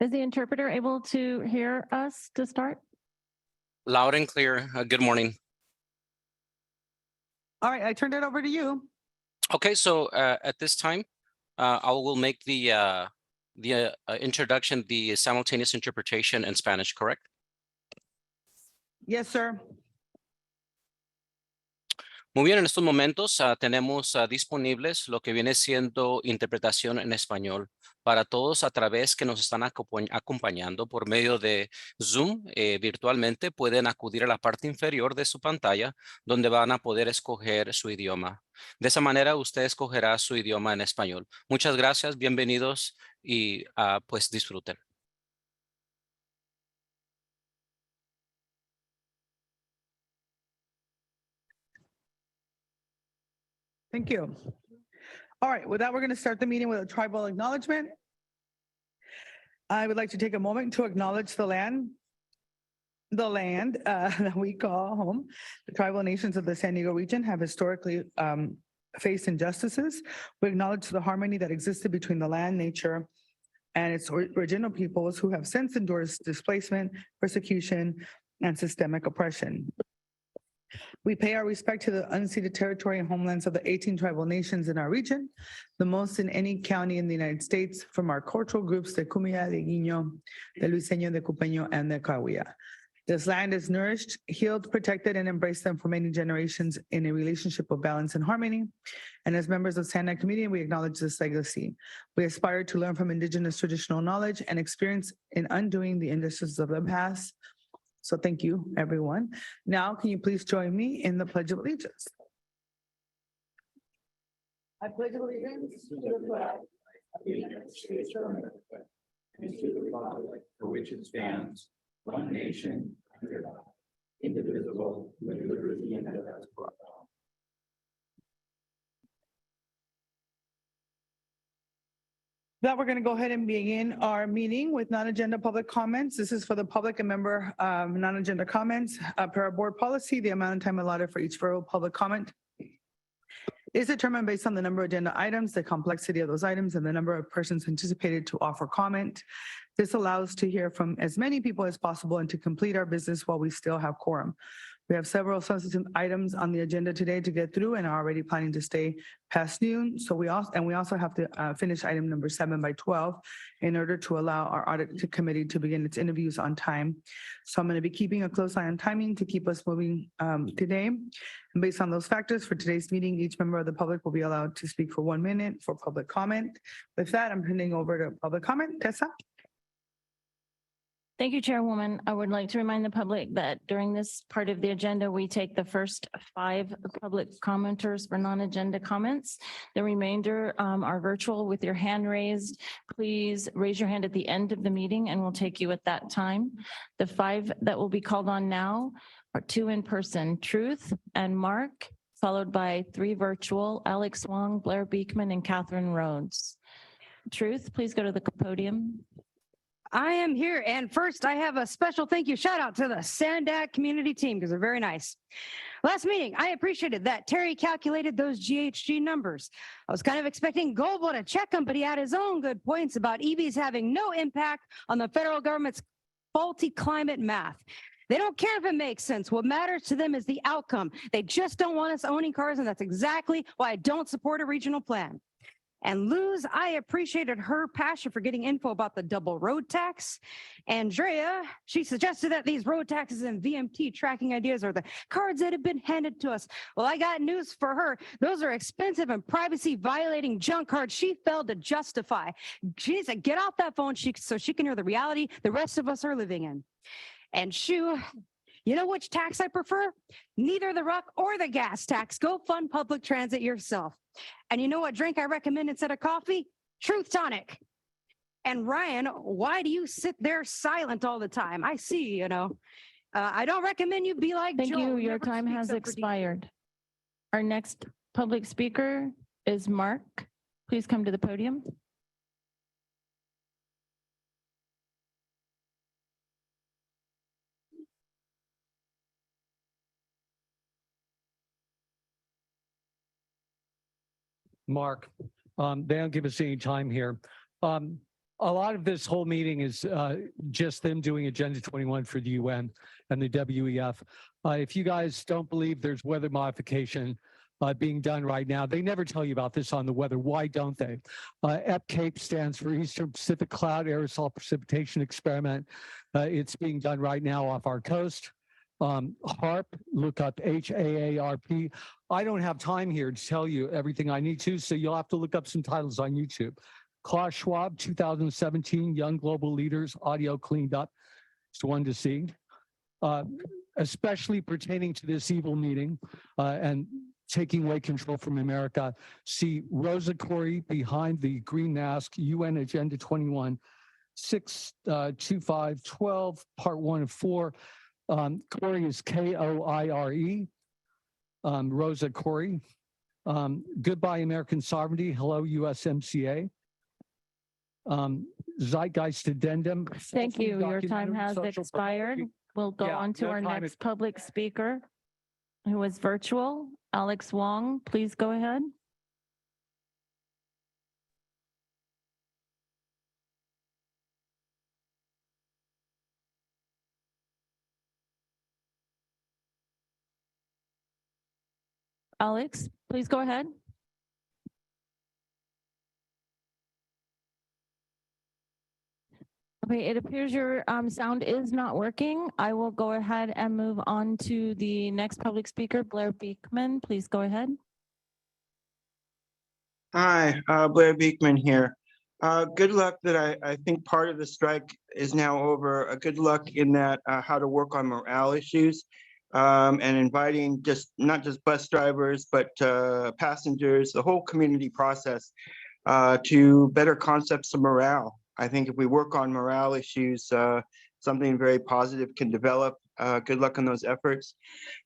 Is the interpreter able to hear us to start? Loud and clear. Good morning. All right, I turned it over to you. Okay, so at this time, I will make the introduction, the simultaneous interpretation in Spanish, correct? Yes, sir. Muy bien, en estos momentos tenemos disponibles lo que viene siendo interpretación en español para todos a través que nos están acompañando por medio de Zoom virtualmente. Pueden acudir a la parte inferior de su pantalla donde van a poder escoger su idioma. De esa manera usted escogerá su idioma en español. Muchas gracias, bienvenidos y pues disfruten. Thank you. All right, with that, we're going to start the meeting with a tribal acknowledgement. I would like to take a moment to acknowledge the land that we call home. The tribal nations of the San Diego region have historically faced injustices. We acknowledge the harmony that existed between the land, nature, and its original peoples who have since endured displacement, persecution, and systemic oppression. We pay our respect to the unceded territory and homelands of the 18 tribal nations in our region, the most in any county in the United States, from our cultural groups, the Kumeyaay, the Guiño, the Luiseño, the Cupeño, and the Cahuilla. This land is nourished, healed, protected, and embraced them for many generations in a relationship of balance and harmony. And as members of SANDAG community, we acknowledge this legacy. We aspire to learn from indigenous traditional knowledge and experience in undoing the injustices of the past. So thank you, everyone. Now, can you please join me in the Pledge of Allegiance? I pledge allegiance to the flag of the United States of America and to the republic for which it stands, one nation, under God, indivisible, with liberty and justice for all. That we're going to go ahead and begin our meeting with non-agenda public comments. This is for the public and member non-agenda comments. Per our board policy, the amount of time allotted for each verbal public comment is determined based on the number of agenda items, the complexity of those items, and the number of persons anticipated to offer comment. This allows to hear from as many people as possible and to complete our business while we still have quorum. We have several substantive items on the agenda today to get through and are already planning to stay past noon. So we also have to finish item number 7 by 12 in order to allow our audit committee to begin its interviews on time. So I'm going to be keeping a close eye on timing to keep us moving today. And based on those factors for today's meeting, each member of the public will be allowed to speak for 1 minute for public comment. With that, I'm handing over to public comment. Tessa? Thank you, Chairwoman. I would like to remind the public that during this part of the agenda, we take the first 5 public commenters for non-agenda comments. The remainder are virtual with your hand raised. Please raise your hand at the end of the meeting and we'll take you at that time. The 5 that will be called on now are 2 in person, Truth and Mark, followed by 3 virtual, Alex Wong, Blair Beekman, and Catherine Rhodes. Truth, please go to the podium. I am here, and first I have a special thank you shout out to the SANDAG community team because they're very nice. Last meeting, I appreciated that Terry calculated those GHG numbers. I was kind of expecting Goldwell to check them, but he had his own good points about EVs having no impact on the federal government's faulty climate math. They don't care if it makes sense. What matters to them is the outcome. They just don't want us owning cars, and that's exactly why I don't support a regional plan. And Luz, I appreciated her passion for getting info about the double road tax. Andrea, she suggested that these road taxes and VMT tracking ideas are the cards that have been handed to us. Well, I got news for her. Those are expensive and privacy violating junk cards she failed to justify. She needs to get off that phone so she can hear the reality the rest of us are living in. And Shu, you know which tax I prefer? Neither the rock or the gas tax. Go fund public transit yourself. And you know what drink I recommend instead of coffee? Truth Tonic. And Ryan, why do you sit there silent all the time? I see, I don't recommend you be like Thank Joe, you. who Your never time speaks has up for expired. Our next public speaker is Mark. Please come to the podium. Mark, they don't give us any time here. A lot of this whole meeting is just them doing Agenda 21 for the UN and the WEF. If you guys don't believe there's weather modification being done right now, they never tell you about this on the weather. Why don't they? EPCAPE stands for Eastern Pacific Cloud Aerosol Precipitation Experiment. It's being done right now off our coast. HAARP, look up HAARP. I don't have time here to tell you everything I need to, so you'll have to look up some titles on YouTube. Klaus Schwab, 2017, Young Global Leaders, audio cleaned up. It's one to see. Especially pertaining to this evil meeting and taking away control from America. See Rosa Corey behind the green mask, UN Agenda 21, 62512, part 1 of 4. Corey is Koire. Rosa Corey. Goodbye American Sovereignty. Hello USMCA. Zeitgeist Addendum. Thank you. Your time Documentary, has social expired. We'll go Yeah, on to no our time next public speaker, who is virtual. Alex Wong, please go ahead. Alex, please go ahead. Okay, it appears your sound is not working. I will go ahead and move on to the next public speaker, Blair Beekman. Please go ahead. Hi, Blair Beekman here. Good luck that I think part of the strike is now over. Good luck in that how to work on morale issues and inviting not just bus drivers, but passengers, the whole community process to better concepts of morale. I think if we work on morale issues, something very positive can develop. Good luck on those efforts.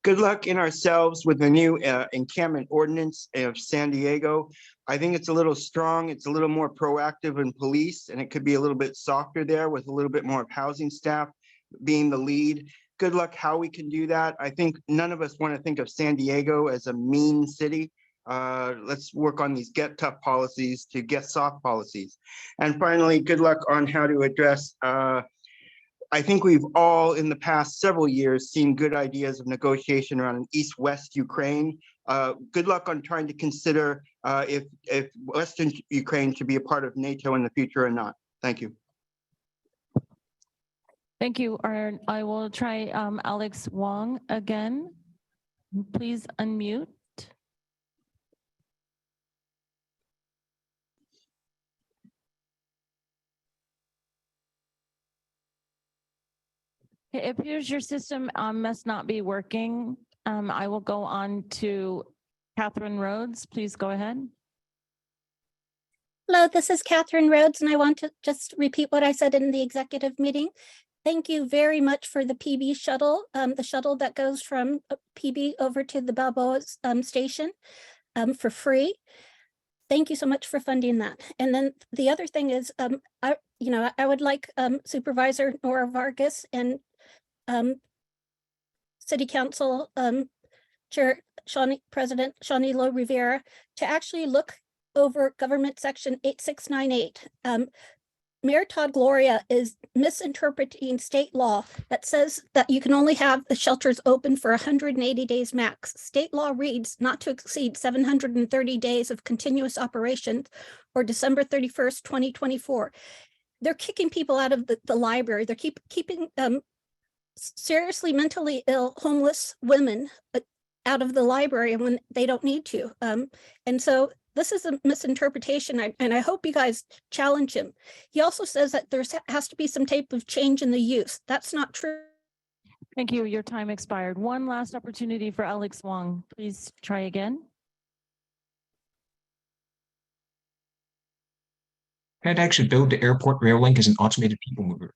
Good luck in ourselves with the new encampment ordinance of San Diego. I think it's a little strong. It's a little more proactive in police, and it could be a little bit softer there with a little bit more of housing staff being the lead. Good luck how we can do that. I think none of us want to think of San Diego as a mean city. Let's work on these get tough policies to get soft policies. And finally, good luck on how to address, I think we've all in the past several years seen good ideas of negotiation around an East-West Ukraine. Good luck on trying to consider if Western Ukraine should be a part of NATO in the future or not. Thank you. Thank you. I will try Alex Wong again. Please unmute. It appears your system must not be working. I will go on to Catherine Rhodes. Please go ahead. Hello, this is Catherine Rhodes, and I want to just repeat what I said in the executive meeting. Thank you very much for the PB shuttle, the shuttle that goes from PB over to the Balboa station for free. Thank you so much for funding that. And then the other thing is, I would like Supervisor Nora Vargas and City Council Chair President Shawnee Rivera to actually look over Government Section 8698. Mayor Todd Gloria is misinterpreting state law that says that you can only have the shelters open for 180 days max. State law reads not to exceed 730 days of continuous operations or December 31st, 2024. They're kicking people out of the library. They're keeping seriously mentally ill, homeless women out of the library when they don't need to. And so this is a misinterpretation, and I hope you guys challenge him. He also says that there has to be some type of change in the use. That's not true. Thank you. Your time expired. One last opportunity for Alex Wong. Please try again. SANDAG should build the airport rail link as an automated people mover,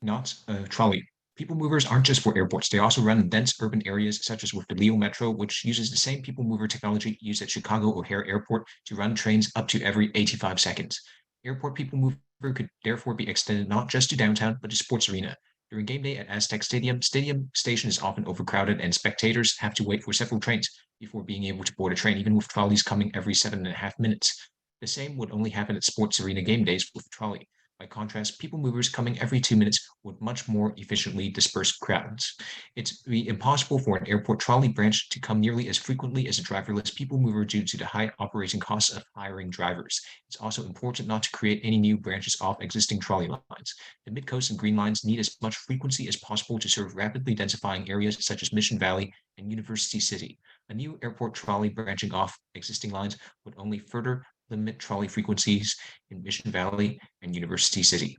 not a trolley. People movers aren't just for airports. They also run in dense urban areas, such as with the Leo Metro, which uses the same people mover technology used at Chicago O'Hare Airport to run trains up to every 85 seconds. Airport people mover could therefore be extended not just to downtown, but to sports arena. During game day at Aztec Stadium station is often overcrowded and spectators have to wait for several trains before being able to board a train, even with trolleys coming every 7.5 minutes. The same would only happen at sports arena game days with a trolley. By contrast, people movers coming every 2 minutes would much more efficiently disperse crowds. It's be impossible for an airport trolley branch to come nearly as frequently as a driverless people mover due to the high operating costs of hiring drivers. It's also important not to create any new branches off existing trolley lines. The Midcoast and Green Lines need as much frequency as possible to serve rapidly densifying areas such as Mission Valley and University City. A new airport trolley branching off existing lines would only further limit trolley frequencies in Mission Valley and University City.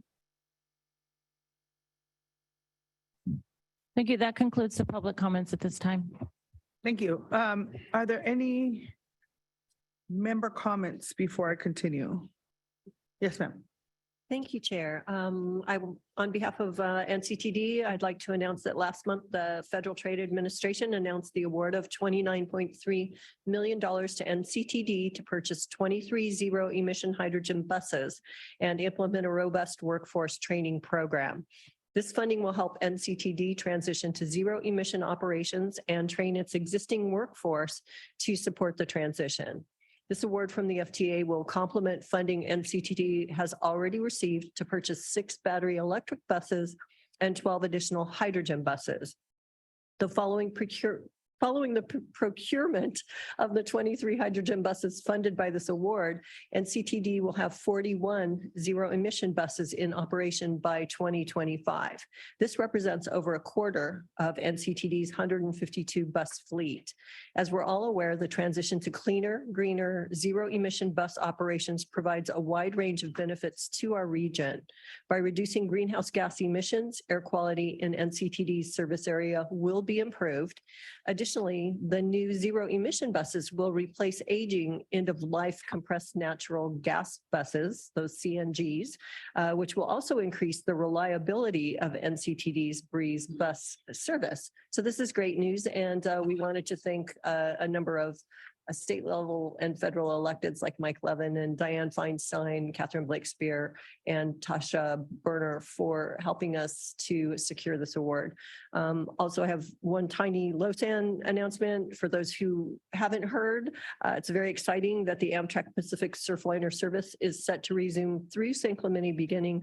Thank you. That concludes the public comments at this time. Thank you. Are there any member comments before I continue? Yes, ma'am. Thank you, Chair. On behalf of NCTD, I'd like to announce that last month, the Federal Trade Administration announced the award of $29.3 million to NCTD to purchase 23 zero-emission hydrogen buses and implement a robust workforce training program. This funding will help NCTD transition to zero-emission operations and train its existing workforce to support the transition. This award from the FTA will complement funding NCTD has already received to purchase 6 battery electric buses and 12 additional hydrogen buses. Following the procurement of the 23 hydrogen buses funded by this award, NCTD will have 41 zero-emission buses in operation by 2025. This represents over a quarter of NCTD's 152 bus fleet. As we're all aware, the transition to cleaner, greener, zero-emission bus operations provides a wide range of benefits to our region. By reducing greenhouse gas emissions, air quality in NCTD's service area will be improved. Additionally, the new zero-emission buses will replace aging end-of-life compressed natural gas buses, those CNGs, which will also increase the reliability of NCTD's Breeze bus service. So this is great news, and we wanted to thank a number of state level and federal electeds like Mike Levin and Diane Feinstein, Catherine Blakespear, and Tasha Berner for helping us to secure this award. Also, I have one tiny LOSAN announcement for those who haven't heard. It's very exciting that the Amtrak Pacific Surfliner service is set to resume through San Clemente beginning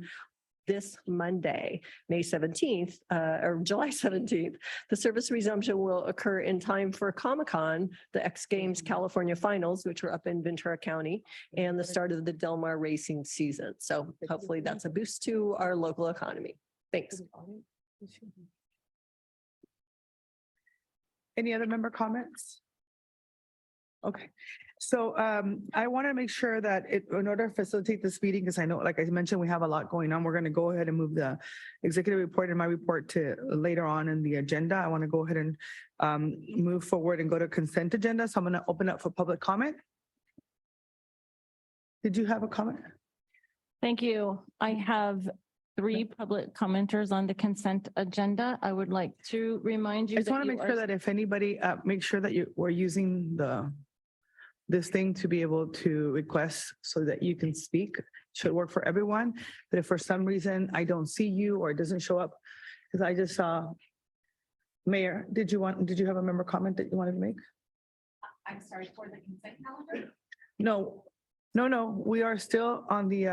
this Monday, May 17th, or July 17th. The service resumption will occur in time for Comic-Con, the X Games California Finals, which are up in Ventura County, and the start of the Del Mar racing season. So hopefully that's a boost to our local economy. Thanks. Any other member comments? Okay, so I want to make sure that in order to facilitate this meeting, because I know, like I mentioned, we have a lot going on. We're going to go ahead and move the executive report and my report to later on in the agenda. I want to go ahead and move forward and go to consent agenda. So I'm going to open up for public comment. Did you have a comment? Thank you. I have 3 public commenters on the consent agenda. I would like to remind you. I just want to make sure that if anybody, make sure that we're using this thing to be able to request so that you can speak. Should work for everyone. But if for some reason I don't see you or it doesn't show up, because I just saw Mayor, did you have a member comment that you wanted to make? I'm sorry, for the consent calendar? No, we are still on the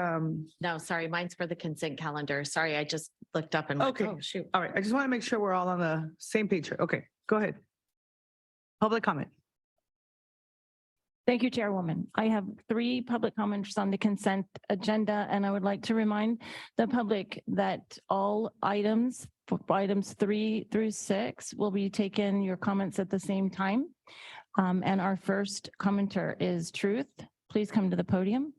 No, sorry, mine's for the consent calendar. Sorry, I just looked up and okay. went, oh, shoot. All right, I just want to make sure we're all on the same page here. Okay, go ahead. Public comment. Thank you, Chairwoman. I have 3 public comments on the consent agenda, and I would like to remind the public that all items 3 through 6 will be taken your comments at the same time. And our first commenter is Truth. Please come to the podium.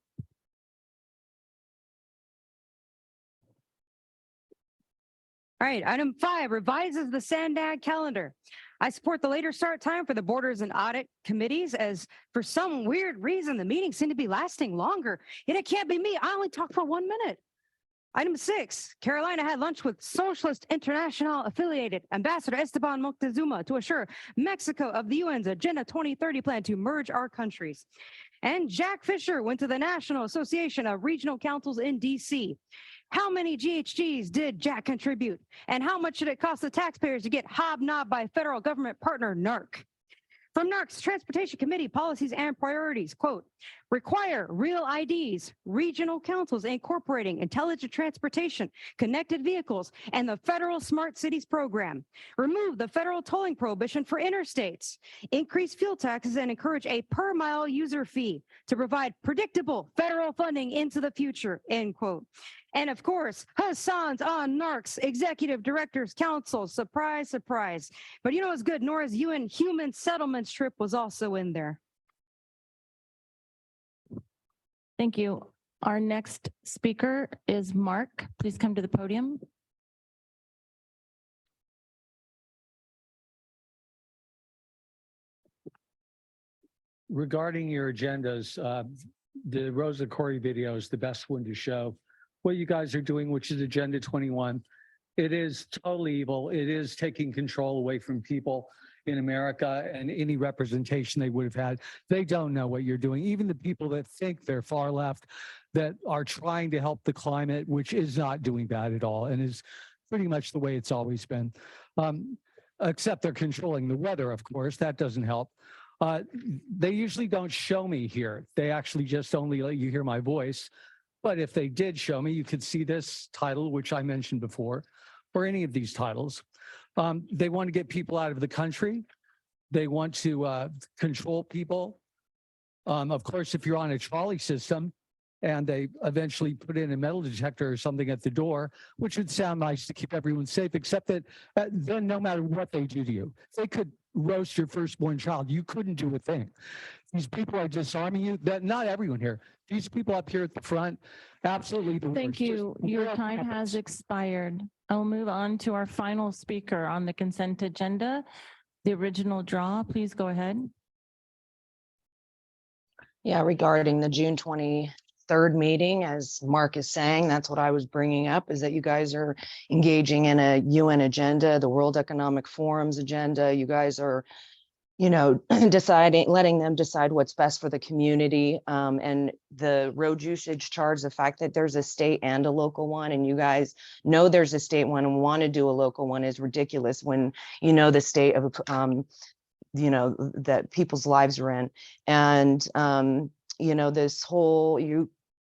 All right, item 5 revises the SANDAG calendar. I support the later start time for the Borders and Audit Committees, as for some weird reason, the meetings seem to be lasting longer. And it can't be me. I only talked for 1 minute. Item 6, Carolina had lunch with Socialist International affiliated Ambassador Esteban Moctezuma to assure Mexico of the UN's Agenda 2030 plan to merge our countries. And Jack Fisher went to the National Association of Regional Councils in DC. How many GHGs did Jack contribute? And how much did it cost the taxpayers to get hobnobbed by federal government partner NARC? From NARC's Transportation Committee Policies and Priorities, quote, require real IDs, regional councils incorporating intelligent transportation, connected vehicles, and the federal Smart Cities program. Remove the federal tolling prohibition for interstates. Increase fuel taxes and encourage a per mile user fee to provide predictable federal funding into the future, end quote. And of course, Hassan's on NARC's Executive Directors Council. Surprise, surprise. But you know what's good? Nora's UN Human Settlements trip was also in there. Thank you. Our next speaker is Mark. Please come to the podium. Regarding your agendas, the Rosa Corey video is the best one to show what you guys are doing, which is Agenda 21. It is totally evil. It is taking control away from people in America and any representation they would have had. They don't know what you're doing. Even the people that think they're far left, that are trying to help the climate, which is not doing bad at all and is pretty much the way it's always been. Except they're controlling the weather, of course. That doesn't help. They usually don't show me here. They actually just only let you hear my voice. But if they did show me, you could see this title, which I mentioned before, or any of these titles. They want to get people out of the country. They want to control people. Of course, if you're on a trolley system and they eventually put in a metal detector or something at the door, which would sound nice to keep everyone safe, except that then no matter what they do to you, they could roast your firstborn child. You couldn't do a thing. These people are disarming you. That not everyone here. These people up here at the front, absolutely. Thank you. Your time has expired. I'll move on to our final speaker on the consent agenda. The original draw, please go ahead. Yeah, regarding the June 23rd meeting, as Mark is saying, that's what I was bringing up, is that you guys are engaging in a UN agenda, the World Economic Forum's agenda. You guys are, you know, letting them decide what's best for the community. And the road usage charge, the fact that there's a state and a local one, and you guys know there's a state one and want to do a local one, is ridiculous when you know the state of, you know, that people's lives are in. And, you know, this whole,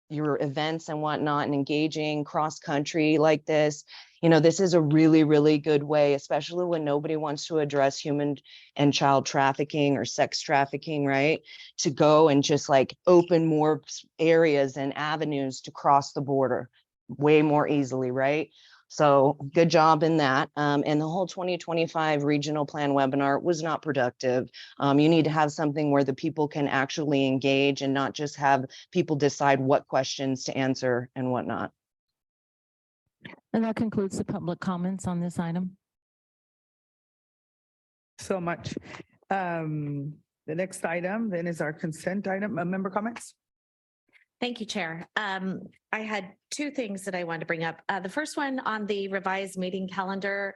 your events and whatnot and engaging cross country like this, you know, this is a really, really good way, especially when nobody wants to address human and child trafficking or sex trafficking, right? To go and just like open more areas and avenues to cross the border way more easily, right? So good job in that. And the whole 2025 regional plan webinar was not productive. You need to have something where the people can actually engage and not just have people decide what questions to answer and whatnot. And that concludes the public comments on this item. So much. The next item then is our consent item, member comments. Thank you, Chair. I had two things that I wanted to bring up. The first one on the revised meeting calendar.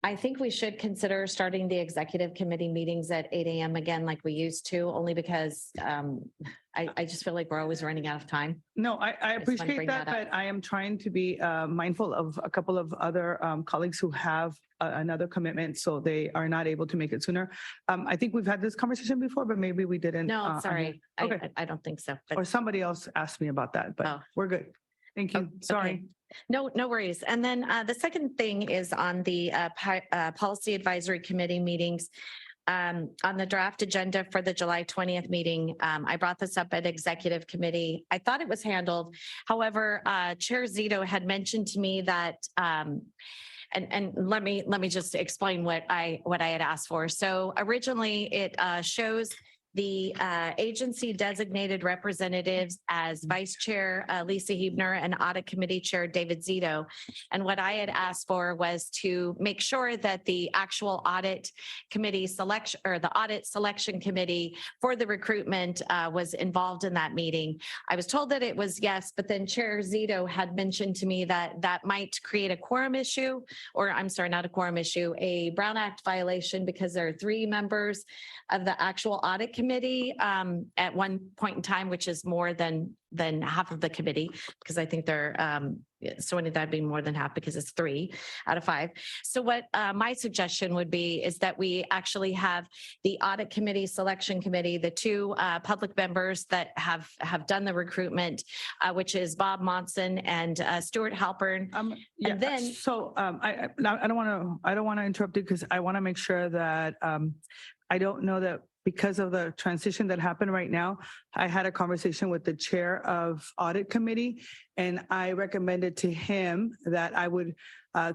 I think we should consider starting the executive committee meetings at 8 a.m. again, like we used to, only because I just feel like we're always running out of time. No, I appreciate that, but I am trying to be mindful of a couple of other colleagues who have another commitment, so they are not able to make it sooner. I think we've had this conversation before, but maybe we didn't. No, sorry. Okay. I don't think so. But or somebody else asked me about that, but we're good. Thank you. Sorry. Okay. No worries. And then the second thing is on the Policy Advisory Committee meetings. On the draft agenda for the July 20th meeting, I brought this up at Executive Committee. I thought it was handled. However, Chair Zito had mentioned to me that, and let me just explain what I had asked for. So originally it shows the agency designated representatives as Vice Chair Lisa Huebner and Audit Committee Chair David Zito. And what I had asked for was to make sure that the actual audit committee selection, or the audit selection committee for the recruitment was involved in that meeting. I was told that it was yes, but then Chair Zito had mentioned to me that that might create a quorum issue, or I'm sorry, not a quorum issue, a Brown Act violation, because there are 3 members of the actual audit committee committee at one point in time, which is more than half of the committee, because I think so that'd be more than half because it's 3 out of 5. So what my suggestion would be is that we actually have the audit committee, selection committee, the 2 public members that have done the recruitment, which is Bob Monson and Stuart Halpern. Yeah, then- so I don't want to interrupt you because I want to make sure that I don't know that because of the transition that happened right now, I had a conversation with the chair of audit committee, and I recommended to him that I would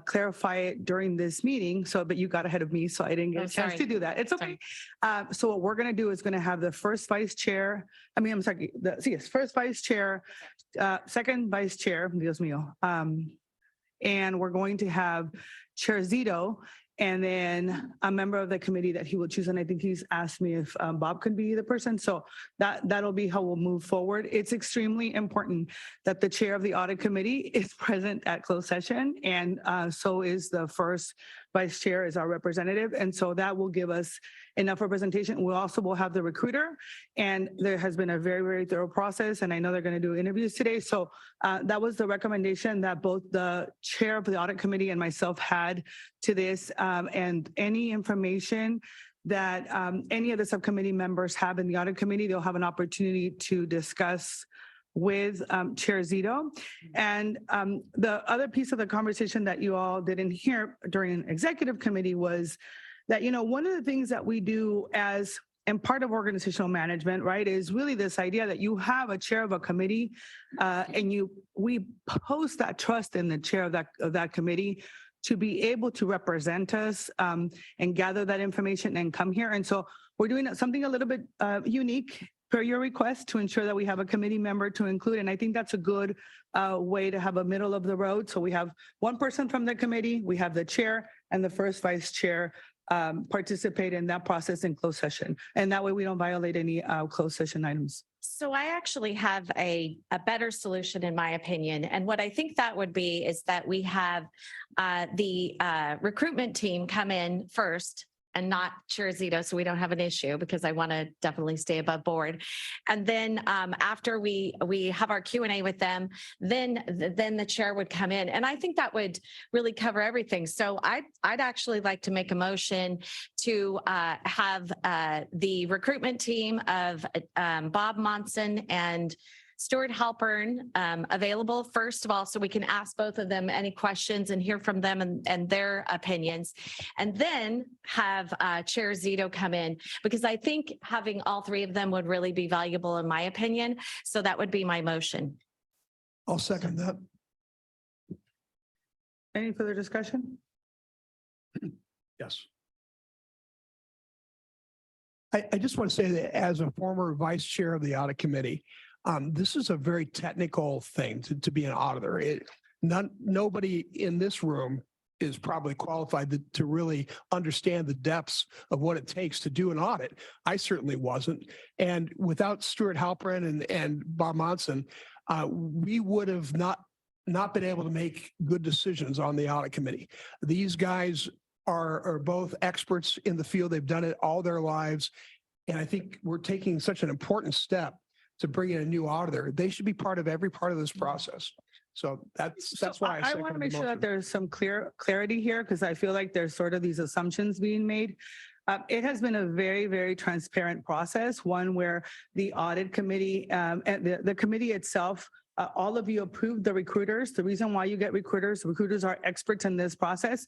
clarify it during this meeting. So, but you got ahead of me, so I didn't get a chance to do that. It's okay. So what we're going to do is going to have the first vice chair. First vice chair, second vice chair, Dios mío. And we're going to have Chair Zito, and then a member of the committee that he will choose. And I think he's asked me if Bob could be the person. So that'll be how we'll move forward. It's extremely important that the chair of the audit committee is present at closed session. And so is the first vice chair is our representative. And so that will give us enough representation. We also will have the recruiter. And there has been a very, very thorough process. And I know they're going to do interviews today. So that was the recommendation that both the chair of the audit committee and myself had to this. And any information that any of the subcommittee members have in the audit committee, they'll have an opportunity to discuss with Chair Zito. And the other piece of the conversation that you all didn't hear during an executive committee was that, one of the things that we do and part of organizational management, right, is really this idea that you have a chair of a committee and we post that trust in the chair of that committee to be able to represent us and gather that information and come here. And so we're doing something a little bit unique per your request to ensure that we have a committee member to include. And I think that's a good way to have a middle of the road. So we have one person from the committee, we have the chair and the first vice chair participate in that process in closed session. And that way we don't violate any closed session items. So I actually have a better solution in my opinion. And what I think that would be is that we have the recruitment team come in first and not Chair Zito, so we don't have an issue because I want to definitely stay above board. And then after we have our Q&A with them, then the chair would come in. And I think that would really cover everything. So I'd actually like to make a motion to have the recruitment team of Bob Monson and Stuart Halpern available first of all, so we can ask both of them any questions and hear from them and their opinions, and then have Chair Zito come in, because I think having all 3 of them would really be valuable in my opinion. So that would be my motion. I'll second that. Any further discussion? Yes. I just want to say that as a former vice chair of the audit committee, this is a very technical thing to be an auditor. Nobody in this room is probably qualified to really understand the depths of what it takes to do an audit. I certainly wasn't. And without Stuart Halpern and Bob Monson, we would have not been able to make good decisions on the audit committee. These guys are both experts in the field. They've done it all their lives. And I think we're taking such an important step to bring in a new auditor. They should be part of every part of this process. So that's why I want to make sure that there's some clarity here, because I feel like there's sort of these assumptions being made. It has been a very, very transparent process, one where the audit committee and the committee itself, all of you approved the recruiters. The reason why you get recruiters are experts in this process.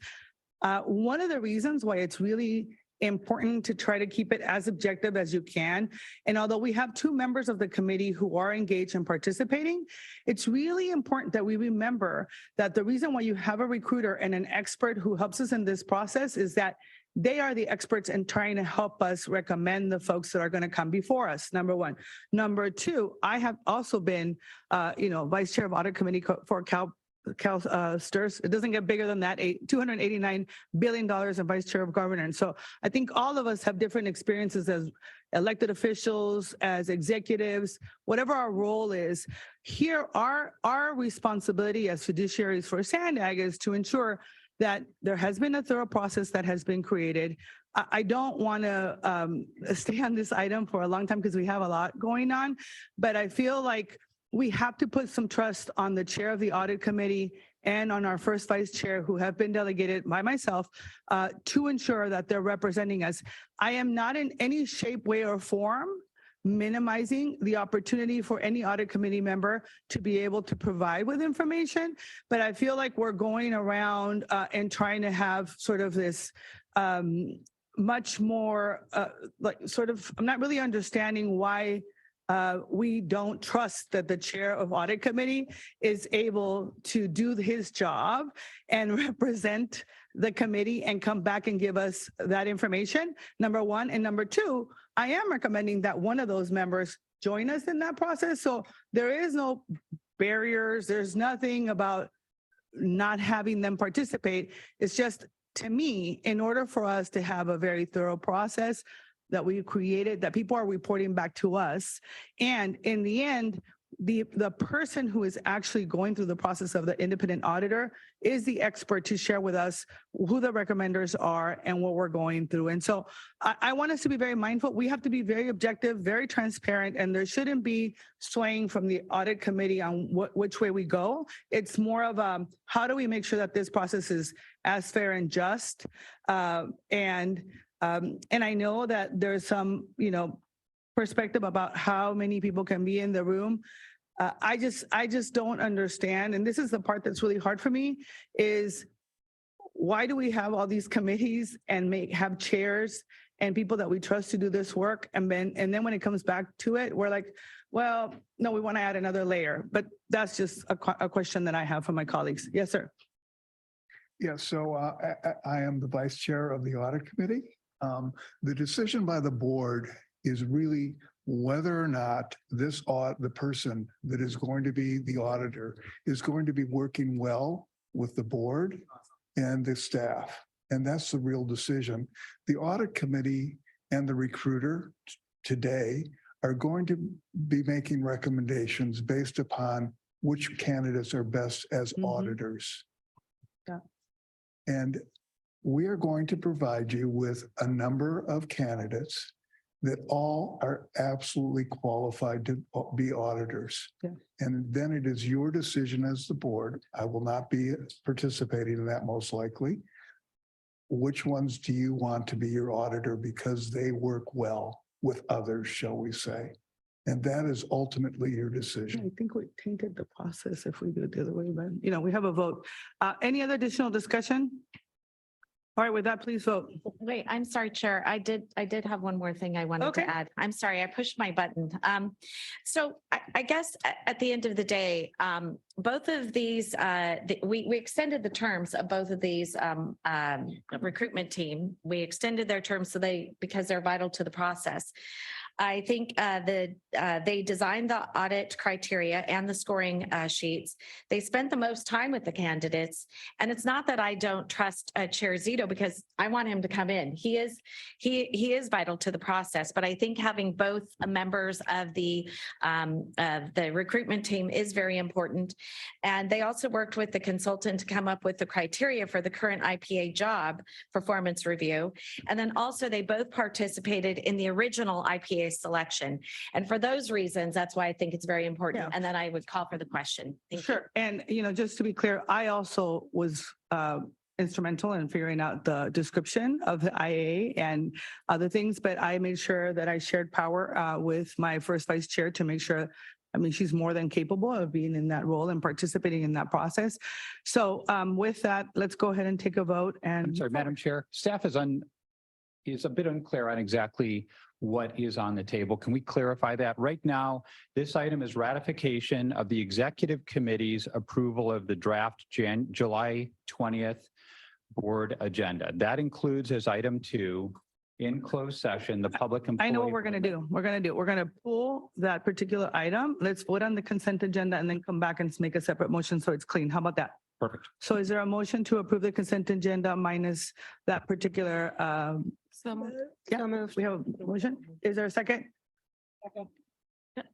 One of the reasons why it's really important to try to keep it as objective as you can. And although we have 2 members of the committee who are engaged and participating, it's really important that we remember that the reason why you have a recruiter and an expert who helps us in this process is that they are the experts in trying to help us recommend the folks that are going to come before us, number 1. Number 2, I have also been, vice chair of audit committee for CalSTRS. It doesn't get bigger than that, $289 billion and vice chair of governance. So I think all of us have different experiences as elected officials, as executives, whatever our role is. Here, our responsibility as fiduciaries for SANDAG is to ensure that there has been a thorough process that has been created. I don't want to stay on this item for a long time because we have a lot going on, but I feel like we have to put some trust on the chair of the audit committee and on our first vice chair who have been delegated by myself to ensure that they're representing us. I am not in any shape, way, or form minimizing the opportunity for any audit committee member to be able to provide with information, but I feel like we're going around and trying to have sort of this much more I'm not really understanding why we don't trust that the chair of audit committee is able to do his job and represent the committee and come back and give us that information, number one. And number two, I am recommending that one of those members join us in that process. So there is no barriers. There's nothing about not having them participate. It's just, to me, in order for us to have a very thorough process that we created, that people are reporting back to us, and in the end, the person who is actually going through the process of the independent auditor is the expert to share with us who the recommenders are and what we're going through. And so I want us to be very mindful. We have to be very objective, very transparent, and there shouldn't be swaying from the audit committee on which way we go. It's more of how do we make sure that this process is as fair and just, and I know that there's some, perspective about how many people can be in the room. I just don't understand. And this is the part that's really hard for me, is why do we have all these committees and have chairs and people that we trust to do this work? And then when it comes back to it, we're like, well, no, we want to add another layer. But that's just a question that I have for my colleagues. Yes, sir. Yeah, so I am the vice chair of the audit committee. The decision by the board is really whether or not the person that is going to be the auditor is going to be working well with the board and the staff. And that's the real decision. The audit committee and the recruiter today are going to be making recommendations based upon which candidates are best as auditors. Yeah. And we are going to provide you with a number of candidates that all are absolutely qualified to be auditors. Yeah. And then it is your decision as the board. I will not be participating in that most likely. Which ones do you want to be your auditor because they work well with others, shall we say? And that is ultimately your decision. I think we tainted the process if we do it the other way, but we have a vote. Any other additional discussion? All right, with that, please vote. Wait, I'm sorry, Chair. I did have one more thing I wanted to add. I'm sorry, I pushed my button. So I guess at the end of the day, both of these, we extended the terms of both of these recruitment team. We extended their terms because they're vital to the process. I think they designed the audit criteria and the scoring sheets. They spent the most time with the candidates. And it's not that I don't trust Chair Zito, because I want him to come in. He is vital to the process. But I think having both members of the recruitment team is very important. And they also worked with the consultant to come up with the criteria for the current IPA job performance review. And then also they both participated in the original IPA selection. And for those reasons, that's why I think it's very important. Yeah. And then I would call for the question. Thank you. Sure. And, just to be clear, I also was instrumental in figuring out the description of the IA and other things, but I made sure that I shared power with my first vice chair to make sure, she's more than capable of being in that role and participating in that process. So with that, let's go ahead and take a vote. And I'm sorry, Madam Chair, staff is a bit unclear on exactly what is on the table. Can we clarify that? Right now, this item is ratification of the executive committee's approval of the draft July 20th board agenda. That includes as item 2 in closed session, the public employee. I know what we're going to do. We're going to pull that particular item. Let's vote on the consent agenda and then come back and make a separate motion so it's clean. How about that? Perfect. So is there a motion to approve the consent agenda minus that particular? So moved. Yeah, we have a motion. Is there a second?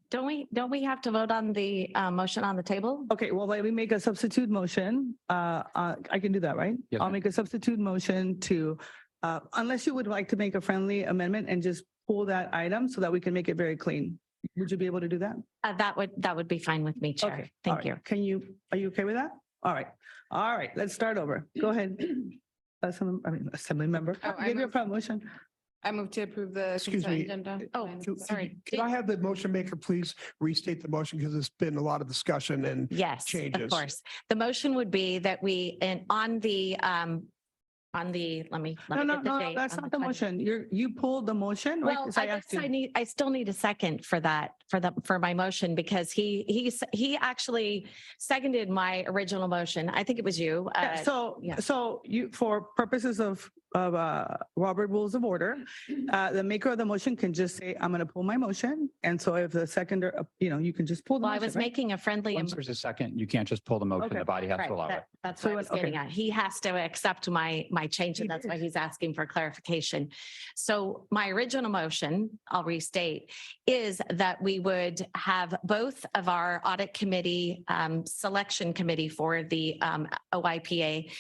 Don't we have to vote on the motion on the table? Okay, well, let me make a substitute motion. I can do that, right? Yes, I'll ma'am. make a substitute motion to Unless you would like to make a friendly amendment and just pull that item so that we can make it very clean. Would you be able to do that? That would be fine with me, Chair. Okay, all Thank right. you. Are you okay with that? All right, let's start over. Go ahead. Assembly member, Oh, I give your move- promotion. I move to approve the Excuse consent me. agenda. Oh, sorry. Can I have the motion maker please restate the motion because there's been a lot of discussion and Yes, of changes. course. The motion would be that we, and on the, let me No, get the date. that's on not the 20th. motion. You pulled the motion, right? Well, 'Cause I asked guess you. I still need a second for that, for my motion, because he actually seconded my original motion. I think it was you. Yeah, yeah. so you, for purposes of Robert Rules of Order, the maker of the motion can just say, I'm going to pull my motion. And so if the seconder, you can just pull the Well, I motion, was right? making a friendly. Once there's a second, you can't just pull the motion. Okay. The body has Right, to allow it. that's So what I was okay. getting at. He has to accept my change, and that's why he's asking for clarification. So my original motion, I'll restate, is that we would have both of our audit committee, selection committee for the OIPA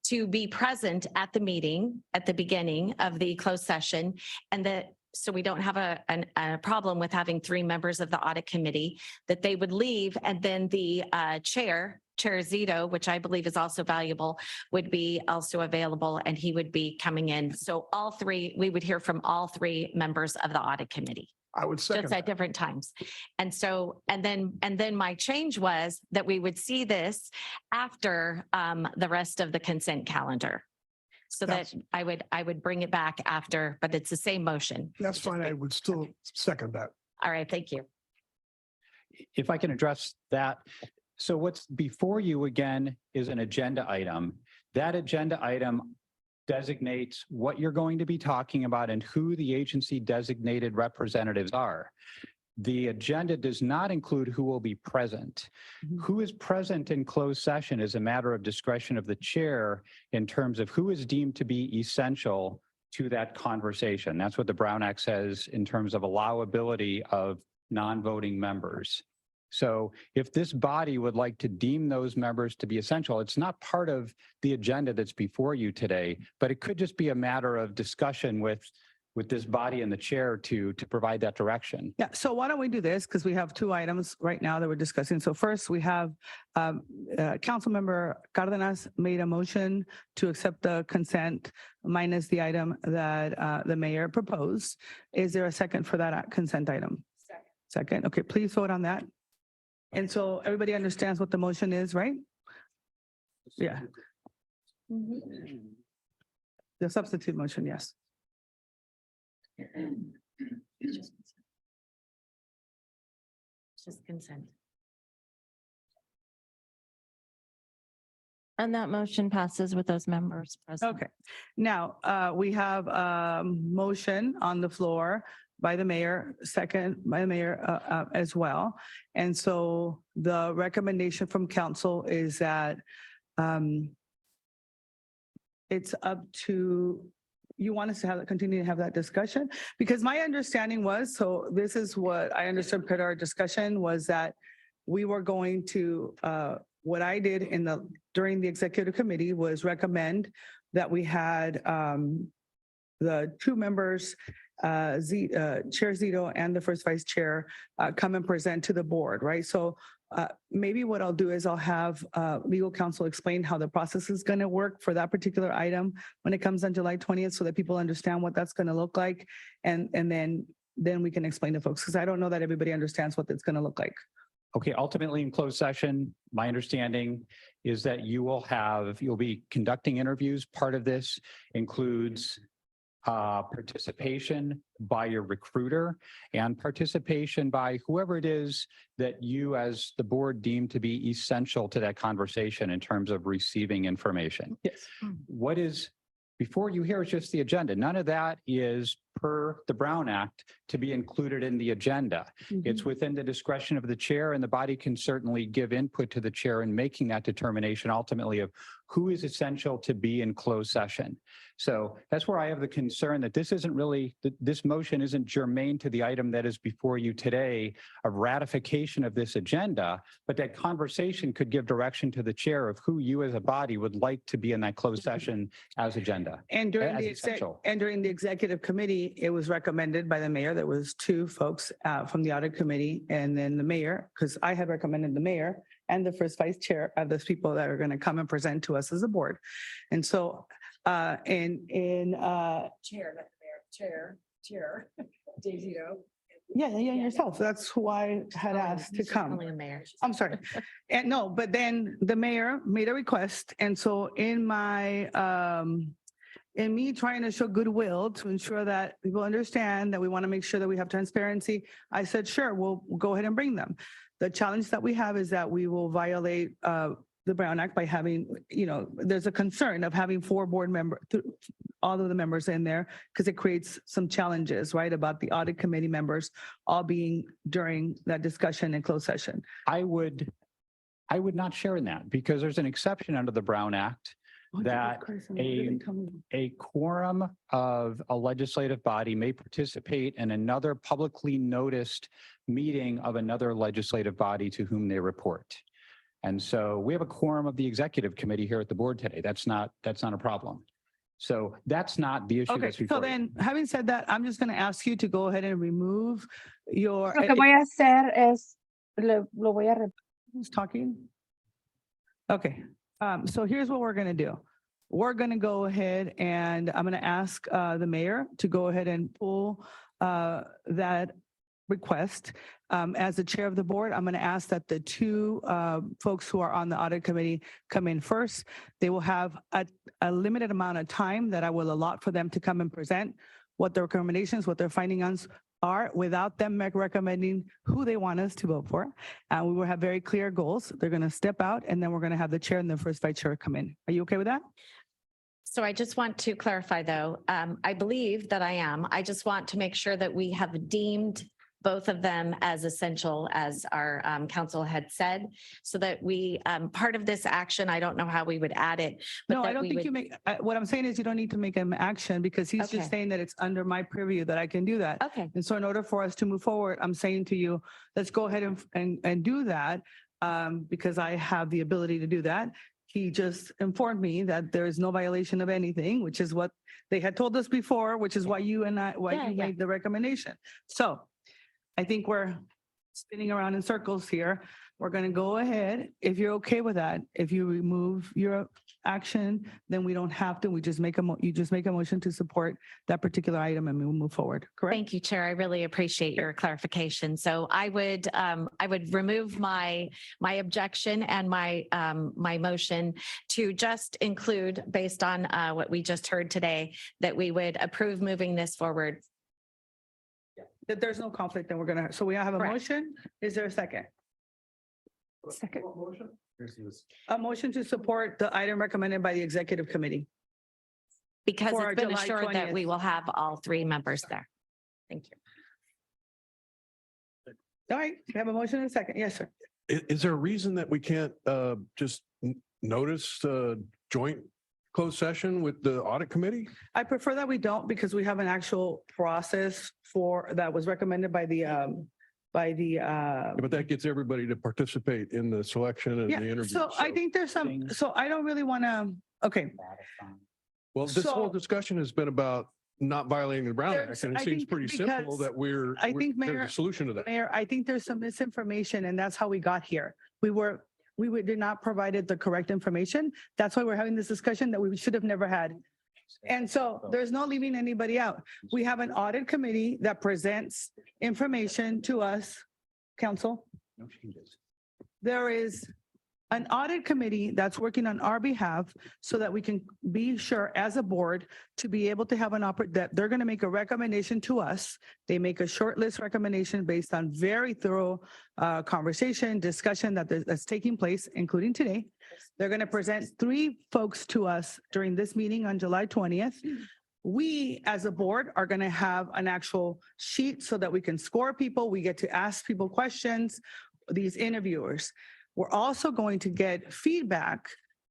to be present at the meeting at the beginning of the closed session, and that so we don't have a problem with having 3 members of the audit committee, that they would leave, and then the Chair Zito, which I believe is also valuable, would be also available, and he would be coming in. So all 3, we would hear from all 3 members of the audit committee, I would second just that. at different times. And so, and then my change was that we would see this after the rest of the consent calendar. So that I would bring it back after, but it's the same motion. That's fine. I would still second that. All right, thank you. If I can address that. So what's before you again is an agenda item. That agenda item designates what you're going to be talking about and who the agency designated representatives are. The agenda does not include who will be present. Who is present in closed session is a matter of discretion of the chair in terms of who is deemed to be essential to that conversation. That's what the Brown Act says in terms of allowability of non-voting members. So if this body would like to deem those members to be essential, it's not part of the agenda that's before you today, but it could just be a matter of discussion with this body and the chair to provide that direction. Yeah, so why don't we do this? Because we have 2 items right now that we're discussing. So first we have Councilmember Cardenas made a motion to accept the consent minus the item that the mayor proposed. Is there a second for that consent item? Second, okay, please vote on that. And so everybody understands what the motion is, right? Yeah. The substitute motion, yes. Just consent. And that motion passes with those members present. Okay, now, we have a motion on the floor by the mayor, second by the mayor as well. And so the recommendation from council is that it's up to, you want us to continue to have that discussion? Because my understanding was, so this is what I understood per our discussion, was that we were going to, what I did during the executive committee was recommend that we had the 2 members, Chair Zito and the first vice chair, come and present to the board, right? So maybe what I'll do is I'll have legal counsel explain how the process is going to work for that particular item when it comes on July 20th, so that people understand what that's going to look like. And then we can explain to folks, because I don't know that everybody understands what it's going to look like. Okay, ultimately in closed session, my understanding is that you'll be conducting interviews. Part of this includes participation by your recruiter and participation by whoever it is that you as the board deem to be essential to that conversation in terms of receiving information. Yes. What is before you here is just the agenda. None of that is per the Brown Act to be included in the agenda. It's within the discretion of the chair, and the body can certainly give input to the chair in making that determination ultimately of who is essential to be in closed session. So that's where I have the concern that this isn't really, this motion isn't germane to the item that is before you today of ratification of this agenda, but that conversation could give direction to the chair of who you as a body would like to be in that closed session as agenda. And during as the essential. executive committee, it was recommended by the mayor. There was two folks from the audit committee and then the mayor, because I had recommended the mayor and the first vice chair of those people that are going to come and present to us as a board. And so Chair, not the mayor, chair, Daisy. yeah, yourself. That's who I had asked to come. Only a mayor. I'm sorry. And no, but then the mayor made a request. And so in me trying to show goodwill to ensure that people understand that we want to make sure that we have transparency, I said, sure, we'll go ahead and bring them. The challenge that we have is that we will violate the Brown Act by having, there's a concern of having 4 board members, all of the members in there, because it creates some challenges, right, about the audit committee members all being during that discussion in closed session. I would not share in that because there's an exception under the Brown Act that a quorum of a legislative body may participate in another publicly noticed meeting of another legislative body to whom they report. And so we have a quorum of the executive committee here at the board today. That's not a problem. So that's not the issue. Okay, that's so before you. then, having said that, I'm just going to ask you to go ahead and remove your. Lo que voy a hacer es, lo voy a Who's talking? Okay, so here's what we're going to do. We're going to go ahead and I'm going to ask the mayor to go ahead and pull that request. As the chair of the board, I'm going to ask that the 2 folks who are on the audit committee come in first. They will have a limited amount of time that I will allot for them to come and present what their recommendations, what their findings are, without them recommending who they want us to vote for. And we will have very clear goals. They're going to step out and then we're going to have the chair and the first vice chair come in. Are you okay with that? So I just want to clarify though, I believe that I am. I just want to make sure that we have deemed both of them as essential as our council had said, so that we, part of this action, I don't know how we would add it. But No, I that don't we think would- you make, what I'm saying is you don't need to make an action because he's Okay. just saying that it's under my purview that I can do that. Okay, And so in order for us to move forward, I'm saying to you, let's go ahead and do that because I have the ability to do that. He just informed me that there is no violation of anything, which is what they had told us before, which is why you made the recommendation. So I think we're spinning around in circles here. We're going to go ahead. If you're okay with that, if you remove your action, then we don't have to. We just make you just make a motion to support that particular item and we will move forward. Correct? thank you, Chair. I really appreciate your clarification. So I would remove my objection and my motion to just include, based on what we just heard today, that we would approve moving this forward. That there's no conflict, then we're going to, so we have a Correct. motion. Is there a second? Second. A motion to support the item recommended by the executive committee. Because For it's been July assured that 20th. we will have all 3 members there. Thank you. All right, we have a motion and a second. Yes, sir. Is there a reason that we can't just notice joint closed session with the audit committee? I prefer that we don't because we have an actual process that was recommended by the But that gets everybody to participate in the selection and the interview. so I think there's some, so I don't really want to, okay. Well, this whole so- discussion has been about not violating the Brown Act, and it I seems think pretty simple because that I think, there's Mayor, a solution to that. Mayor, I think there's some misinformation and that's how we got here. We did not provided the correct information. That's why we're having this discussion that we should have never had. And so there's no leaving anybody out. We have an audit committee that presents information to us, council. No changes. There is an audit committee that's working on our behalf so that we can be sure as a board to be able to have that they're going to make a recommendation to us. They make a short list recommendation based on very thorough conversation, discussion that's taking place, including today. They're going to present 3 folks to us during this meeting on July 20th. we, as a board, are going to have an actual sheet so that we can score people. We get to ask people questions, these interviewers. We're also going to get feedback.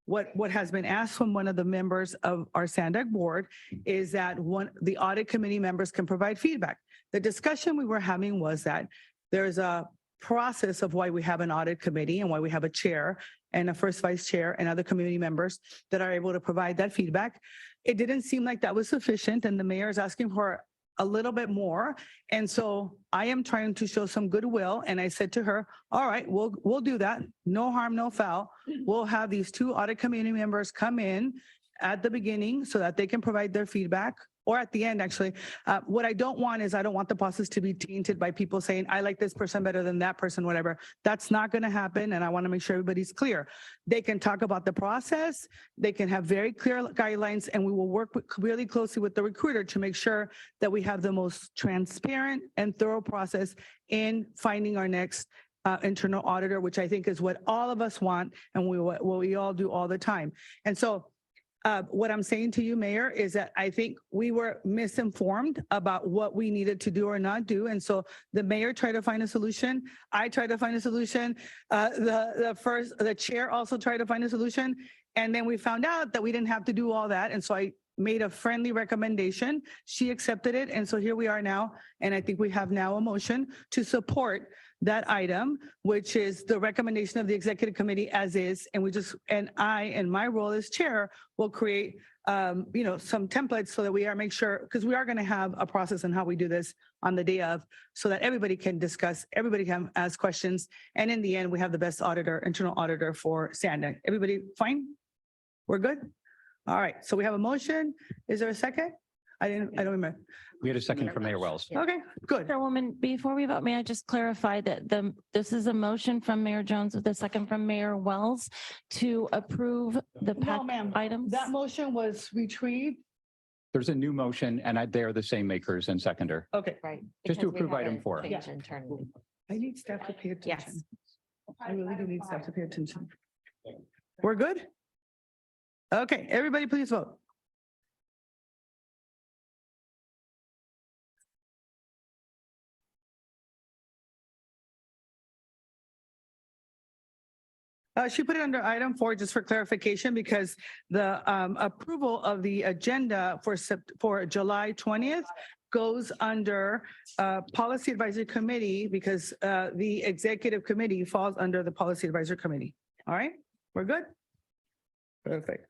What has been asked from one of the members of our SANDAG board is that the audit committee members can provide feedback. The discussion we were having was that there's a process of why we have an audit committee and why we have a chair and a first vice chair and other community members that are able to provide that feedback. It didn't seem like that was sufficient, and the mayor is asking for a little bit more. And so I am trying to show some goodwill. And I said to her, all right, we'll do that. No harm, no foul. We'll have these two audit committee members come in at the beginning so that they can provide their feedback, or at the end, actually. What I don't want is I don't want the process to be tainted by people saying, I like this person better than that person, whatever. That's not going to happen. And I want to make sure everybody's clear. They can talk about the process. They can have very clear guidelines, and we will work really closely with the recruiter to make sure that we have the most transparent and thorough process in finding our next internal auditor, which I think is what all of us want and what we all do all the time. And so what I'm saying to you, Mayor, is that I think we were misinformed about what we needed to do or not do. And so the mayor tried to find a solution. I tried to find a solution. The chair also tried to find a solution. And then we found out that we didn't have to do all that. And so I made a friendly recommendation. She accepted it. And so here we are now. And I think we have now a motion to support that item, which is the recommendation of the executive committee as is. And I, in my role as chair, will create some templates so that we make sure, because we are going to have a process on how we do this on the day of, so that everybody can discuss, everybody can ask questions. And in the end, we have the best auditor, internal auditor for SANDAG. Everybody fine? We're good? All right. So we have a motion. Is there a second? I don't remember. We had a second from Mayor Wells. Okay, good. Chairwoman, before we vote, may I just clarify that this is a motion from Mayor Jones with a second from Mayor Wells to approve the No, ma'am. items? That motion was retrieved. There's a new motion and they're the same makers and seconder. Okay. Right. Just to because we approve have item a 4. change Yeah. internally. I need staff to pay attention. Yes. I really do need staff to pay attention. We're good? Okay, everybody please vote. She put it under item 4 just for clarification, because the approval of the agenda for July 20th goes under Policy Advisory Committee, because the Executive Committee falls under the Policy Advisory Committee. All right, we're good? Perfect.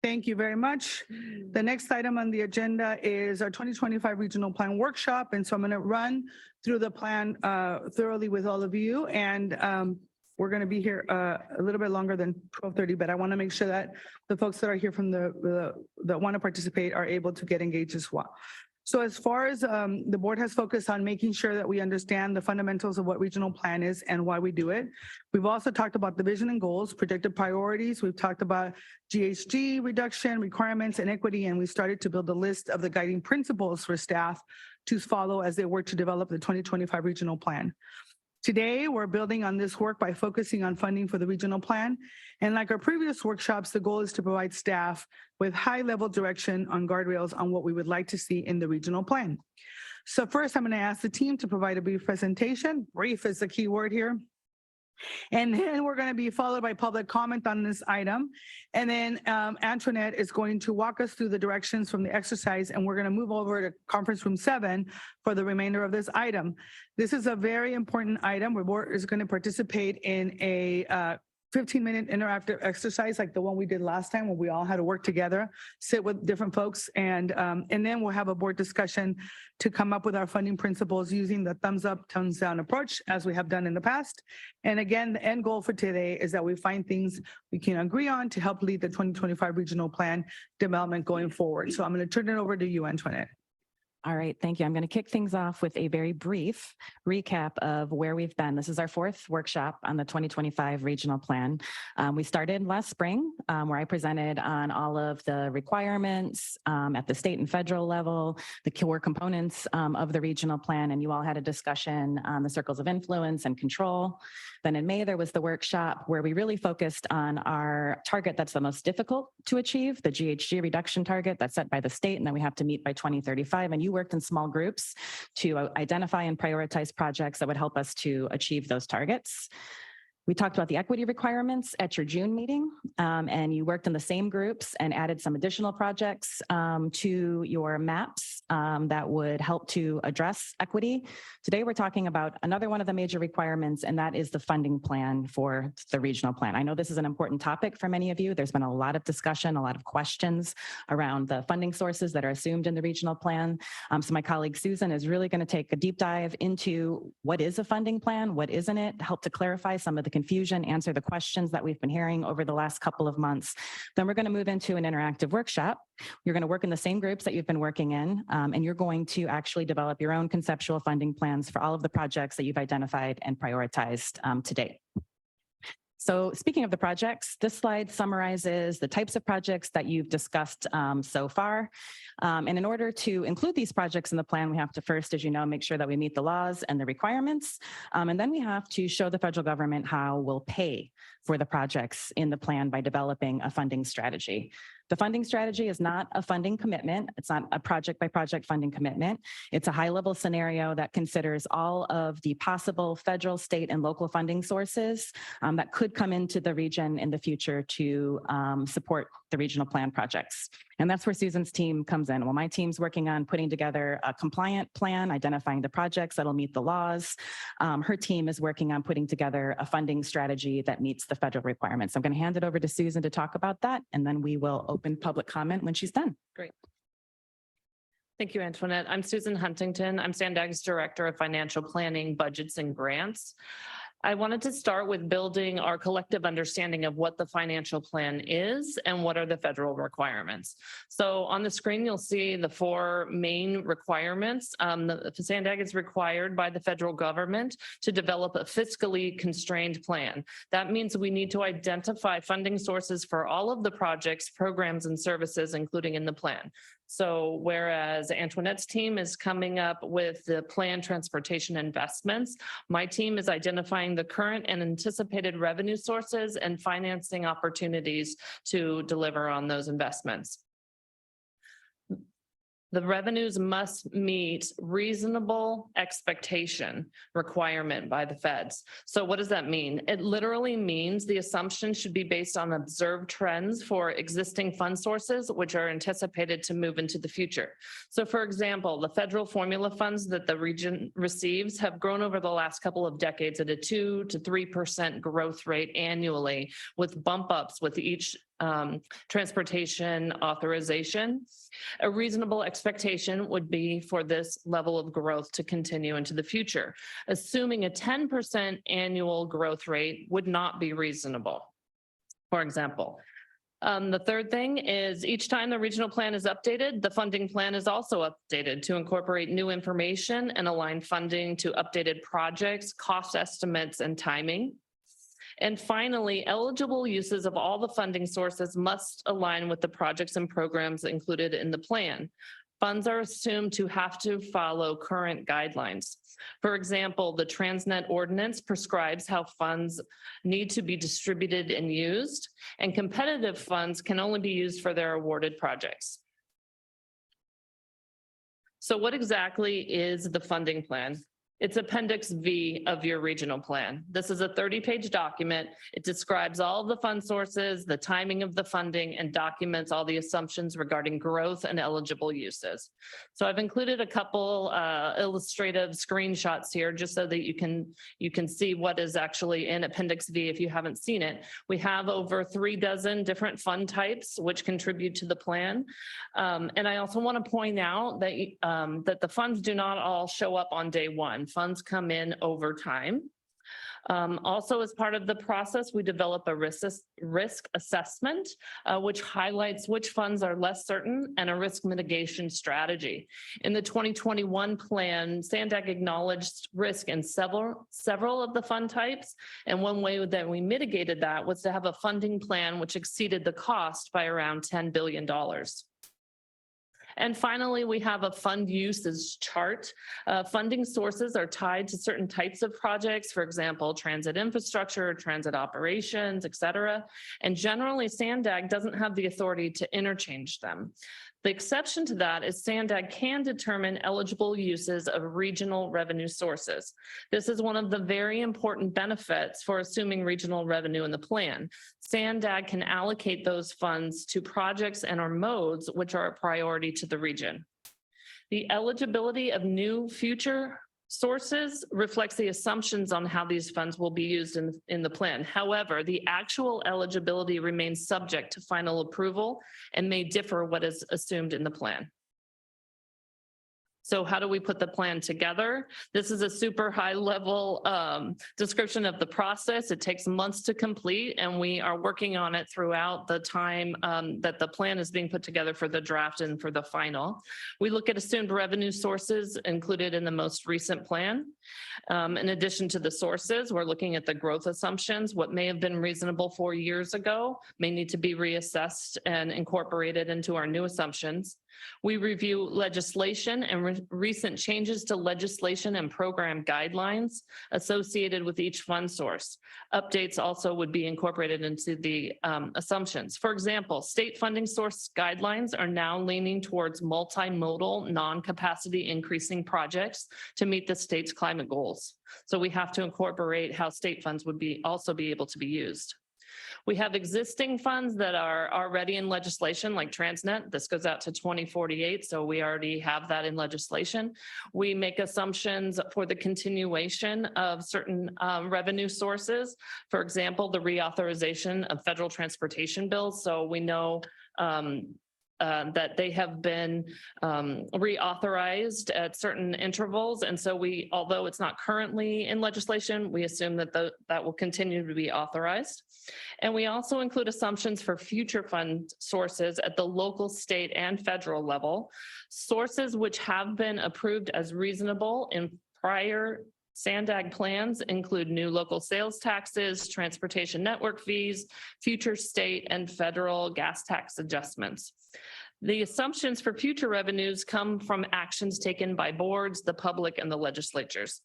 Thank you very much. The next item on the agenda is our 2025 Regional Plan Workshop. And so I'm going to run through the plan thoroughly with all of you. And we're going to be here a little bit longer than 12:30, but I want to make sure that the folks that are here from that want to participate are able to get engaged as well. So as far as the board has focused on making sure that we understand the fundamentals of what regional plan is and why we do it. We've also talked about the vision and goals, projected priorities. We've talked about GHG reduction, requirements, and equity, and we started to build a list of the guiding principles for staff to follow as they work to develop the 2025 regional plan. Today, we're building on this work by focusing on funding for the regional plan. And like our previous workshops, the goal is to provide staff with high-level direction on guardrails on what we would like to see in the regional plan. So first, I'm going to ask the team to provide a brief presentation. Brief is the key word here. And then we're going to be followed by public comment on this item. And then Antoinette is going to walk us through the directions from the exercise, and we're going to move over to conference room 7 for the remainder of this item. This is a very important item. The board is going to participate in a 15-minute interactive exercise like the one we did last time, where we all had to work together, sit with different folks, and then we'll have a board discussion to come up with our funding principles using the thumbs up, thumbs down approach, as we have done in the past. And again, the end goal for today is that we find things we can agree on to help lead the 2025 regional plan development going forward. So I'm going to turn it over to you, Antoinette. All right, thank you. I'm going to kick things off with a very brief recap of where we've been. This is our fourth workshop on the 2025 regional plan. We started last spring where I presented on all of the requirements at the state and federal level, the core components of the regional plan, and you all had a discussion on the circles of influence and control. Then in May, there was the workshop where we really focused on our target that's the most difficult to achieve, the GHG reduction target that's set by the state and that we have to meet by 2035. And you worked in small groups to identify and prioritize projects that would help us to achieve those targets. We talked about the equity requirements at your June meeting, and you worked in the same groups and added some additional projects to your maps that would help to address equity. Today, we're talking about another one of the major requirements, and that is the funding plan for the regional plan. I know this is an important topic for many of you. There's been a lot of discussion, a lot of questions around the funding sources that are assumed in the regional plan. So my colleague Susan is really going to take a deep dive into what is a funding plan, what isn't it, help to clarify some of the confusion, answer the questions that we've been hearing over the last couple of months. Then we're going to move into an interactive workshop. You're going to work in the same groups that you've been working in, and you're going to actually develop your own conceptual funding plans for all of the projects that you've identified and prioritized to date. So speaking of the projects, this slide summarizes the types of projects that you've discussed so far. And in order to include these projects in the plan, we have to first, as you know, make sure that we meet the laws and the requirements. And then we have to show the federal government how we'll pay for the projects in the plan by developing a funding strategy. The funding strategy is not a funding commitment. It's not a project by project funding commitment. It's a high level scenario that considers all of the possible federal, state, and local funding sources that could come into the region in the future to support the regional plan projects. And that's where Susan's team comes in. Well, my team's working on putting together a compliant plan, identifying the projects that'll meet the laws. Her team is working on putting together a funding strategy that meets the federal requirements. I'm going to hand it over to Susan to talk about that, and then we will open public comment when she's done. Great. Thank you, Antoinette. I'm Susan Huntington. I'm SANDAG's Director of Financial Planning, Budgets, and Grants. I wanted to start with building our collective understanding of what the financial plan is and what are the federal requirements. So on the screen, you'll see the four main requirements. The SANDAG is required by the federal government to develop a fiscally constrained plan. That means we need to identify funding sources for all of the projects, programs, and services, including in the plan. So whereas Antoinette's team is coming up with the planned transportation investments, my team is identifying the current and anticipated revenue sources and financing opportunities to deliver on those investments. The revenues must meet reasonable expectation requirement by the feds. So what does that mean? It literally means the assumption should be based on observed trends for existing fund sources, which are anticipated to move into the future. So for example, the federal formula funds that the region receives have grown over the last couple of decades at a 2 to 3% growth rate annually, with bump ups with each transportation authorization. A reasonable expectation would be for this level of growth to continue into the future. Assuming a 10% annual growth rate would not be reasonable. For example, the third thing is each time the regional plan is updated, the funding plan is also updated to incorporate new information and align funding to updated projects, cost estimates, and timing. And finally, eligible uses of all the funding sources must align with the projects and programs included in the plan. Funds are assumed to have to follow current guidelines. For example, the Transnet Ordinance prescribes how funds need to be distributed and used, and competitive funds can only be used for their awarded projects. So what exactly is the funding plan? It's Appendix V of your regional plan. This is a 30-page document. It describes all of the fund sources, the timing of the funding, and documents all the assumptions regarding growth and eligible uses. So I've included a couple illustrative screenshots here just so that you can see what is actually in Appendix V if you haven't seen it. We have over 36 different fund types which contribute to the plan. And I also want to point out that, that the funds do not all show up on day one. Funds come in over time. Also, as part of the process, we develop a risk assessment, which highlights which funds are less certain and a risk mitigation strategy. In the 2021 plan, SANDAG acknowledged risk in several of the fund types. And one way that we mitigated that was to have a funding plan which exceeded the cost by around $10 billion. And finally, we have a fund usage chart. Funding sources are tied to certain types of projects, for example, transit infrastructure, transit operations, et cetera. And generally, SANDAG doesn't have the authority to interchange them. The exception to that is SANDAG can determine eligible uses of regional revenue sources. This is one of the very important benefits for assuming regional revenue in the plan. SANDAG can allocate those funds to projects and or modes which are a priority to the region. The eligibility of new future sources reflects the assumptions on how these funds will be used in the plan. However, the actual eligibility remains subject to final approval and may differ what is assumed in the plan. So how do we put the plan together? This is a super high level description of the process. It takes months to complete, and we are working on it throughout the time that the plan is being put together for the draft and for the final. We look at assumed revenue sources included in the most recent plan. In addition to the sources, we're looking at the growth assumptions. What may have been reasonable 4 years ago may need to be reassessed and incorporated into our new assumptions. We review legislation and recent changes to legislation and program guidelines associated with each fund source. Updates also would be incorporated into the assumptions. For example, state funding source guidelines are now leaning towards multimodal, non-capacity increasing projects to meet the state's climate goals. So we have to incorporate how state funds would also be able to be used. We have existing funds that are already in legislation like Transnet. This goes out to 2048, so we already have that in legislation. We make assumptions for the continuation of certain revenue sources. For example, the reauthorization of federal transportation bills. So we know that they have been reauthorized at certain intervals. And so although it's not currently in legislation, we assume that that will continue to be authorized. And we also include assumptions for future fund sources at the local, state, and federal level. Sources which have been approved as reasonable in prior SANDAG plans include new local sales taxes, transportation network fees, future state and federal gas tax adjustments. The assumptions for future revenues come from actions taken by boards, the public, and the legislatures.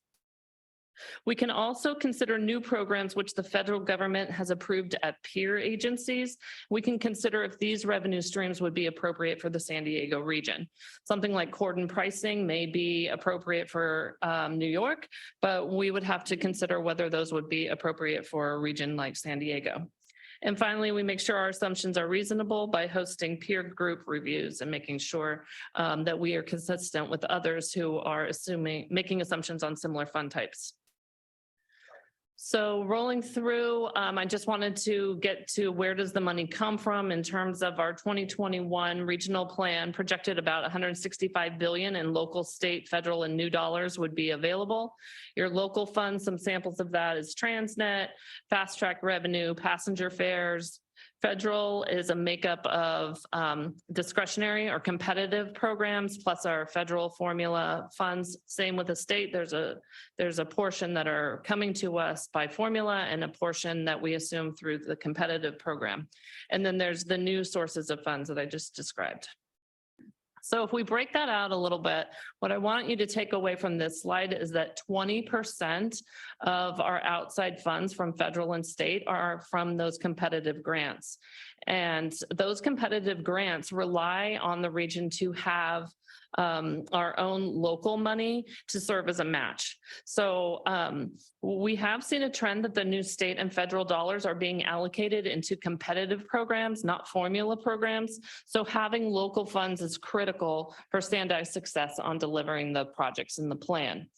We can also consider new programs which the federal government has approved at peer agencies. We can consider if these revenue streams would be appropriate for the San Diego region. Something like cordon pricing may be appropriate for New York, but we would have to consider whether those would be appropriate for a region like San Diego. And finally, we make sure our assumptions are reasonable by hosting peer group reviews and making sure that we are consistent with others who are making assumptions on similar fund types. So rolling through, I just wanted to get to where does the money come from in terms of our 2021 regional plan projected about $165 billion in local, state, federal, and new dollars would be available. Your local funds, some samples of that is Transnet, fast track revenue, passenger fares. Federal is a makeup of discretionary or competitive programs plus our federal formula funds. Same with the state. There's a portion that are coming to us by formula and a portion that we assume through the competitive program. And then there's the new sources of funds that I just described. So if we break that out a little bit, what I want you to take away from this slide is that 20% of our outside funds from federal and state are from those competitive grants. And those competitive grants rely on the region to have our own local money to serve as a match. So we have seen a trend that the new state and federal dollars are being allocated into competitive programs, not formula programs. So having local funds is critical for SANDAG's success on delivering the projects in the plan.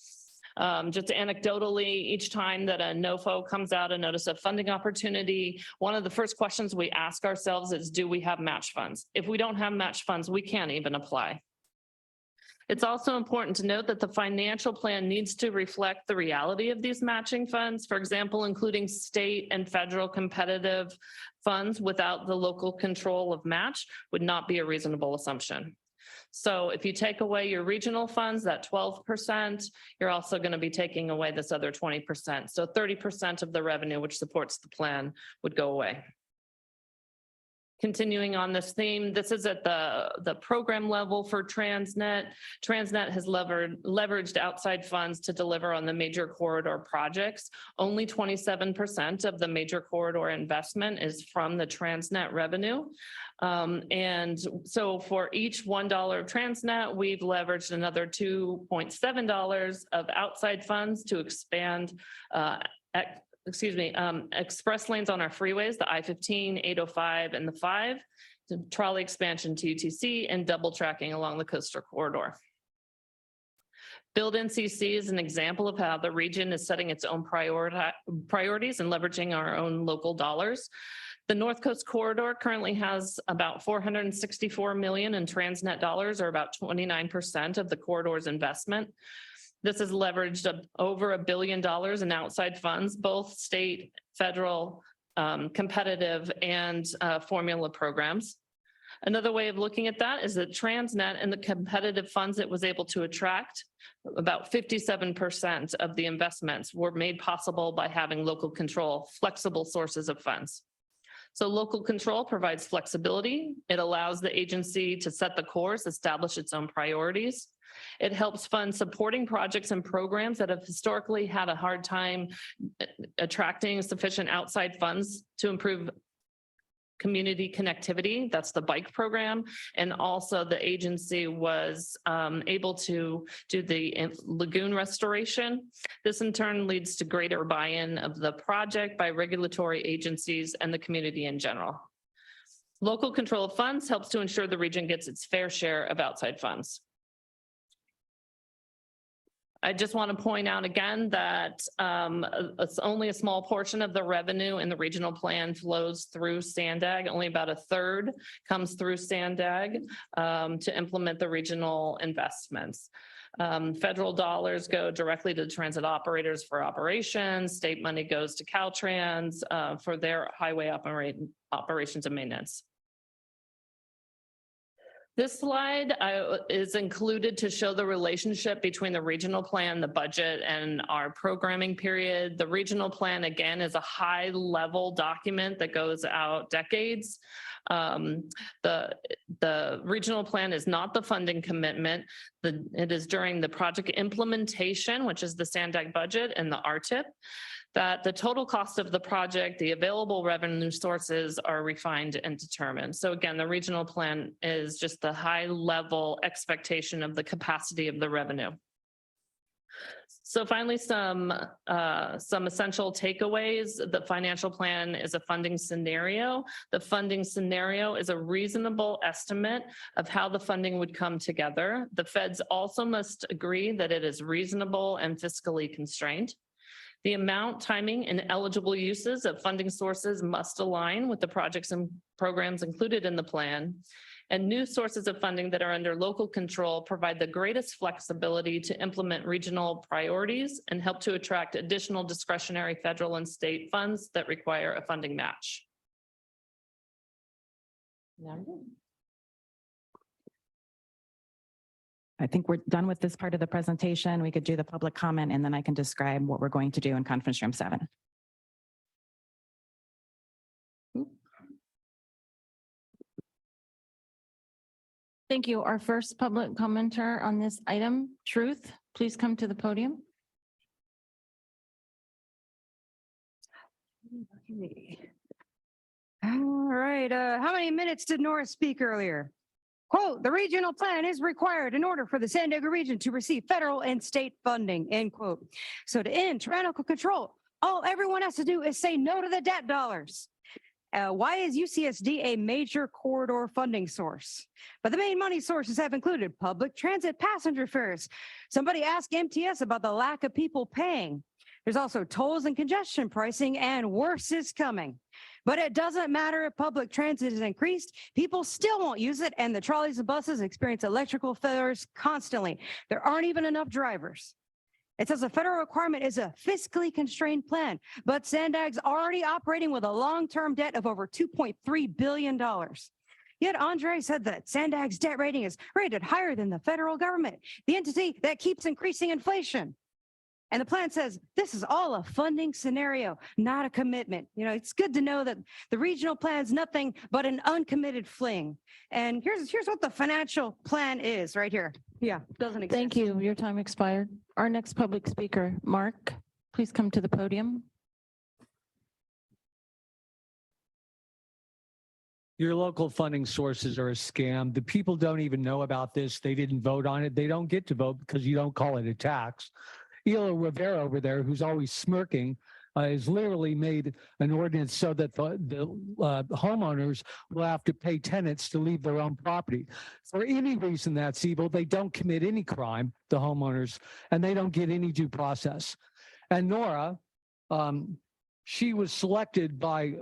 Just anecdotally, each time that a NOFO comes out, a notice of funding opportunity, one of the first questions we ask ourselves is, do we have match funds? If we don't have match funds, we can't even apply. It's also important to note that the financial plan needs to reflect the reality of these matching funds. For example, including state and federal competitive funds without the local control of match would not be a reasonable assumption. So if you take away your regional funds, that 12%, you're also going to be taking away this other 20%. So 30% of the revenue which supports the plan would go away. Continuing on this theme, this is at the program level for Transnet. Transnet has leveraged outside funds to deliver on the major corridor projects. Only 27% of the major corridor investment is from the Transnet revenue. And so for each $1 of Transnet, we've leveraged another $2.7 of outside funds to expand express lanes on our freeways, the I-15, 805, and the 5, the trolley expansion to UTC, and double tracking along the coastal corridor. Build NCC is an example of how the region is setting its own priorities and leveraging our own local dollars. The North Coast Corridor currently has about $464 million in Transnet dollars, or about 29% of the corridor's investment. This has leveraged over $1 billion in outside funds, both state, federal, competitive, and formula programs. Another way of looking at that is that Transnet and the competitive funds it was able to attract, about 57% of the investments were made possible by having local control, flexible sources of funds. So local control provides flexibility. It allows the agency to set the course, establish its own priorities. It helps fund supporting projects and programs that have historically had a hard time attracting sufficient outside funds to improve community connectivity. That's the bike program. And also the agency was able to do the lagoon restoration. This in turn leads to greater buy-in of the project by regulatory agencies and the community in general. Local control of funds helps to ensure the region gets its fair share of outside funds. I just want to point out again that it's only a small portion of the revenue in the regional plan flows through SANDAG. Only about a third comes through SANDAG to implement the regional investments. Federal dollars go directly to the transit operators for operations. State money goes to Caltrans for their highway operations and maintenance. This slide is included to show the relationship between the regional plan, the budget, and our programming period. The regional plan, again, is a high-level document that goes out decades. The regional plan is not the funding commitment. It is during the project implementation, which is the SANDAG budget and the RTIP, that the total cost of the project, the available revenue sources are refined and determined. So again, the regional plan is just the high level expectation of the capacity of the revenue. So finally, some essential takeaways. The financial plan is a funding scenario. The funding scenario is a reasonable estimate of how the funding would come together. The feds also must agree that it is reasonable and fiscally constrained. The amount, timing, and eligible uses of funding sources must align with the projects and programs included in the plan. And new sources of funding that are under local control provide the greatest flexibility to implement regional priorities and help to attract additional discretionary federal and state funds that require a funding match. I think we're done with this part of the presentation. We could do the public comment and then I can describe what we're going to do in conference room 7. Thank you. Our first public commenter on this item, Truth, please come to the podium. All right, how many minutes did Nora speak earlier? Quote, the regional plan is required in order for the San Diego region to receive federal and state funding, end quote. So to end tyrannical control, all everyone has to do is say no to the debt dollars. Why is UCSD a major corridor funding source? But the main money sources have included public transit passenger fares. Somebody asked MTS about the lack of people paying. There's also tolls and congestion pricing, and worse is coming. But it doesn't matter if public transit is increased, people still won't use it, and the trolleys and buses experience electrical failures constantly. There aren't even enough drivers. It says the federal requirement is a fiscally constrained plan, but SANDAG's already operating with a long-term debt of over $2.3 billion. Yet Andre said that SANDAG's debt rating is rated higher than the federal government, the entity that keeps increasing inflation. And the plan says this is all a funding scenario, not a commitment. You know, it's good to know that the regional plan is nothing but an uncommitted fling. And here's what the financial plan is right here. Yeah, doesn't exist. Thank you. Your time expired. Our next public speaker, Mark, please come to the podium. Your local funding sources are a scam. The people don't even know about this. They didn't vote on it. They don't get to vote because you don't call it a tax. Ela Rivera over there, who's always smirking, has literally made an ordinance so that the homeowners will have to pay tenants to leave their own property. For any reason that's evil, they don't commit any crime, the homeowners, and they don't get any due process. And Nora, she was selected by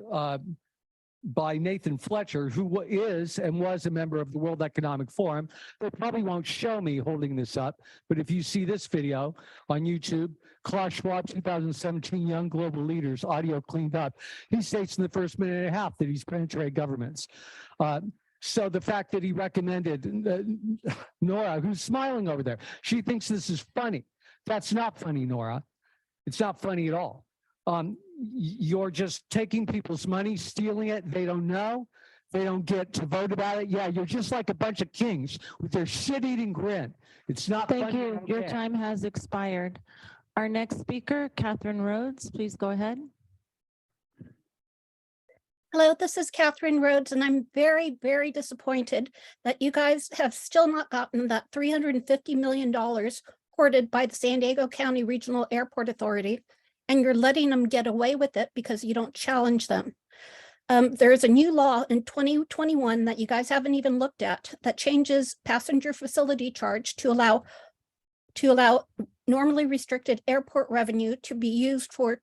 Nathan Fletcher, who is and was a member of the World Economic Forum. They probably won't show me holding this up, but if you see this video on YouTube, Klaus Schwab, 2017 Young Global Leaders, audio cleaned up, he states in the first minute and a half that he's penetrated governments. So the fact that he recommended Nora, who's smiling over there, she thinks this is funny. That's not funny, Nora. It's not funny at all. You're just taking people's money, stealing it. They don't know. They don't get to vote about it. Yeah, you're just like a bunch of kings with their shit-eating grin. It's not Thank funny. you. Your time has expired. Our next speaker, Catherine Rhodes, please go ahead. Hello, this is Catherine Rhodes, and I'm very, very disappointed that you guys have still not gotten that $350 million hoarded by the San Diego County Regional Airport Authority, and you're letting them get away with it because you don't challenge them. There is a new law in 2021 that you guys haven't even looked at that changes passenger facility charge to allow normally restricted airport revenue to be used for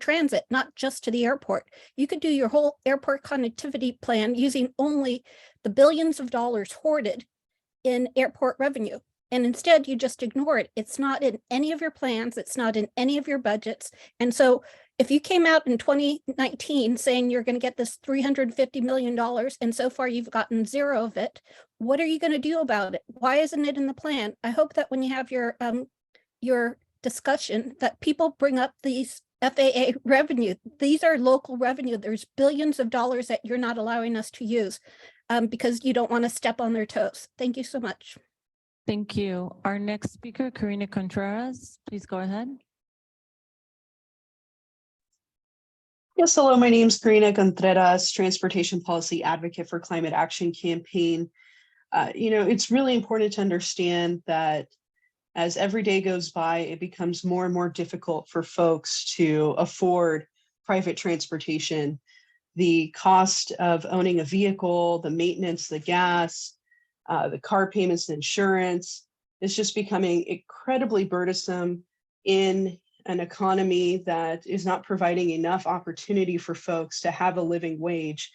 transit, not just to the airport. You could do your whole airport connectivity plan using only the billions of dollars hoarded in airport revenue. And instead, you just ignore it. It's not in any of your plans. It's not in any of your budgets. And so if you came out in 2019 saying you're going to get this $350 million, and so far you've gotten zero of it, what are you going to do about it? Why isn't it in the plan? I hope that when you have your discussion that people bring up these FAA revenue. These are local revenue. There's billions of dollars that you're not allowing us to use because you don't want to step on their toes. Thank you so much. Thank you. Our next speaker, Karina Contreras, please go ahead. Yes, hello, my name is Karina Contreras, Transportation Policy Advocate for Climate Action Campaign. It's really important to understand that as every day goes by, it becomes more and more difficult for folks to afford private transportation. The cost of owning a vehicle, the maintenance, the gas, the car payments, the insurance is just becoming incredibly burdensome in an economy that is not providing enough opportunity for folks to have a living wage.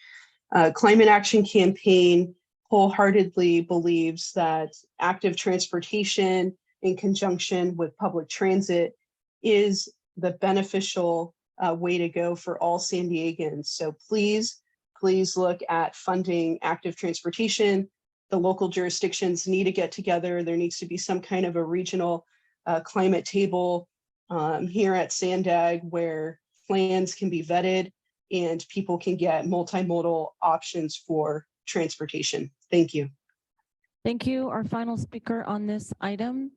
Climate Action Campaign wholeheartedly believes that active transportation in conjunction with public transit is the beneficial way to go for all San Diegans. So please look at funding active transportation. The local jurisdictions need to get together. There needs to be some kind of a regional climate table here at SANDAG where plans can be vetted and people can get multimodal options for transportation. Thank you. Thank you. Our final speaker on this item,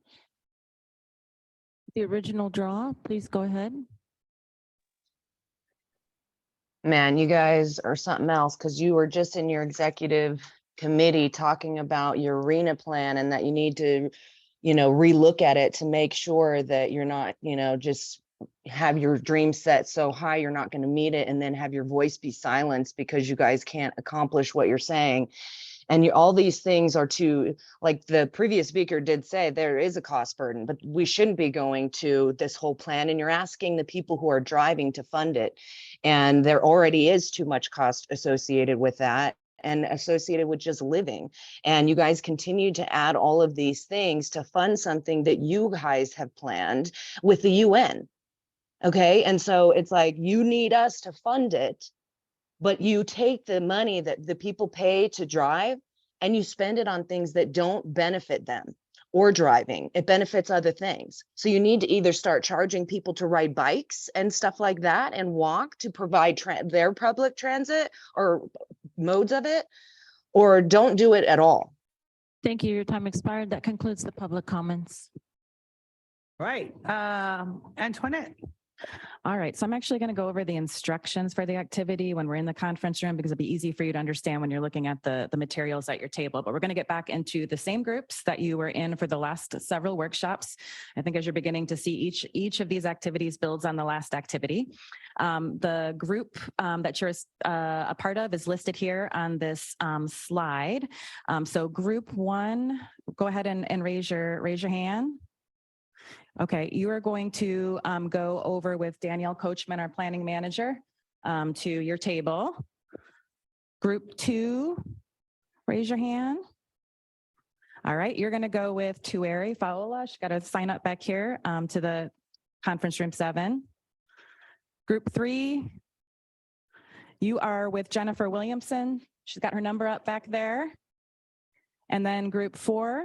the original draw, please go ahead. Man, you guys are something else because you were just in your executive committee talking about your arena plan and that you need to, relook at it to make sure that you're not, just have your dream set so high you're not going to meet it and then have your voice be silenced because you guys can't accomplish what you're saying. And all these things are to, like the previous speaker did say, there is a cost burden, but we shouldn't be going to this whole plan. And you're asking the people who are driving to fund it. And there already is too much cost associated with that and associated with just living. And you guys continue to add all of these things to fund something that you guys have planned with the UN. Okay. And so it's like, you need us to fund it, but you take the money that the people pay to drive and you spend it on things that don't benefit them or driving. It benefits other things. So you need to either start charging people to ride bikes and stuff like that and walk to provide their public transit or modes of it, or don't do it at all. Thank you. Your time expired. That concludes the public comments. Right. Antoinette. All right, so I'm actually going to go over the instructions for the activity when we're in the conference room because it'll be easy for you to understand when you're looking at the materials at your table. But we're going to get back into the same groups that you were in for the last several workshops. I think as you're beginning to see each of these activities builds on the last activity. The group that you're a part of is listed here on this slide. So group 1, go ahead and raise your hand. Okay, you are going to go over with Danielle Coachman, our planning manager, to your table. Group 2, raise your hand. All right, you're going to go with Tueri Faola. She's got to sign up back here to the conference room 7. Group 3, you are with Jennifer Williamson. She's got her number up back there. And then group 4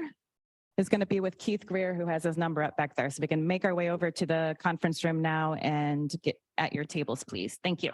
is going to be with Keith Greer, who has his number up back there. So we can make our way over to the conference room now and get at your tables, please. Thank you.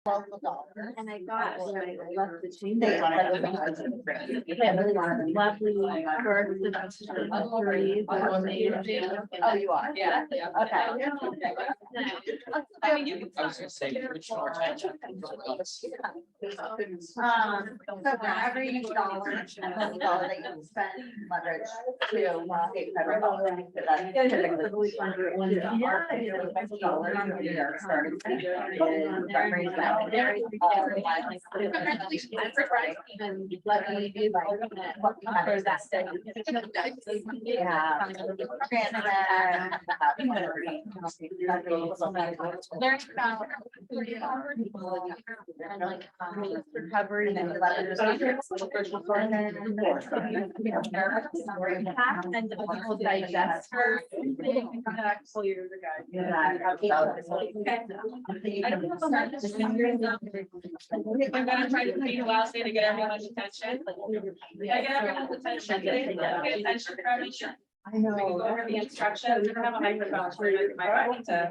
And I got when I left the team, they wanted lovely Oh, you are? Yeah. Okay. I mean, you can. I was gonna say. So for every dollar that you spend, leverage to state federal dollars. Typically, $100 starting Recovery and digest. I'm gonna try to be last to get everyone's attention. I get everyone's attention. Pay attention from each other. I know. We can go over the instructions. We have a microphone for you. My right to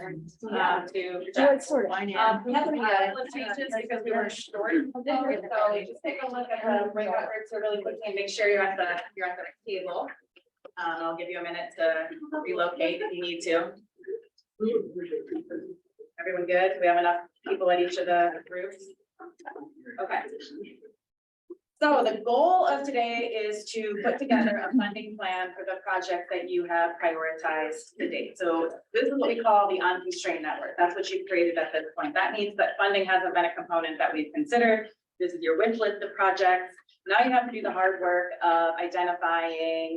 project. We have to make a couple of changes because we were short. So just take a look at the ring records really quickly and make sure you're at the table. I'll give you a minute to relocate if you need to. Everyone good? We have enough people at each of the groups? Okay. So the goal of today is to put together a funding plan for the project that you have prioritized to date. So this is what we call the unconstrained network. That's what you've created at this point. That means that funding hasn't been a component that we've considered. This is your wish list of projects. Now you have to do the hard work of identifying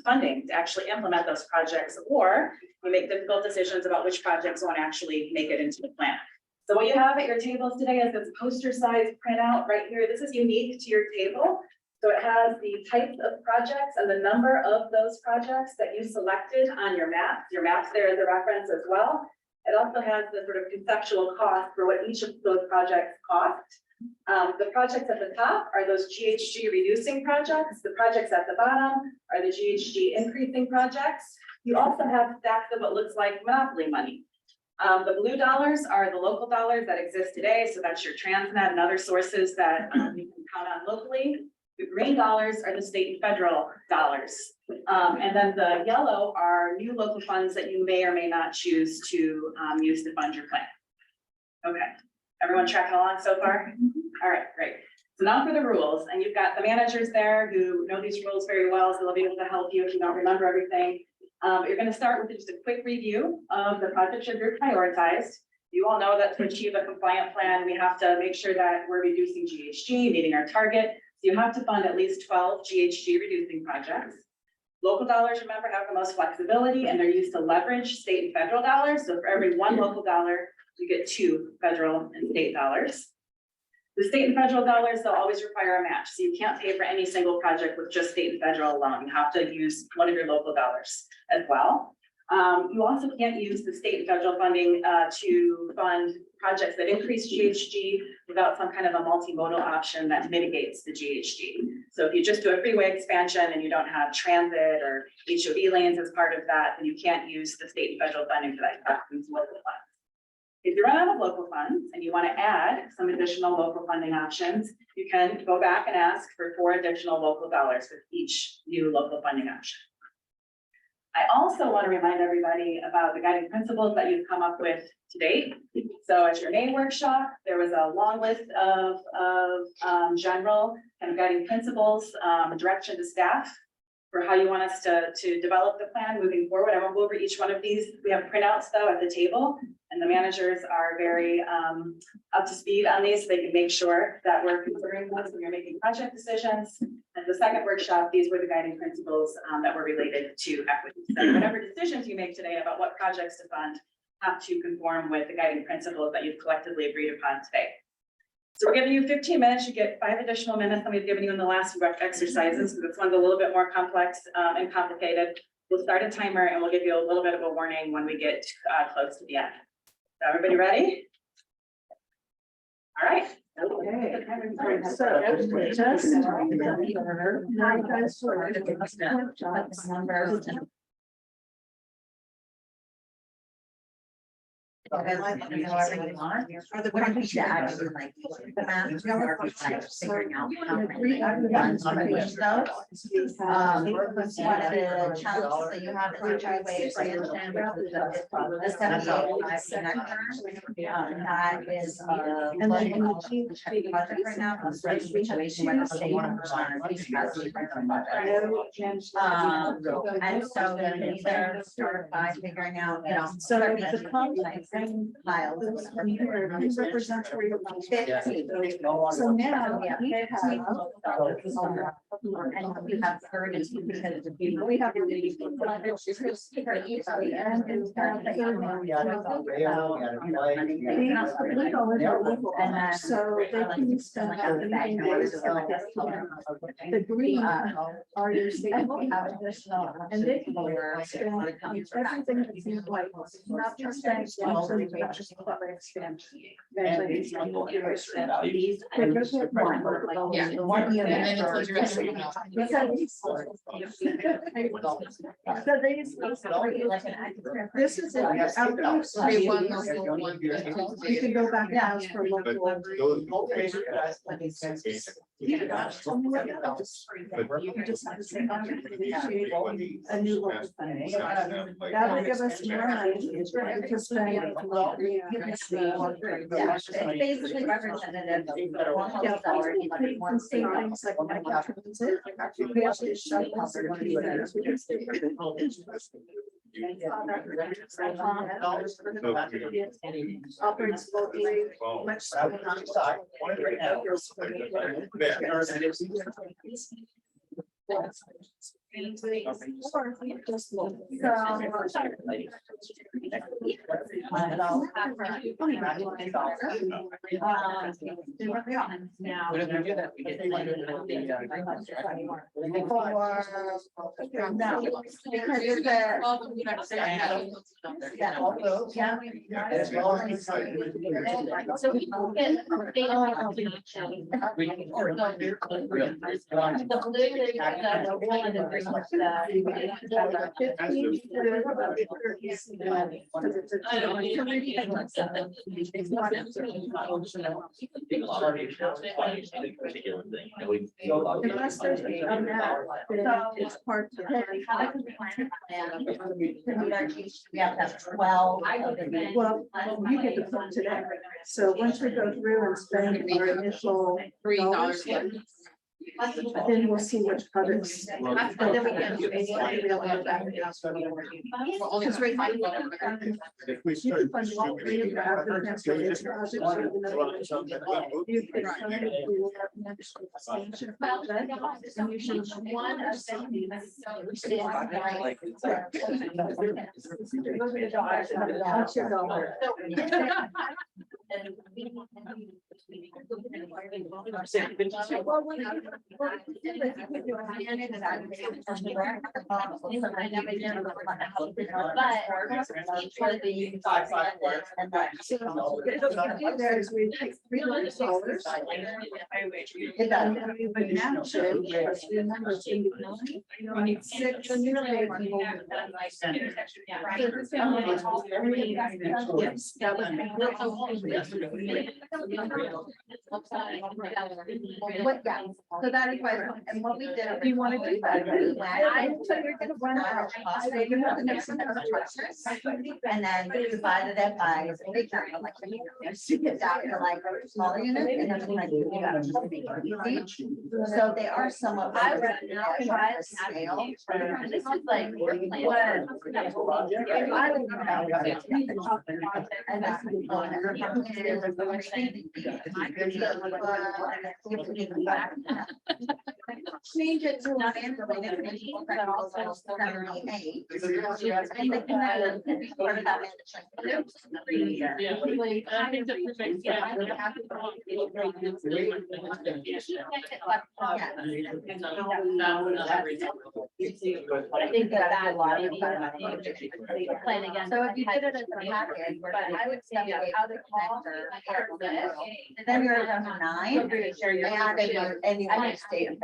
funding to actually implement those projects, or you make difficult decisions about which projects won't actually make it into the plan. So what you have at your tables today is this poster size printout right here. This is unique to your table. So it has the types of projects and the number of those projects that you selected on your map. Your map's there as a reference as well. It also has the sort of conceptual cost for what each of those projects cost. The projects at the top are those GHG reducing projects. The projects at the bottom are the GHG increasing projects. You also have stacks of what looks like monopoly money. The blue dollars are the local dollars that exist today. So that's your Transnet and other sources that you can count on locally. The green dollars are the state and federal dollars. And then the yellow are new local funds that you may or may not choose to use to fund your plan. Okay, everyone tracking along so far? All right, great. So now for the rules, and you've got the managers there who know these rules very well, so they'll be able to help you if you don't remember everything. You're going to start with just a quick review of the projects that are prioritized. You all know that to achieve a compliant plan, we have to make sure that we're reducing GHG, meeting our target. So you have to fund at least 12 GHG reducing projects. Local dollars, remember, have the most flexibility, and they're used to leverage state and federal dollars. So for every one local dollar, you get 2 federal and state dollars. The state and federal dollars, they'll always require a match. So you can't pay for any single project with just state and federal alone. You have to use one of your local dollars as well. You also can't use the state and federal funding to fund projects that increase GHG without some kind of a multimodal option that mitigates the GHG. So if you just do a freeway expansion and you don't have transit or HOV lanes as part of that, then you can't use the state and federal funding for that. You have to use local funds. If you run out of local funds and you want to add some additional local funding options, you can go back and ask for 4 additional local dollars with each new local funding option. I also want to remind everybody about the guiding principles that you've come up with to date. So at your main workshop, there was a long list of general kind of guiding principles, direction to staff for how you want us to develop the plan moving forward. I won't go over each one of these. We have printouts though at the table, and the managers are very up to speed on these, so they can make sure that we're considering those when you're making project decisions. And the second workshop, these were the guiding principles that were related to equity. So whatever decisions you make today about what projects to fund have to conform with the guiding principles that you've collectively agreed upon today. So we're giving you 15 minutes. You get 5 additional minutes than we've given you in the last exercises. This one's a little bit more complex and complicated. We'll start a timer and we'll give you a little bit of a warning when we get close to the end. So everybody ready? All right. Okay. I like to know everything on or the country to actually like the math or like figuring out how many ones on each of those. What the challenges that you have in the highway expansion, the 78 connector, that is and then project right now from situation where the state and so we can either start by figuring out, you know, so the complex. files. These represent where you're from. So now we have. And we have 30 because we have. So they can spend. The green are your state. And they can spend everything that seems like, not just that. This is it. You can go back and ask for local. You just have to say, a new local fund. That will give us more money to spend. Basically representative. Operates locally, much. It's part of we have to have 12. Well, you get the phone today. So once we go through and spend our initial $3, then we'll see which products. Then we can. Because right now. If we start. There's we take $300. We need 6. Yes, that would be. What, yeah, so that is why, and what we did. Do you want to do that? So you're gonna run out. You have the next one. And then we divided it by. It's down to like smaller unit and then like. So they are somewhat. I would try to scale. This is like. Change it to not interrelated but also 78. And the connector part of that I think that a lot of plan again. So if you did it as a package, but I would say how the connector, and then you're down to 9. And you want to stay in.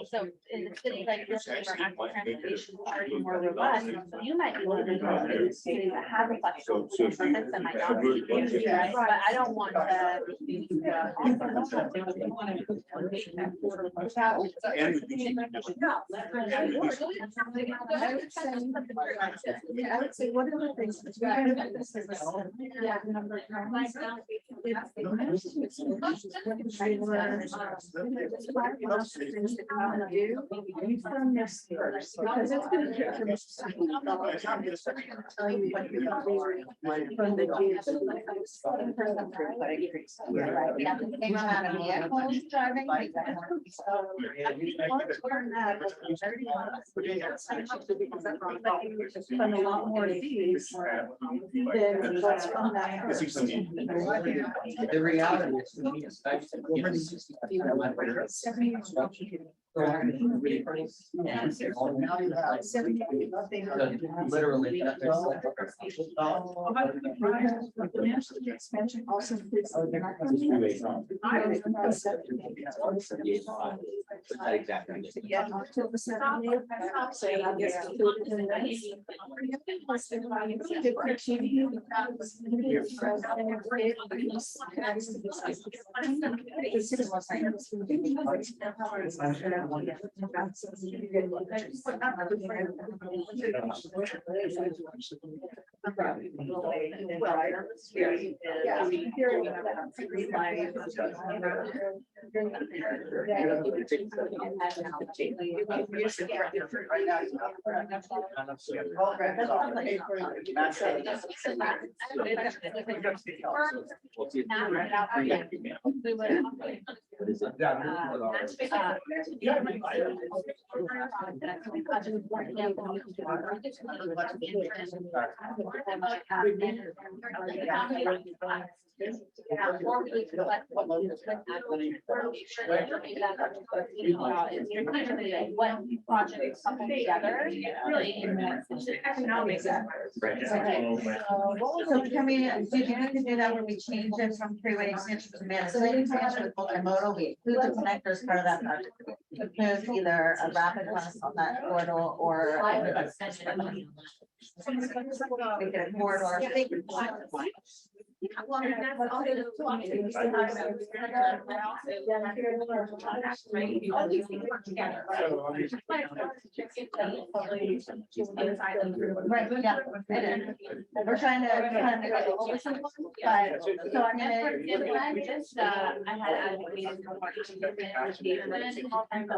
So in the city like this, where transportation are more robust, you you might be one of the students that have a flexible purpose that might not be. But I don't want to. I would say one of the things. Because it's going to take tell you what you're from the kids. Spend a lot more fees than what's from that. The reality literally. Expansion also. What projects come together, really economic. So can we, do you think we can do that when we change it from freeway extension to managed lane expansion with multimodal? We include the connector as part of that project. Include either a rapid bus on that corridor or a extension. We get a corridor. Well, that's also the all these things work together. Right, yeah, we're trying to make it oversimple, but so I'm gonna just I had advocated for all kinds of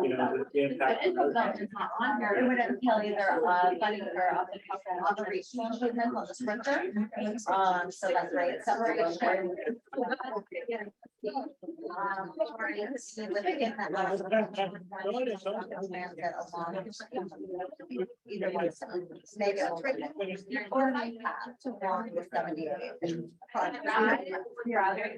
but info development is not on here. It would entail either funding for operational improvements on the sprinter. So that's right. It's separation. Either one, maybe it's right or I have to walk with 78.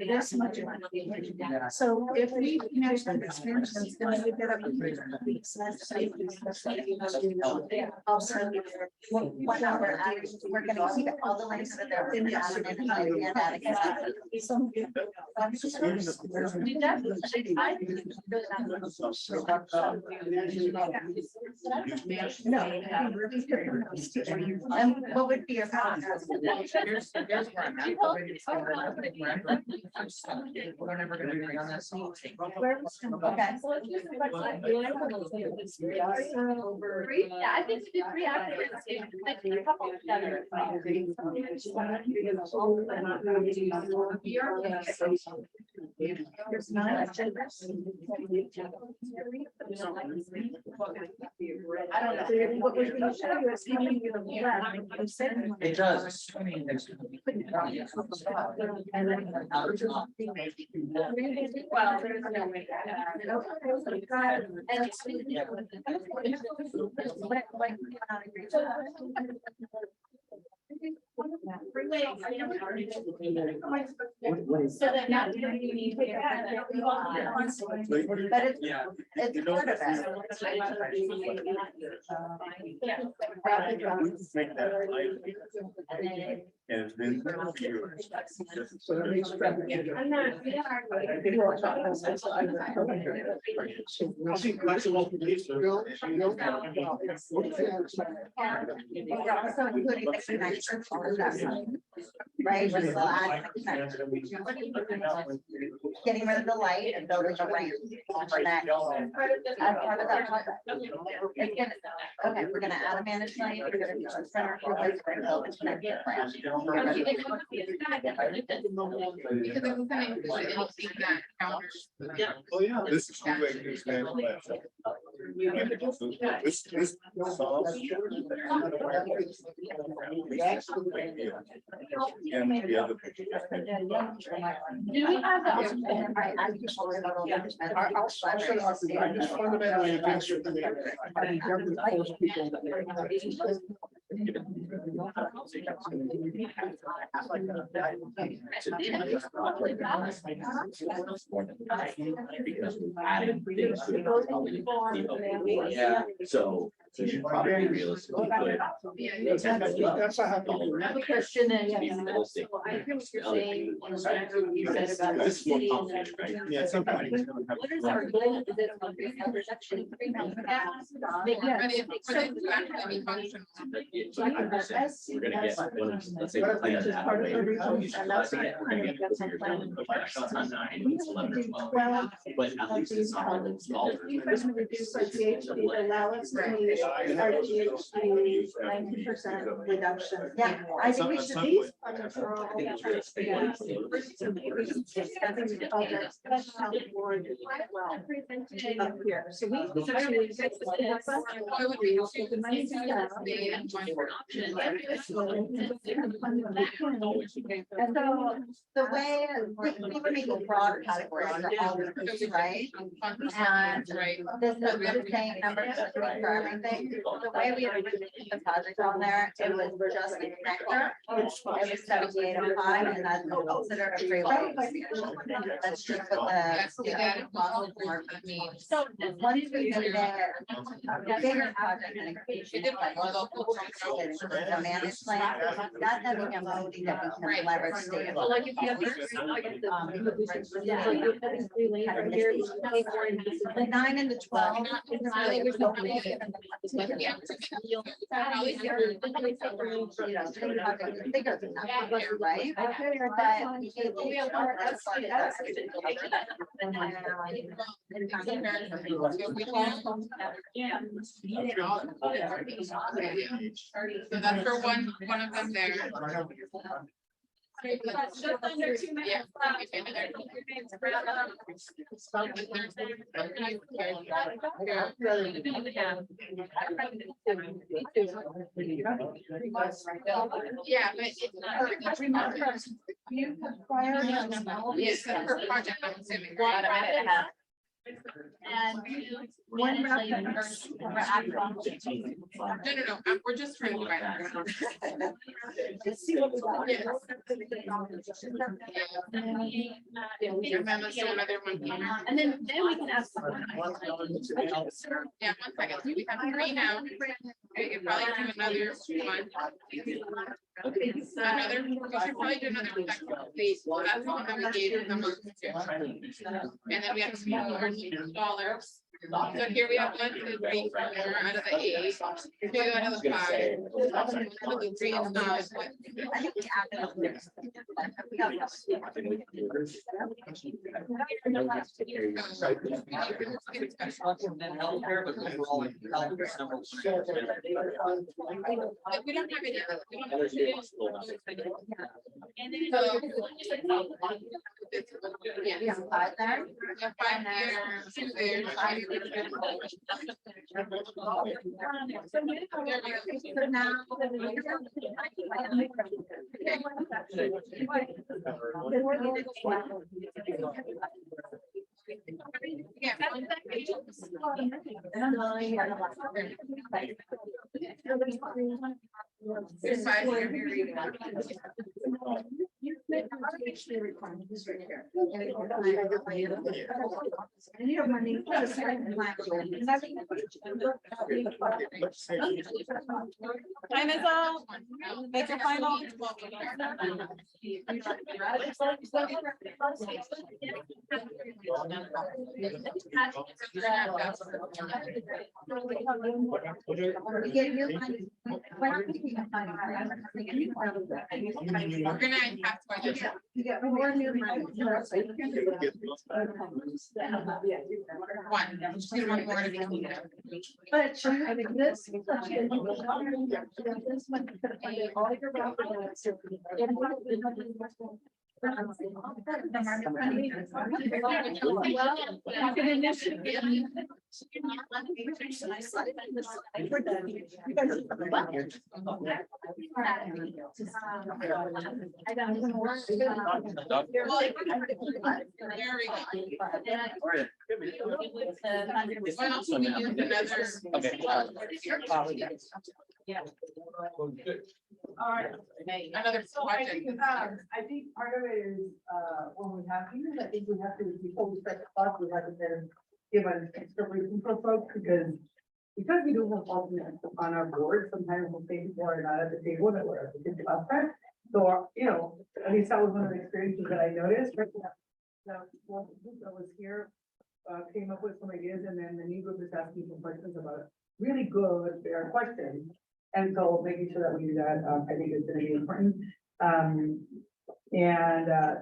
This much money. So if we manage the expansions, then we get up to 3 weeks. Also, we're gonna keep all the links that are in and what would be your process? We're never going to agree on that. Yeah, I think we did 3 activities. A couple together. There's 9 agendas. I don't know. What we're going to show you is giving you the plan. It does. Well, there's no way. So that now you need to. But it's part of it. And then. We're also including the connection for that, right? Getting rid of the light and building a ramp for that. As part of that project. It's gonna- Okay, we're gonna add a managed lane, we're gonna do a center, we're gonna build a connected ramp. Yeah. Oh, yeah. This is. This. And the other picture. Do we have the? I just fundamentally against your. Yeah, so you should probably realistically put. That's a happy. I'm a Christian and. Be realistic. I hear what you're saying. You said about This is more cities complicated, right? and- Yeah, somebody. What is our goal? Is it a reduction? We're gonna get, let's say. we're gonna get that way. You should plus it, we're gonna get to your building, but it's on 9, it's 11 or 12. But at least it's not installed. Reduce our GHG, allow us to meet our GHG 90% reduction. Yeah, I think we should. These projects are all. Up here, so we. And so the way we can make a broader category for all of these, right? And this is the same number for everything. The way we had the project on there, it was just a connector. It was 7805 and that's considered a freeway expansion. That's just what the model for me. So once we do the bigger project and inclusion, like the managed plan, that doesn't have money that we can leverage state. So like if you have. The 9 and the 12. Bigger than that, right? So that's for one of them there. Just under 2 minutes. Yeah, but it's. You prior. Yes, per project, I'm assuming. About a minute and a half. And one. No, we're just trying to find. Just see what we got. Yes. And then let's do another one here. And then we can ask. Yeah, 1 second. So we have 3 now. We could probably do another one. Another, we should probably do another one. Please, that's the one that we gave them. And then we have $2 So here we have 1, 2, 3, 4 out of the 8, 2 out of the 5. 1, 2, 3 and 5. I think we added up there. Like, we don't have any other. And then. Yeah, 5 there. 5 there, 2 there. So now. Yeah. There's 5 here. the requirement is right here. And you have money. Time is up. Make your final. We're gonna have to. You get more new money. One, just need one more to be cleaned up. But I think this. Yeah. All right. Another project. I think part of it is, when we have these, I think we have to, before we start the class, we have to then give an extra briefing for folks because we do have alternates on our board, sometimes we'll say people are not at the table that we're at the class time. So, at least that was one of the experiences that I noticed. Right? The one that was here, came up with some ideas and then the new group is asking some questions about really good, fair questions. And so making sure that we do that, I think is gonna be important.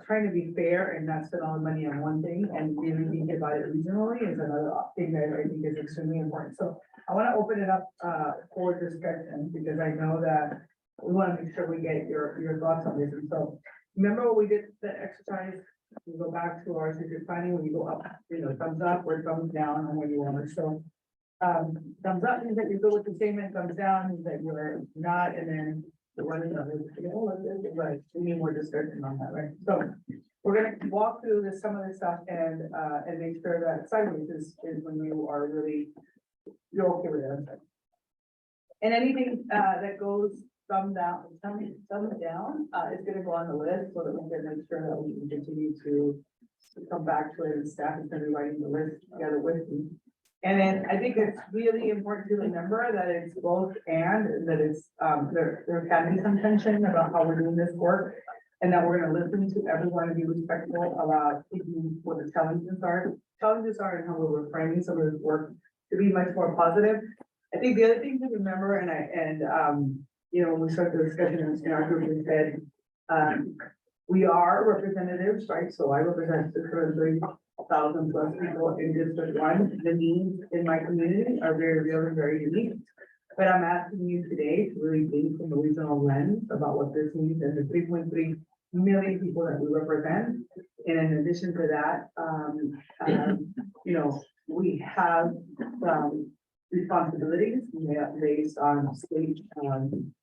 Trying to be fair and not spend all the money on one thing and really think about it regionally is another thing that I think is extremely important. So I want to open it up for discussion because I know that we want to make sure we get your thoughts on this. And so remember what we did the exercise? We go back to our strategic planning, when you go up, thumbs up or thumbs down on what you want. So thumbs up means that you're good with the statement, thumbs down means that you're not, and then the one is right. We need more discussion on that, right? So we're gonna walk through some of this stuff and make sure that sideways is when you are really, you're okay with it. And anything that goes thumb down is gonna go on the list so that we can make sure that we can continue to come back to it, and staff is gonna be writing the list together with me. And then I think it's really important to remember that it's both and that it's, there can be some tension about how we're doing this work. And that we're gonna listen to everyone and be respectful about what the challenges are and how we're framing some of this work to be much more positive. I think the other thing to remember, when we started the discussion in our group, we said, we are representatives, right? So I represent 630,000 plus people in District 1. The needs in my community are very real and very unique. But I'm asking you today to really think from a regional lens about what this means and the 3.3 million people that we represent. And in addition to that, we have responsibilities based on state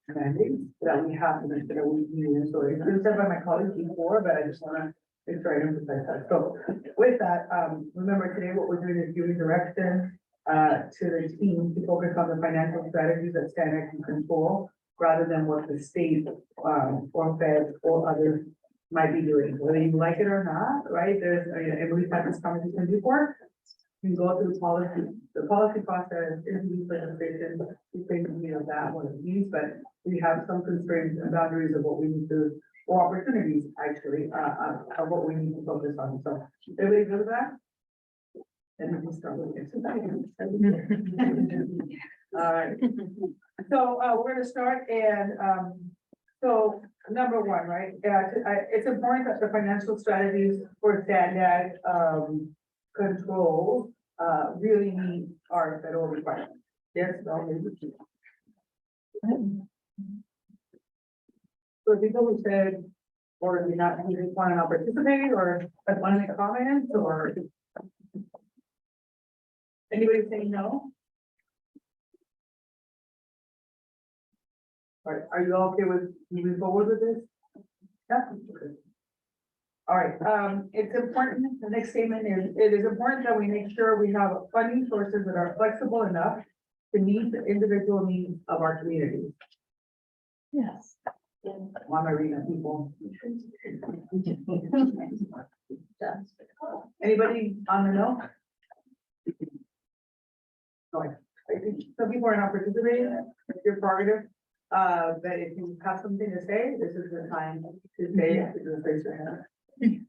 mandates that we have to make sure we do. So it's been said by my colleagues before, but I just want to make sure I emphasize that. So with that, remember today what we're doing is giving direction to the team to focus on the financial strategies that SANDAG can control rather than what the state or Fed or others might be doing, whether you like it or not, right? And we've had this conversation before. You go through the policy process, interview legislation, we think, that what it means, but we have some constraints and boundaries of what we need to, or opportunities actually, of what we need to focus on. So everybody good with that? And we can start with it. All right. So we're gonna start and so number one, right? It's important that the financial strategies for SANDAG control really meet our federal requirements. Yes, no, maybe. So people who said, or do not want to participate, or want to make comments, or anybody saying no? Are you all okay with moving forward with this? Yeah. Okay. All right, it's important, the next statement is, it is important that we make sure we have funding sources that are flexible enough to meet the individual needs of our community. Yes. Marina people. Anybody on the know? Some people are not participating, it's your prerogative. But if you have something to say, this is the time to say it. This is the place to have it.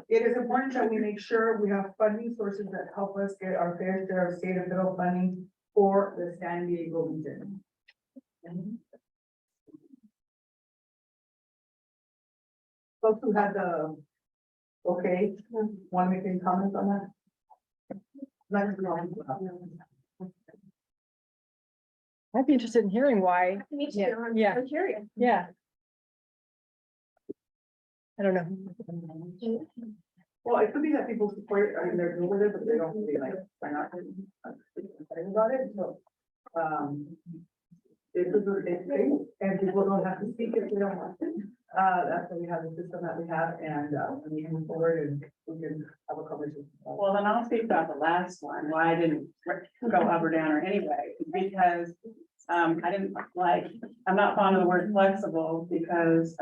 It is important that we make sure we have funding sources that help us get our fair share of state and federal funding for the San Diego region. Folks who had the, okay, want to make any comments on that? I'd be interested in hearing why. Me too. Yeah, I'm yeah. I'm curious. Yeah. I don't know. Well, it could be that people support, I mean, they're good with it, but they don't really like, they're not excited about it, so. This is a big thing, and people don't have to speak if they don't want to. That's why we have the system that we have, and we move forward and we can have a conversation. Well, then I'll speak about the last one, why I didn't go up or down or anyway, because I didn't like, I'm not fond of the word flexible because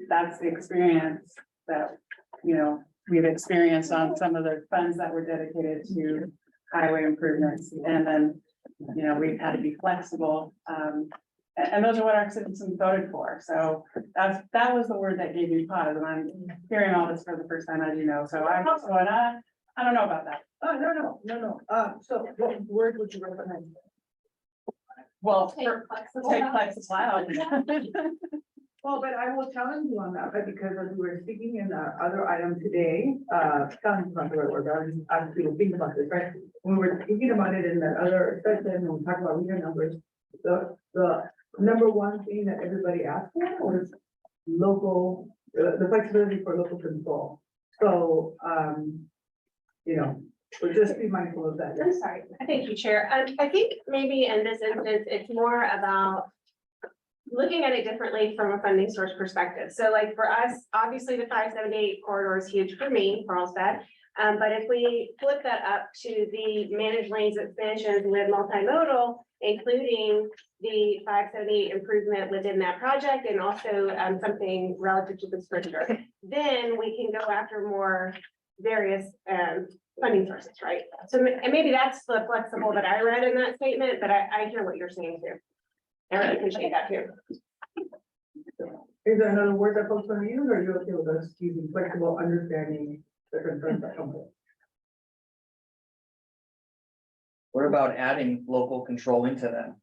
that's the experience that, you know, we've experienced on some of the funds that were dedicated to highway improvements. And then, you know, we've had to be flexible. And those are what our citizens voted for. So that was the word that gave me pause. And I'm hearing all this for the first time, as you know. So I don't know about that. Oh, no. So what word would you recommend? Well, take flexible out. Well, but I will challenge you on that, but because as we were speaking in the other item today, challenge is not the right word, I was actually thinking about this, right? When we were thinking about it in that other session, and we talked about region numbers, the number one thing that everybody asked for was local, the flexibility for local control. So, you know, we'll just be mindful of that. I'm sorry. Thank you, Chair. I think maybe in this instance, it's more about looking at it differently from a funding source perspective. So like for us, obviously the 578 corridor is huge for me, Carlsbad. But if we flip that up to the managed lanes expansions with multimodal, including the 578 improvement within that project and also something relative to the sprinter, then we can go after more various funding sources, right? So and maybe that's the flexible that I read in that statement, but I hear what you're saying too. I really appreciate that too. Is there another word that folks want to use, or are you okay with us using flexible, understanding the concerns that come with it? What about adding local control into that?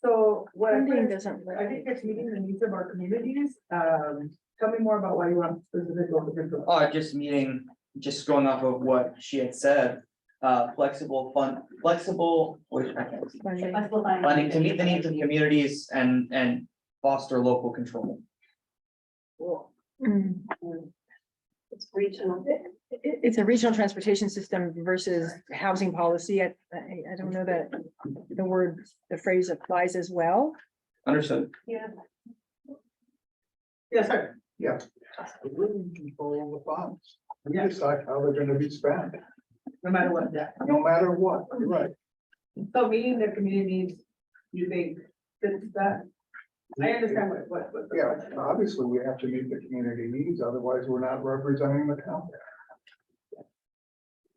So what I Funding think doesn't I think it's meeting the needs of our communities. Tell me more about why you want specific local control. Oh, just going off of what she had said, flexible, what is funding to meet the needs of communities and foster local control. It's regional. It's a regional transportation system versus housing policy. I don't know that the phrase applies as well. Understood. Yeah. Yes, sir. Yeah. Control the funds. We decide how they're gonna be spent, No matter what. no matter what, right? So meeting the community needs, you think, fits that? I understand what. Yeah, obviously, we have to meet the community needs, otherwise we're not representing the town.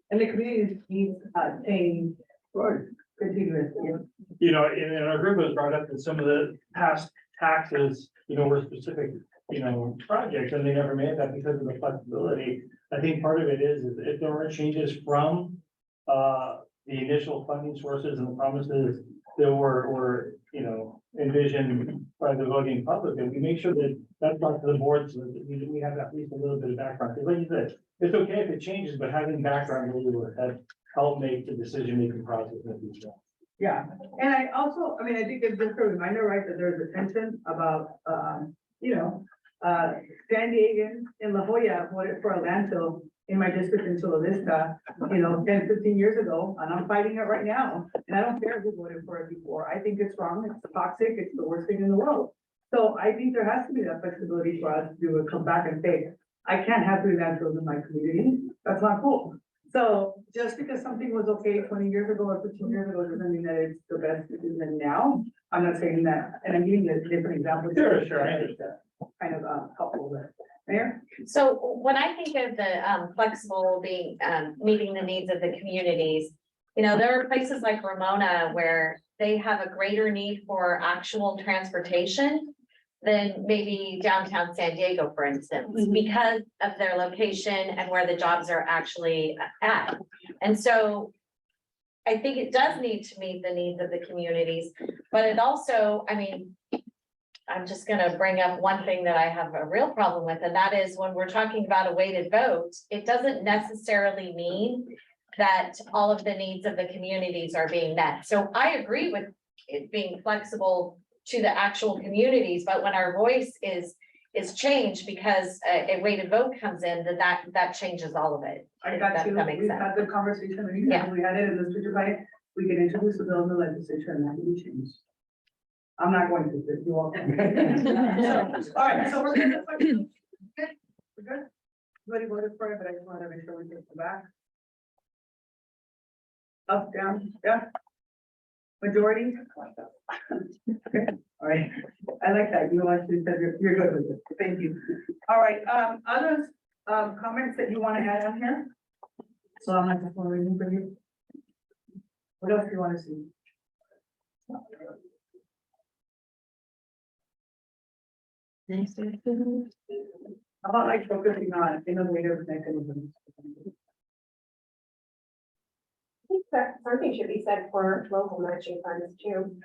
And the community needs, change. Right. Continuously. You know, in our group was brought up that some of the past taxes, you know, were specific, you know, projects, and they never made that because of the flexibility. I think part of it is if there were changes from the initial funding sources and the promises that were, you know, envisioned by the voting public, and we make sure that that's brought to the board so that we have at least a little bit of background. Because like you said, it's okay if it changes, but having background really would help make the decision-making process in the future. Yeah, and I also, I mean, I think it's just a reminder, right, that there's a tension about, you know, San Diegans in La Jolla voted for a landfill in my district in Chula Vista, you know, 10, 15 years ago, and I'm fighting it right now. And I don't care who voted for it before. I think it's wrong, it's toxic, it's the worst thing in the world. So I think there has to be that flexibility for us to come back and say, I can't have 3 landfills in my community. That's not cool. So just because something was okay 20 years ago or 15 years ago doesn't mean that it's the best decision now. I'm not saying that, and I'm giving you different examples. Sure, I understand. Kind of helpful there. Mayor? So when I think of the flexible being meeting the needs of the communities, you know, there are places like Ramona where they have a greater need for actual transportation than maybe downtown San Diego, for instance, because of their location and where the jobs are actually at. And so I think it does need to meet the needs of the communities, but it also, I mean, I'm just gonna bring up one thing that I have a real problem with, and that is when we're talking about a weighted vote, it doesn't necessarily mean that all of the needs of the communities are being met. So I agree with it being flexible to the actual communities, but when our voice is changed because a weighted vote comes in, then that changes all of it. I got you. We've had the conversation. We had it in the future fight. We can introduce the bill in the legislature and that can be changed. I'm not going to, but you all can. All right, so we're good. We're good. Everybody voted for it, but I just wanted to make sure we take the back. Up, down, yeah. Majority. Okay, all right. I like that. You actually said you're good with it. Thank you. All right, other comments that you want to add on here? So I'm not just wondering for you. What else do you want to see? How about like focusing on innovative mechanisms? I think that something should be said for local matching funds too.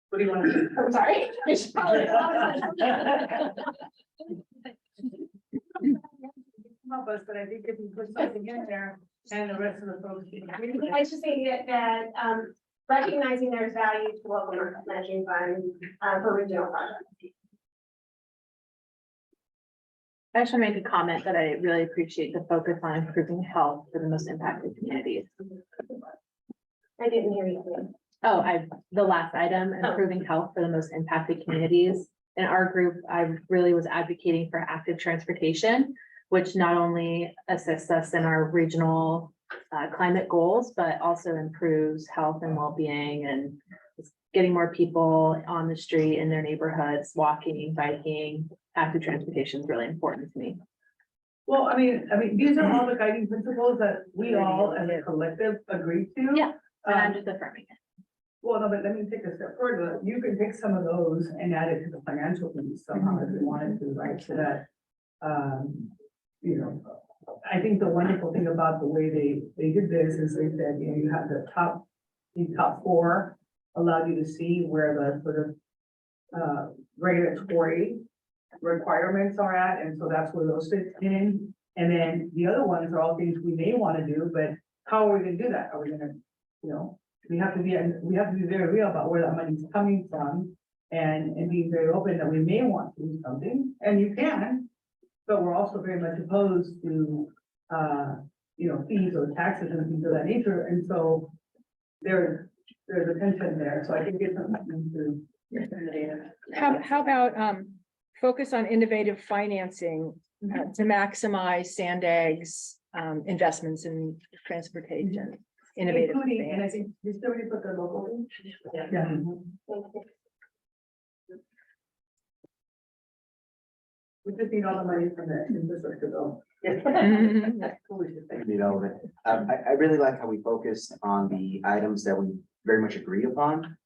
What do you want to do? I'm sorry. Help us, but I think if you put something in there and the rest of the folks. I should say that recognizing there's value to local matching funds for regional projects. I just want to make a comment that I really appreciate the focus on improving health for the most impacted communities. I didn't hear you. Oh, the last item, improving health for the most impacted communities. In our group, I really was advocating for active transportation, which not only assists us in our regional climate goals, but also improves health and well-being and getting more people on the street in their neighborhoods, walking, biking. Active transportation is really important to me. Well, I mean, these are all the guiding principles that we all as a collective agree to. Yeah, and I'm just affirming it. Well, no, but let me take a step further. You can take some of those and add it to the financial piece somehow if you wanted to, right? So that, you know, I think the wonderful thing about the way they did this is they said, you know, you have the top four allowed you to see where the sort of regulatory requirements are at, and so that's where those fit in. And then the other ones are all things we may want to do, but how are we going to do that? Are we going to, you know, we have to be very real about where that money's coming from, and being very open that we may want to do something, and you can, but we're also very much opposed to you know, fees or taxes and things of that nature, and so there's a tension there. So I think it's something to. How about focus on innovative financing to maximize SANDAG's investments in transportation, innovative. Including, and I think we still need to put the local. Yeah. We just need all the money from the infrastructure bill. You know, I really like how we focused on the items that we very much agree upon.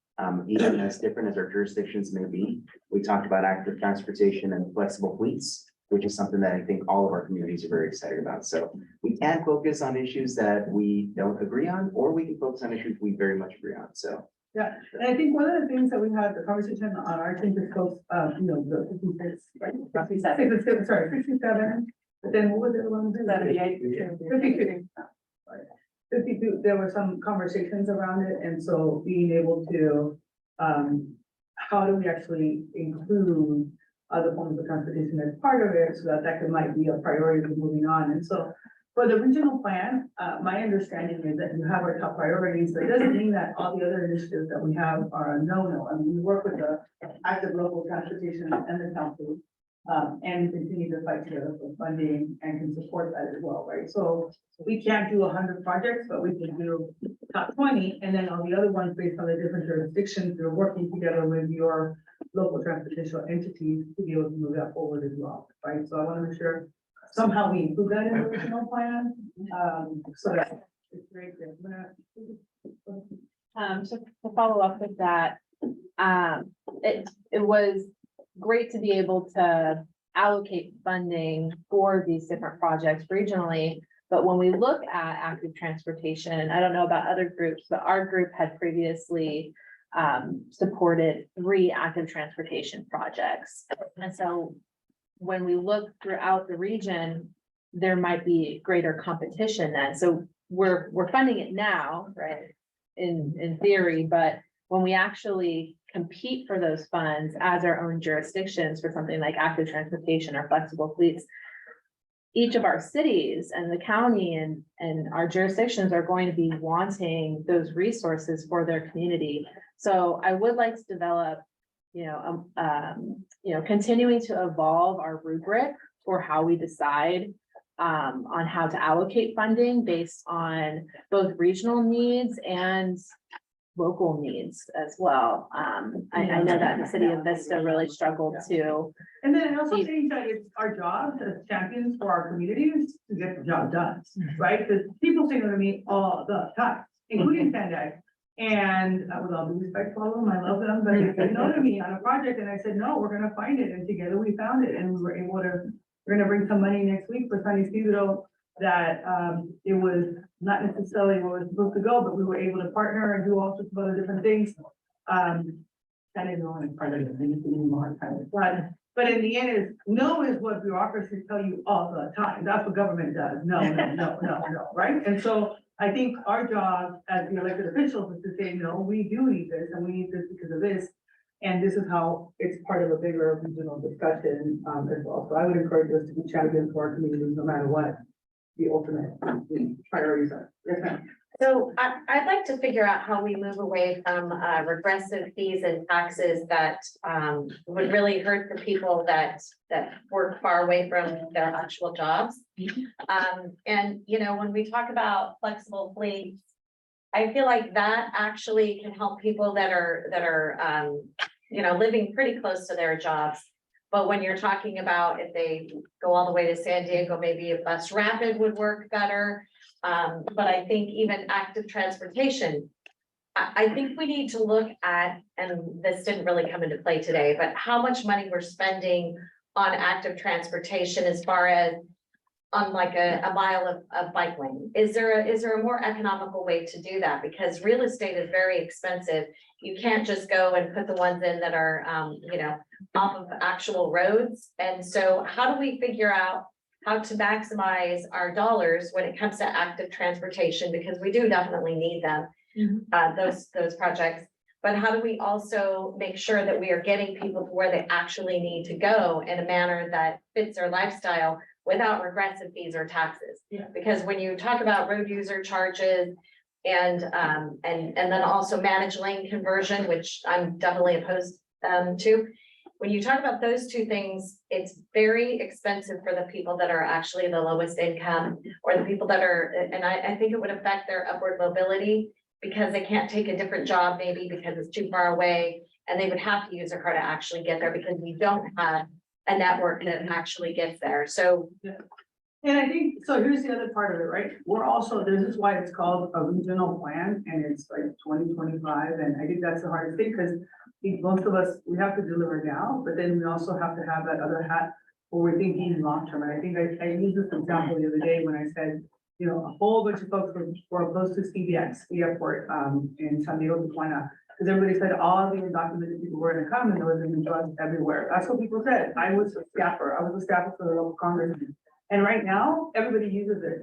Even as different as our jurisdictions may be, we talked about active transportation and flexible fleets, which is something that I think all of our communities are very excited about. So we can focus on issues that we don't agree on, or we can focus on issues we very much agree on. So. Yeah, and I think one of the things that we had the conversation on our changes folks, you know, the 56, right? 57, sorry, 57, but then what was the other one? 78, 52. 52, there were some conversations around it, and so being able to, how do we actually include other forms of transportation as part of it, so that might be a priority for moving on. And so for the regional plan, my understanding is that you have our top priorities, but it doesn't mean that all the other initiatives that we have are a no-no. I mean, we work with the active local transportation and the council And continue to fight together for funding and can support that as well, right? So we can't do 100 projects, but we can do top 20, and then all the other ones based on the different jurisdictions, they're working together with your local transportation entities to be able to move that forward as well, right? So I want to make sure somehow we include that in the original plan. So that it's great. So to follow up with that, it was great to be able to allocate funding for these different projects regionally. But when we look at active transportation, I don't know about other groups, but our group had previously supported 3 active transportation projects. And so when we look throughout the region, there might be greater competition then. So we're funding it now, right? In theory, but when we actually compete for those funds as our own jurisdictions for something like active transportation or flexible fleets, each of our cities and the county and our jurisdictions are going to be wanting those resources for their community. So I would like to develop, continuing to evolve our rubric for how we decide on how to allocate funding based on both regional needs and local needs as well. I know that the city of Vista really struggled to. And then I also think that it's our job as champions for our communities to get the job done, right? Because people say to me all the time, including SANDAG. And with all due respect to all of them, I love them, but they said no to me on a project, and I said, no, we're gonna find it, and together we found it, and we were able to, we're gonna bring some money next week for San Isidro that it was not necessarily where it was supposed to go, but we were able to partner and do all sorts of other different things. I didn't know any part of it, anymore, but in the end is, no is what bureaucracies tell you all the time. That's what government does. No, right? And so I think our job as the elected officials is to say, no, we do need this and we need this because of this. And this is how it's part of a bigger regional discussion as well. So I would encourage us to be champions for our communities, no matter what the ultimate priorities are. Yes, ma'am. So I'd like to figure out how we move away from regressive fees and taxes that would really hurt the people that work far away from their actual jobs. And when we talk about flexible fleets, I feel like that actually can help people that are living pretty close to their jobs. But when you're talking about if they go all the way to San Diego, maybe a bus rapid would work better. But I think even active transportation, I think we need to look at, and this didn't really come into play today, but how much money we're spending on active transportation as far as on like a mile of bike lane. Is there a more economical way to do that? Because real estate is very expensive. You can't just go and put the ones in that are, off of actual roads. And so how do we figure out how to maximize our dollars when it comes to active transportation? Because we do definitely need them, those projects. But how do we also make sure that we are getting people to where they actually need to go in a manner that fits their lifestyle without regressive fees or taxes? Because when you talk about road user charges and then also managed lane conversion, which I'm definitely opposed to. When you talk about those two things, it's very expensive for the people that are actually the lowest income or the people that are, and I think it would affect their upward mobility because they can't take a different job maybe because it's too far away and they would have to use their car to actually get there because we don't have a network that actually gets there. So. And I think, so here's the other part of it, right? We're also, this is why it's called a regional plan and it's like 2025. And I think that's the hardest thing because most of us, we have to deliver now, but then we also have to have that other hat where we're thinking long-term. And I think I used this example the other day when I said, a whole bunch of folks were opposed to CBX, the airport in San Diego, Tijuana. Because everybody said all the undocumented people were going to come and there was going to be drugs everywhere. That's what people said. I was a staffer for the local Congress. And right now, everybody uses it.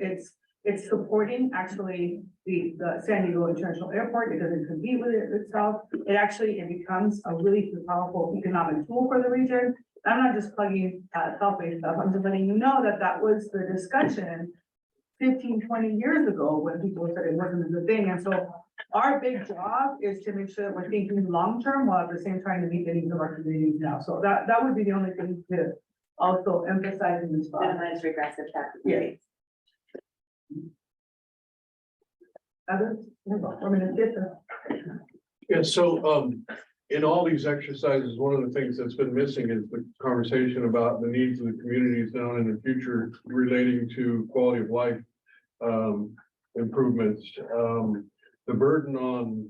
It's supporting actually the San Diego International Airport. It doesn't compete with it itself. It becomes a really powerful economic tool for the region. I'm not just plugging self-based stuff. I'm just letting you know that was the discussion 15, 20 years ago when people said it wasn't a good thing. And so our big job is to make sure that we're thinking long-term while at the same time to meet the needs of our communities now. So that would be the only thing to also emphasizing this. Minimize regressive tax. Yeah. Others? I mean, it's different. Yeah, so in all these exercises, one of the things that's been missing is the conversation about the needs of the communities now and in the future relating to quality of life improvements. The burden on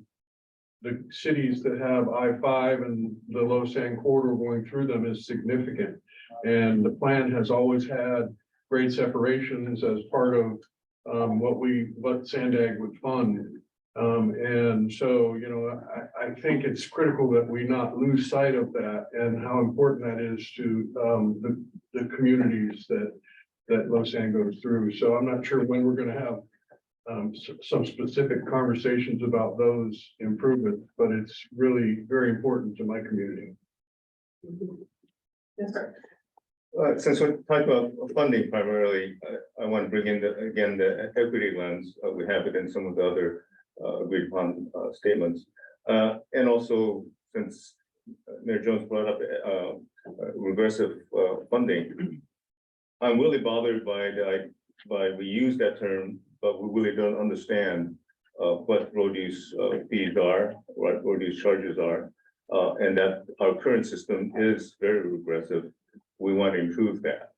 the cities that have I-5 and the low sand corridor going through them is significant. And the plan has always had grade separations as part of what SANDAG would fund. And so, you know, I think it's critical that we not lose sight of that and how important that is to the communities that low sand goes through. So I'm not sure when we're going to have some specific conversations about those improvements, but it's really very important to my community. Yes, sir. Since we're talking about funding primarily, I want to bring in the equity lens. We have it in some of the other agreed upon statements. And also, since Mayor Jones brought up regressive funding, I'm really bothered by we use that term, but we really don't understand what road use fees are, what road use charges are, and that our current system is very regressive. We want to improve that.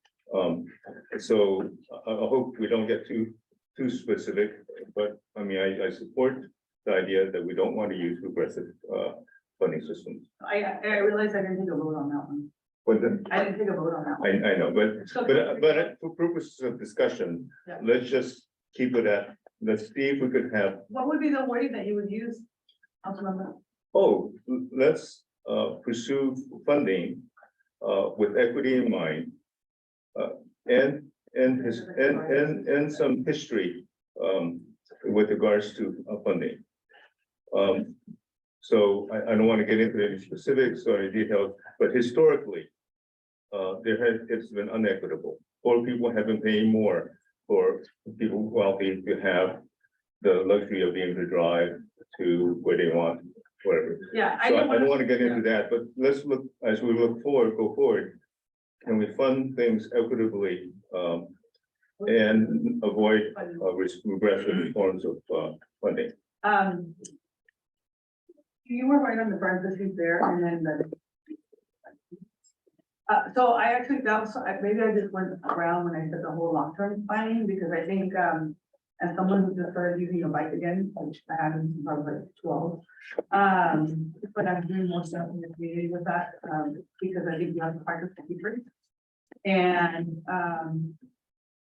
So I hope we don't get too specific, but I mean, I support the idea that we don't want to use regressive funding systems. I realize I didn't take a vote on that one. But then, I didn't take a vote on that one. I know, but for purposes of discussion, Yeah. let's just keep it at, let's see if we could have, What would be the wording that you would use? Councilmember? let's pursue funding with equity in mind, and some history with regards to funding. So I don't want to get into any specifics or any details, but historically, it's been unequitable. Poor people have been paying more for people wealthy to have the luxury of being able to drive to where they want, whatever. Yeah. So I don't want to get into that, but let's look, as we go forward, can we fund things equitably and avoid regressive forms of funding? You were right on the parentheses there, and then so I actually, maybe I just went around when I said the whole long-term planning, because I think as someone who just started using a bike again, which I haven't since I was like 12, but I'm doing more stuff in the community with that, because I think you have to practice the keepers. And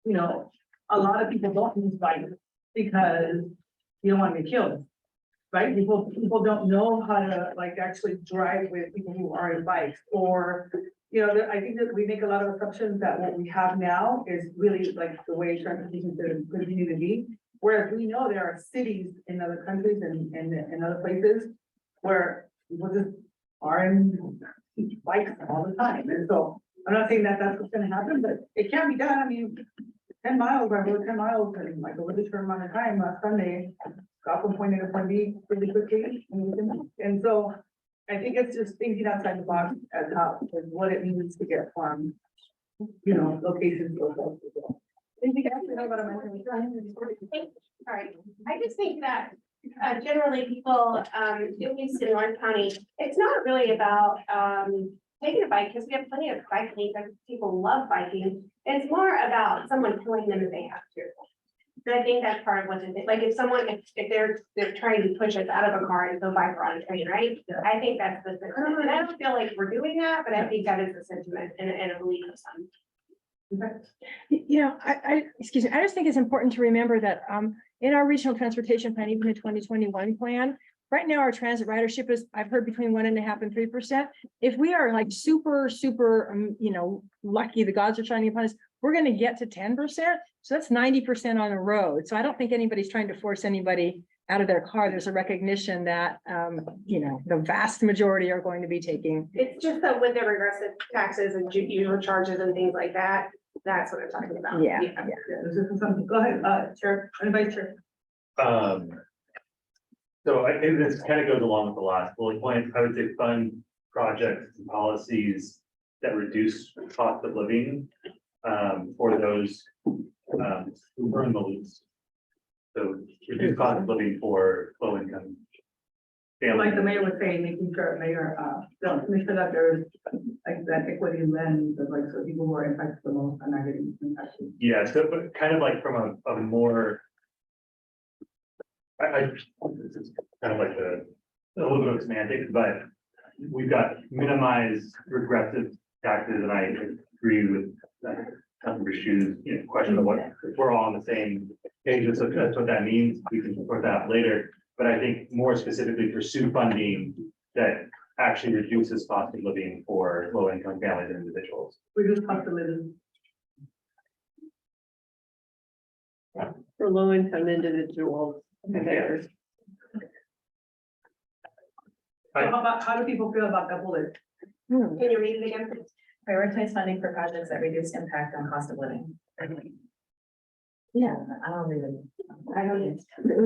you know, a lot of people don't use bikes because you don't want to get killed. Right? People don't know how to like actually drive with people who are in bikes, or, you know, I think that we make a lot of assumptions that what we have now is really like the way transportation should continue to be. Whereas we know there are cities in other countries and in other places where people just are in bikes all the time. And so I'm not saying that that's what's going to happen, but it can be done. I mean, 10 miles, I rode 10 miles in like a really short amount of time last Sunday. Got from point A to point B really quickly. And so I think it's just thinking outside the box as how, as what it means to get from, you know, locations. Anything else you know about All right, I just think that generally people, at least in Orange County, it's not really about taking a bike, because we have plenty of bike lanes and people love biking. It's more about someone telling them that they have to. So I think that's part of what's in it. Like if someone, if they're trying to push us out of a car and go bike or on a train, right? I think that's the sentiment. And I don't feel like we're doing that, but I think that is the sentiment and a belief of some. You know, excuse me, I just think it's important to remember that in our regional transportation plan, even the 2021 plan, right now our transit ridership is, I've heard, between 1.5% and 3%. If we are like super, you know, lucky, the gods are shining upon us, we're going to get to 10%. So that's 90% on the road. So I don't think anybody's trying to force anybody out of their car. There's a recognition that, you know, the vast majority are going to be taking. It's just that with the regressive taxes and usual charges and things like that, that's what I'm talking about. Yeah. Go ahead, Chair, Vice Chair. So I think this kind of goes along with the last bullet point. I would say fund projects and policies that reduce cost of living for those who earn the least. So reduce cost of living for low income families. Like the mayor was saying, making sure, mayor, make sure that there's like that equity lens, of like, so people who are impacted the most are not getting impacted. Yeah, so but kind of like from a more. This is kind of like a little bit of semantics, but we've got minimize regressive taxes, and I agree with Councilmember Shu's, question of what, if we're all on the same page, that's what that means. We can support that later, but I think more specifically pursue funding that actually reduces cost of living for low income families and individuals. Reduce cost of living. For low income individuals. Yeah. So how do people feel about that bullet? Can you read it again? Prioritize funding for projects that reduce impact on cost of living. Yeah. I don't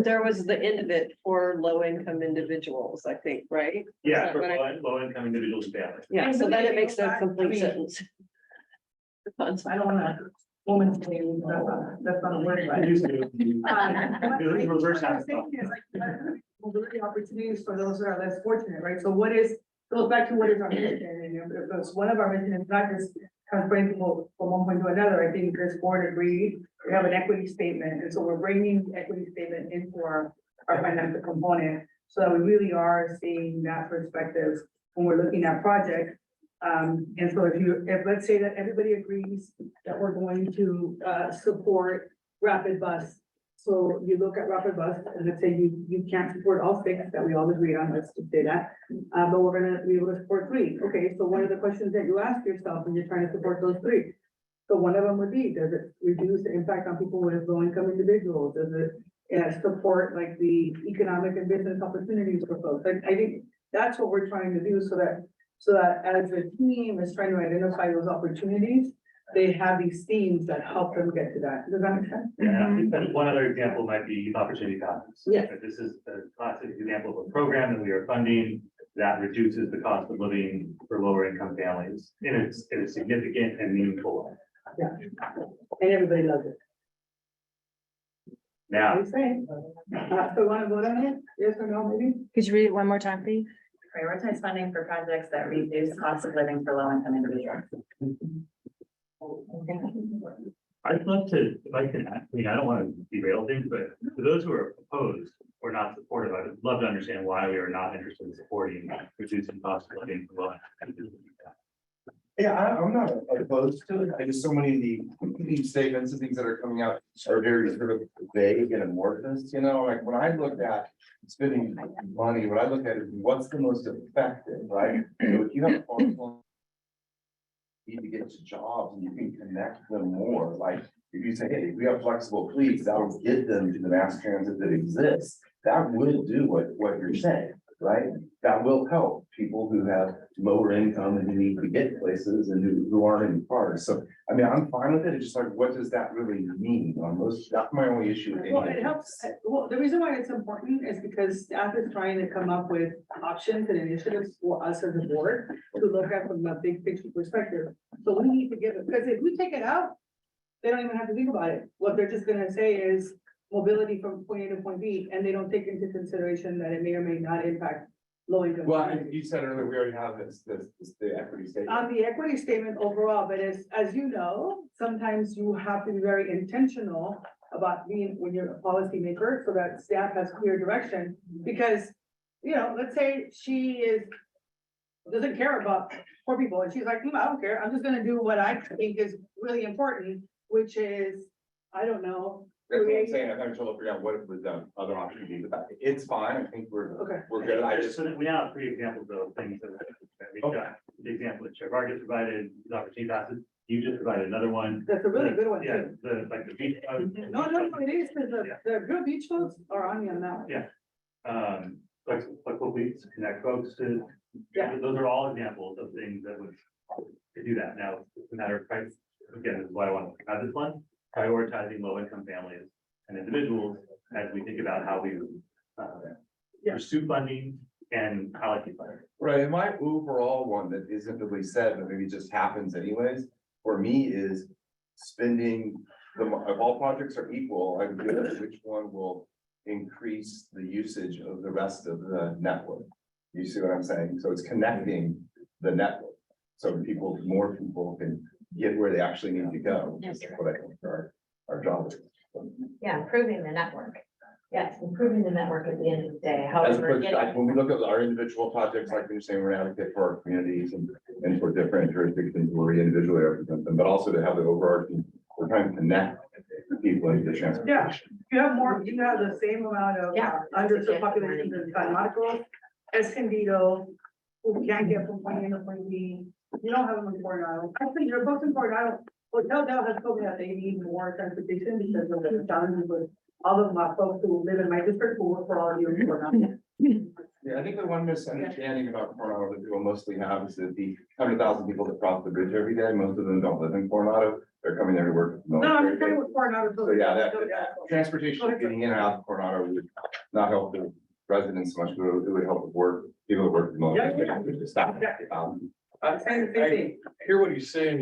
There was the end of it for low income individuals, I think, right? Yeah, Is for that what low income individuals and families. Yeah, so then it makes a complete sentence. I don't wanna, woman's name, that's not a word, right? Reverse that. Mobility opportunities for those that are less fortunate, right? So goes back to what is our mission, and because one of our mission is not just transferring people from one point to another. I think this board agreed, we have an equity statement, and so we're bringing the equity statement into our financial component. So that we really are seeing that perspective when we're looking at projects. And so if let's say that everybody agrees that we're going to support rapid bus. So you look at rapid bus, and let's say you can't support all 6 that we all agree on, let's just say that. But we're gonna be able to support 3. Okay, so what are the questions that you ask yourself when you're trying to support those 3? So one of them would be, does it reduce the impact on people with low income individuals? Does it support like the economic and business opportunities for folks? I think that's what we're trying to do so that as a team is trying to identify those opportunities, they have these themes that help them get to that. Does that make sense? Yeah, and one other example might be youth opportunity costs. Yes. This is a classic example of a program that we are funding that reduces the cost of living for lower income families in a significant and meaningful way. Yeah, and everybody loves it. Now, I'm saying, so want to vote on it? Yes or no, maybe? Could you read it one more time, please? Prioritize funding for projects that reduce cost of living for low income individuals. I'd love to, if I can, I don't want to derail things, but for those who are opposed or not supportive, I'd love to understand why we are not interested in supporting reducing cost of living for low income individuals. Yeah, I'm not opposed to it. I just, so many of the statements and things that are coming out are very sort of vague and amorphous, like when I look at spending money, what I look at is what's the most effective, right? So if you have a need to get to jobs and you can connect them more, like if you say, hey, if we have flexible fleets, that'll get them to the mass transit that exists. That will do what you're saying, right? That will help people who have lower income and who need to get places and who aren't in cars. So, I mean, I'm fine with it. It's just like, what does that really mean on most? That's my only issue. With Well, it helps. Well, the reason why it's important is because staff is trying to come up with options and initiatives for us as a board to look at from a big picture perspective. So we need to give it, because if we take it out, they don't even have to think about it. What they're just gonna say is mobility from point A to point B, and they don't take into consideration that it may or may not impact low income. Well, and you said earlier, we already have the equity statement. On the equity statement overall, but as you know, sometimes you have to be very intentional about being, when you're a policymaker, so that staff has clear direction, because, let's say doesn't care about poor people, and she's like, I don't care, I'm just gonna do what I think is really important, which is, I don't know. That's what I'm saying. I'm trying to figure out what it was other option would be, but it's fine. I think we're good. I just. We now have 3 examples of things that we've got. The example that Chair Vargas provided, the opportunity passes. You just provided another one. That's a really good one. Yeah, Too. the beach. No, it is, because the good beach folks are on you now. Yeah. Flexible fleets, connect folks to, those are all examples of things that would to do that. Now, it's a matter of price. Again, this is why I want to have this one, prioritizing low income families and individuals as we think about how we pursue funding and I like it better. Right, and my overall one that isn't really said, but maybe just happens anyways, for me is spending, if all projects are equal, I'm good at which one will increase the usage of the rest of the network. You see what I'm saying? So it's connecting the network. So more people can get where they actually need to go. That's what I think our job is. Yeah, improving the network. Yes, improving the network at the end of the day. As However, opposed to, like, when we look at our individual projects, like you're saying, we're advocate for our communities and for different jurisdictions where we individually represent them, but also to have the overarching, we're trying to connect people into the transportation. You have the same amount of underserved populations in Kaalmada Luqadda, Escondido, who can't get from point A to point B. You don't have them in Coronado. Actually, you're both in Coronado. Hotel Del has told me that they need more transportation because of the challenges with all of my folks who live in my district who work for all of you in Coronado. Yeah, I think the one misunderstanding about Coronado that people mostly have is that the 100,000 people that cross the bridge every day, most of them don't live in Coronado. They're coming there to work. No, I'm saying with Coronado. So yeah, that transportation getting in and out of Coronado would not help the residents much, but it would help the people that work remote. Stop. I hear what he's saying,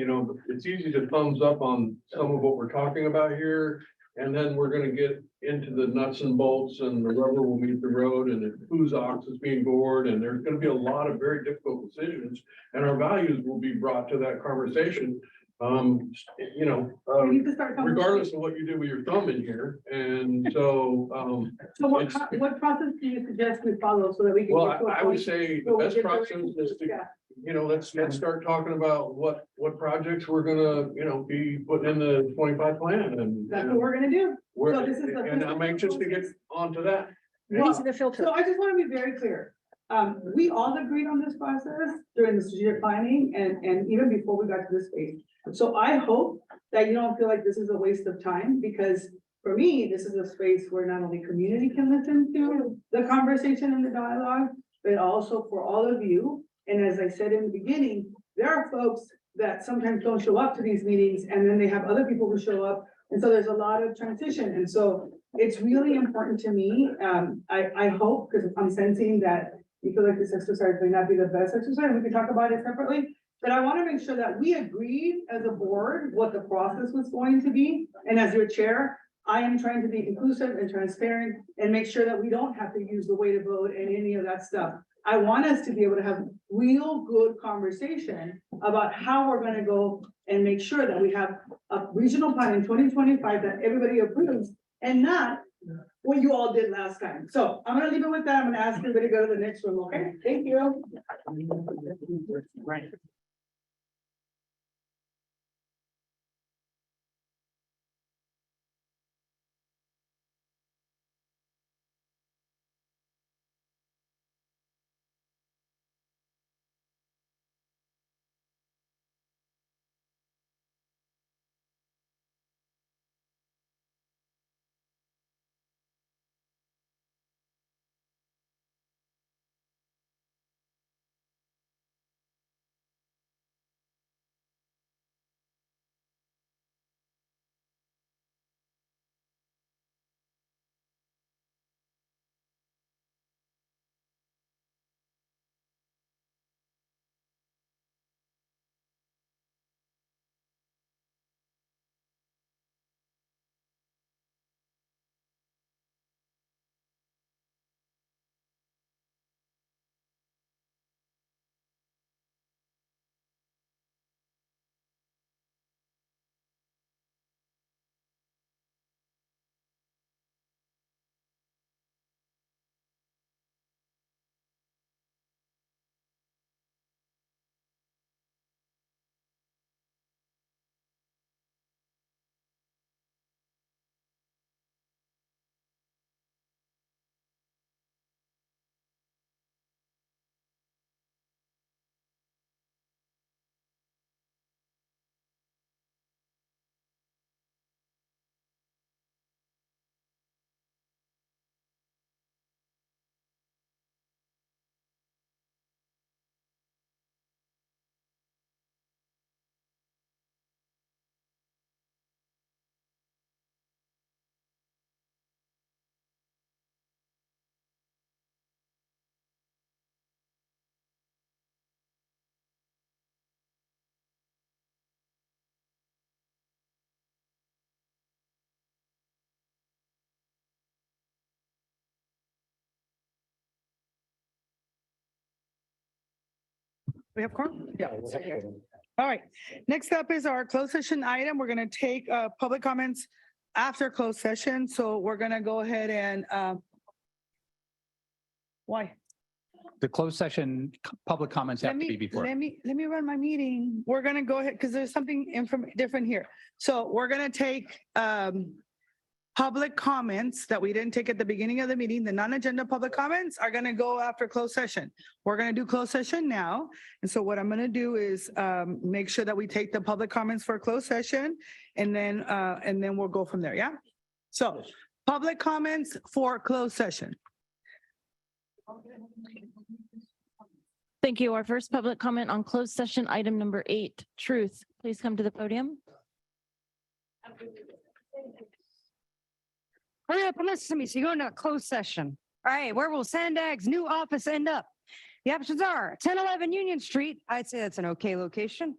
it's easy to thumbs up on some of what we're talking about here. And then we're gonna get into the nuts and bolts and the rubber will meet the road and whose ox is being gored. And there's gonna be a lot of very difficult decisions and our values will be brought to that conversation. Regardless of what you do with your thumb in here. And so, So what process do you suggest we follow so that we can? well, get to a I would point say the where we best get the process right- is to, Yeah. let's start talking about what projects we're gonna, be putting in the 25 plan and. That's what we're gonna do. We're, So this is the- and I'm anxious to get onto that. These are the filters. So I just want to be very clear. We all agreed on this process during the strategic planning and even before we got to this phase. So I hope that you don't feel like this is a waste of time, because for me, this is a space where not only community can listen to the conversation and the dialogue, but also for all of you. And as I said in the beginning, there are folks that sometimes don't show up to these meetings and then they have other people who show up. And so there's a lot of transition. And so it's really important to me. I hope, because I'm sensing that you feel like this exercise may not be the best exercise, we can talk about it separately. But I want to make sure that we agreed as a board what the process was going to be. And as your chair, I am trying to be inclusive and transparent and make sure that we don't have to use the way to vote and any of that stuff. I want us to be able to have real good conversation about how we're gonna go and make sure that we have a regional plan in 2025 that everybody approves and not what you all did last time. So I'm gonna leave it with that. I'm gonna ask everybody to go to the next room, okay? Thank you. We have quorum? Yeah. All right. Next up is our closed session item. We're going to take public comments after closed session. So we're going to go ahead and why? The closed session public comments have to be before. Let me run my meeting. We're going to go ahead because there's something different here. So we're going to take public comments that we didn't take at the beginning of the meeting. The non-agenda public comments are going to go after closed session. We're going to do closed session now. And so what I'm going to do is make sure that we take the public comments for closed session and then we'll go from there. Yeah. So public comments for closed session. Thank you. Our first public comment on closed session, item number 8, Truth. Please come to the podium. Hurry up and listen to me. So you're going to a closed session. All right, where will SANDAG's new office end up? The options are 1011 Union Street. I'd say that's an okay location.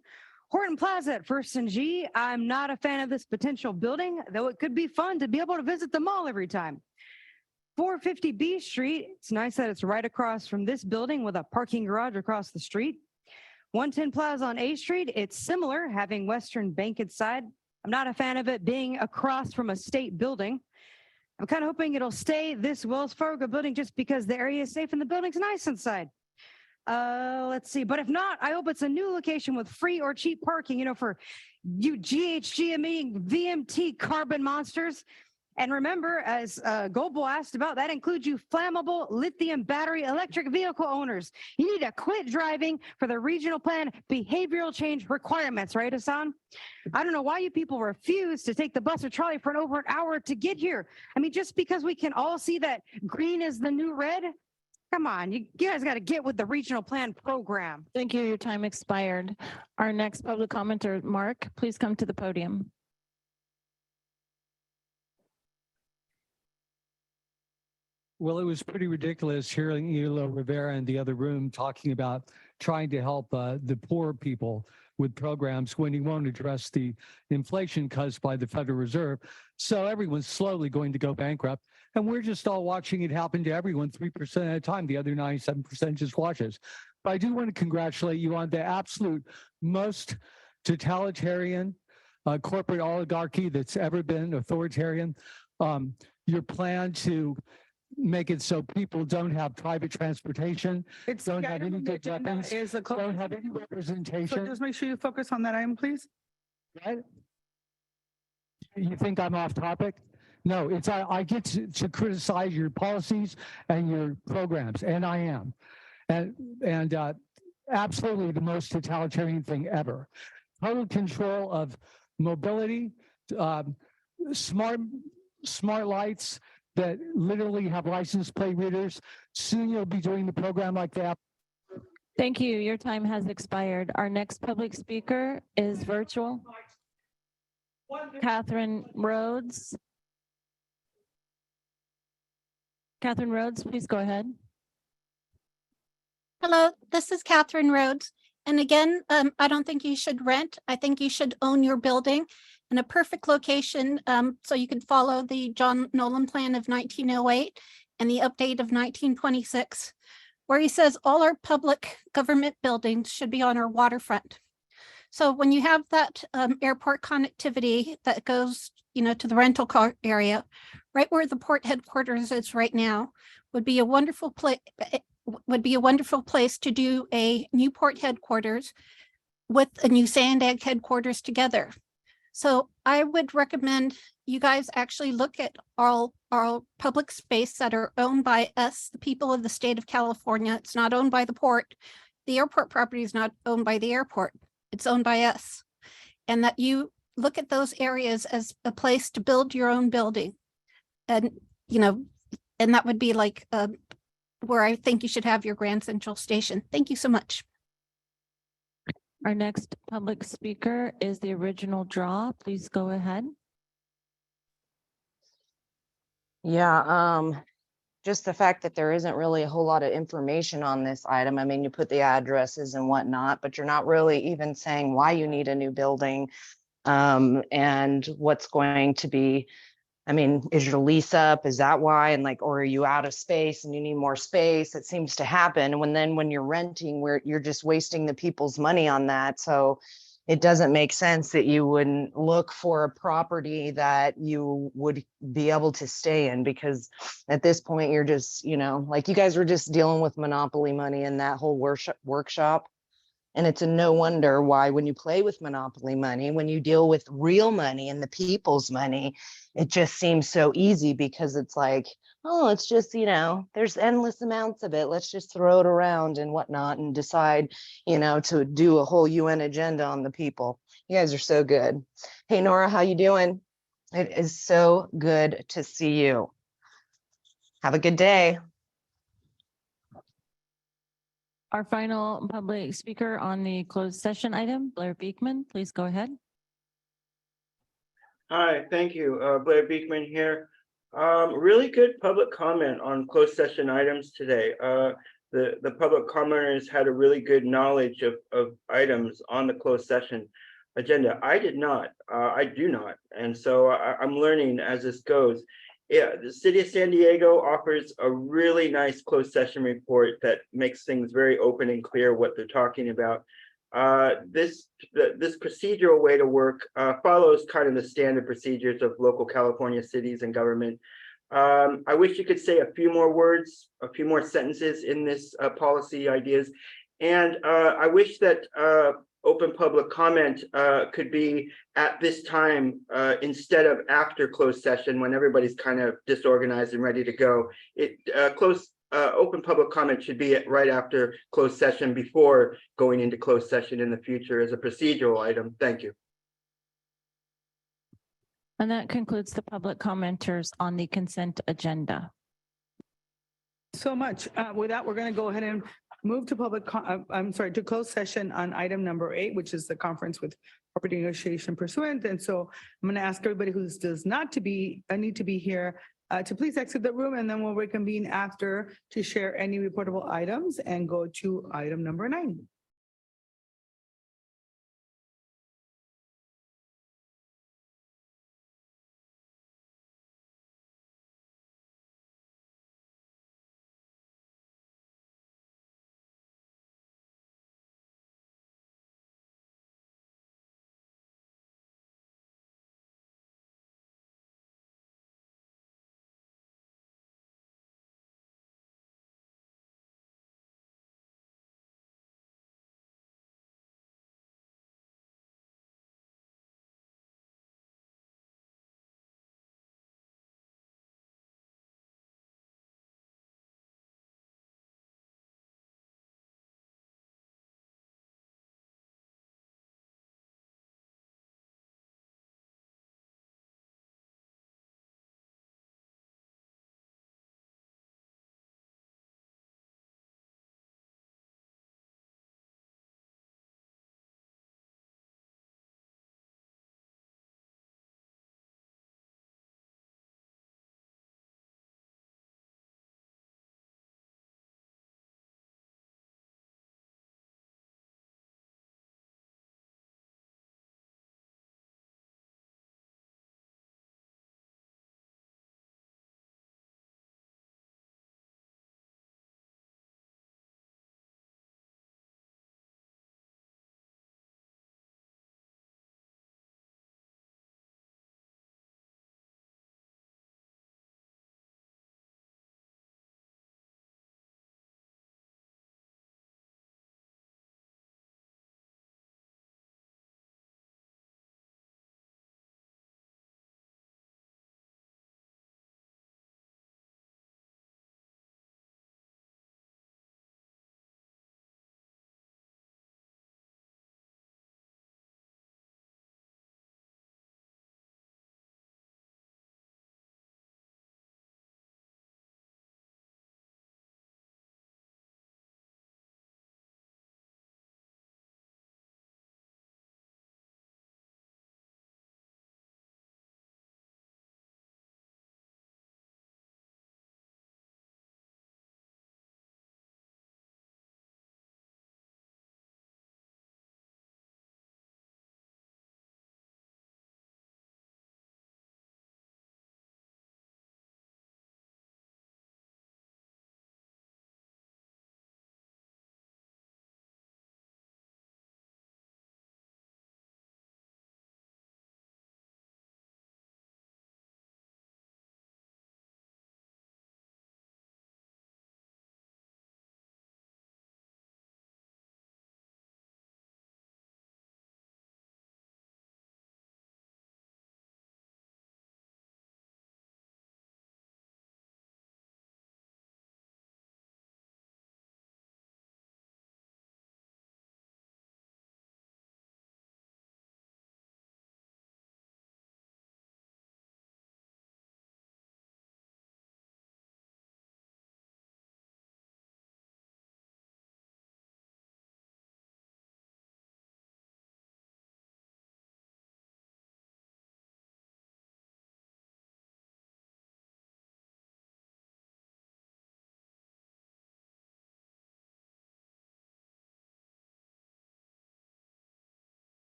Horton Plaza at First and G. I'm not a fan of this potential building, though it could be fun to be able to visit the mall every time. 450 B Street. It's nice that it's right across from this building with a parking garage across the street. 110 Plaza on A Street. It's similar, having Western Bank inside. I'm not a fan of it being across from a state building. I'm kind of hoping it'll stay this Wells Fargo building just because the area is safe and the building's nice inside. Let's see. But if not, I hope it's a new location with free or cheap parking, for you GHG VMT carbon monsters. And remember, as Goldbull asked about, that includes you flammable lithium battery electric vehicle owners. You need to quit driving for the regional plan behavioral change requirements, right, Hassan? I don't know why you people refuse to take the bus or trolley for over an hour to get here. I mean, just because we can all see that green is the new red? Come on, you guys got to get with the regional plan program. Thank you. Your time expired. Our next public commenter, Mark, please come to the podium. Well, it was pretty ridiculous hearing Elo Rivera in the other room talking about trying to help the poor people with programs when he won't address the inflation caused by the Federal Reserve. So everyone's slowly going to go bankrupt. And we're just all watching it happen to everyone 3% at a time. The other 97% just watches. But I do want to congratulate you on the absolute most totalitarian corporate oligarchy that's ever been authoritarian. Your plan to make it so people don't have private transportation, don't have any good weapons, don't have any representation. So just make sure you focus on that item, please. Right? You think I'm off topic? No, it's I get to criticize your policies and your programs, and I am. And absolutely the most totalitarian thing ever. Total control of mobility, smart lights that literally have license plate readers. Soon you'll be doing the program like that. Thank you. Your time has expired. Our next public speaker is virtual. Catherine Rhodes. Catherine Rhodes, please go ahead. Hello, this is Catherine Rhodes. And again, I don't think you should rent. I think you should own your building in a perfect location so you can follow the John Nolan plan of 1908 and the update of 1926, where he says all our public government buildings should be on our waterfront. So when you have that airport connectivity that goes, to the rental car area, right where the port headquarters is right now, would be a wonderful place. Would be a wonderful place to do a new port headquarters with a new SANDAG headquarters together. So I would recommend you guys actually look at all our public space that are owned by us, the people of the state of California. It's not owned by the port. The airport property is not owned by the airport. It's owned by us. And that you look at those areas as a place to build your own building. And, and that would be like where I think you should have your Grand Central Station. Thank you so much. Our next public speaker is the original draw. Please go ahead. Yeah, just the fact that there isn't really a whole lot of information on this item. I mean, you put the addresses and whatnot, but you're not really even saying why you need a new building and what's going to be I mean, is your lease up? Is that why? And like, or are you out of space and you need more space? It seems to happen. When you're renting, where you're just wasting the people's money on that. So it doesn't make sense that you wouldn't look for a property that you would be able to stay in, because at this point you're just, like you guys were just dealing with monopoly money in that whole workshop. And it's a no wonder why when you play with monopoly money, when you deal with real money and the people's money, it just seems so easy, because it's like, oh, it's just, there's endless amounts of it. Let's just throw it around and whatnot and decide, to do a whole UN agenda on the people. You guys are so good. Hey, Nora, how you doing? It is so good to see you. Have a good day. Our final public speaker on the closed session item, Blair Beekman, please go ahead. Hi, thank you. Blair Beekman here. Really good public comment on closed session items today. The public commenters had a really good knowledge of items on the closed session agenda. I did not, I do not. And so I'm learning as this goes. Yeah, the city of San Diego offers a really nice closed session report that makes things very open and clear what they're talking about. This procedural way to work follows kind of the standard procedures of local California cities and government. I wish you could say a few more words, a few more sentences in this policy ideas. And I wish that open public comment could be at this time instead of after closed session, when everybody's kind of disorganized and ready to go. Open public comment should be right after closed session, before going into closed session in the future as a procedural item. Thank you. And that concludes the public commenters on the consent agenda. So much. With that, we're going to go ahead and move to to closed session on item number 8, which is the conference with property negotiation pursuant. And so I'm going to ask everybody who does not need to be here to please exit the room, and then we'll reconvene after to share any reportable items and go to item number 9.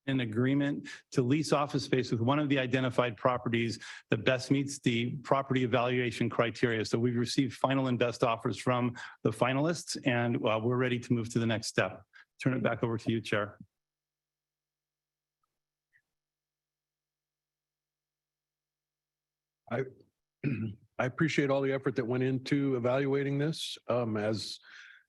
an agreement to lease office space with one of the identified properties that best meets the property evaluation criteria. So we've received final and best offers from the finalists, and we're ready to move to the next step. Turn it back over to you, Chair. I appreciate all the effort that went into evaluating this, as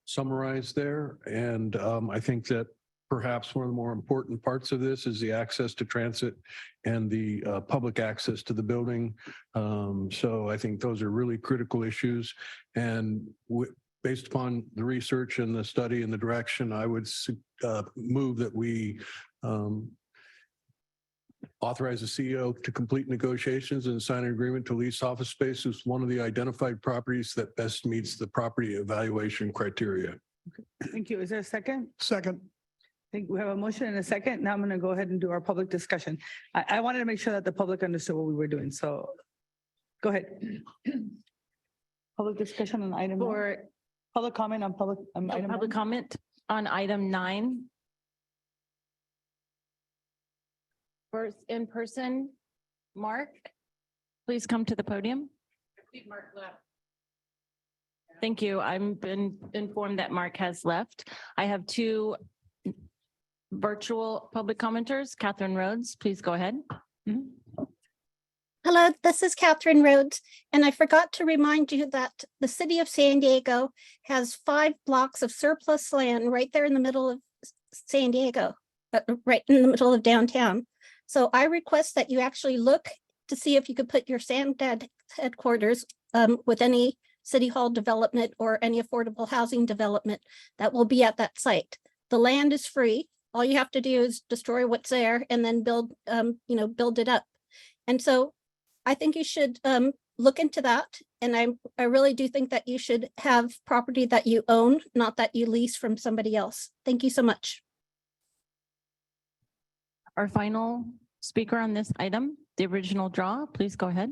summarized there. And I think that perhaps one of the more important parts of this is the access to transit and the public access to the building. So I think those are really critical issues. And based upon the research and the study and the direction, I would move that we authorize the CEO to complete negotiations and sign an agreement to lease office space with one of the identified properties that best meets the property evaluation criteria. Thank you. Is there a second? Second. I think we have a motion and a second. Now I'm going to go ahead and do our public discussion. I wanted to make sure that the public understood what we were doing. So go ahead. Public discussion on item. For public comment on public. Item public comment on item 9. First in person, Mark, please come to the podium. Thank you. I've been informed that Mark has left. I have 2 virtual public commenters. Catherine Rhodes, please go ahead. Hello, this is Catherine Rhodes, and I forgot to remind you that the city of San Diego has 5 blocks of surplus land right there in the middle of San Diego, right in the middle of downtown. So I request that you actually look to see if you could put your SANDAG headquarters with any city hall development or any affordable housing development that will be at that site. The land is free. All you have to do is destroy what's there and then build it up. And so I think you should look into that. And I really do think that you should have property that you own, not that you lease from somebody else. Thank you so much. Our final speaker on this item, the original draw, please go ahead.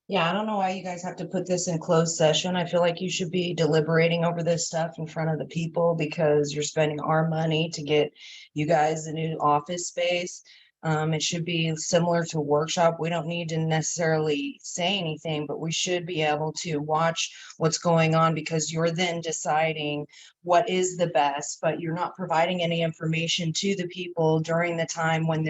Yeah, I don't know why you guys have to put this in closed session. I feel like you should be deliberating over this stuff in front of the people because you're spending our money to get you guys a new office space. It should be similar to a workshop. We don't need to necessarily say anything, but we should be able to watch what's going on because you're then deciding what is the best, but you're not providing any information to the people during the time when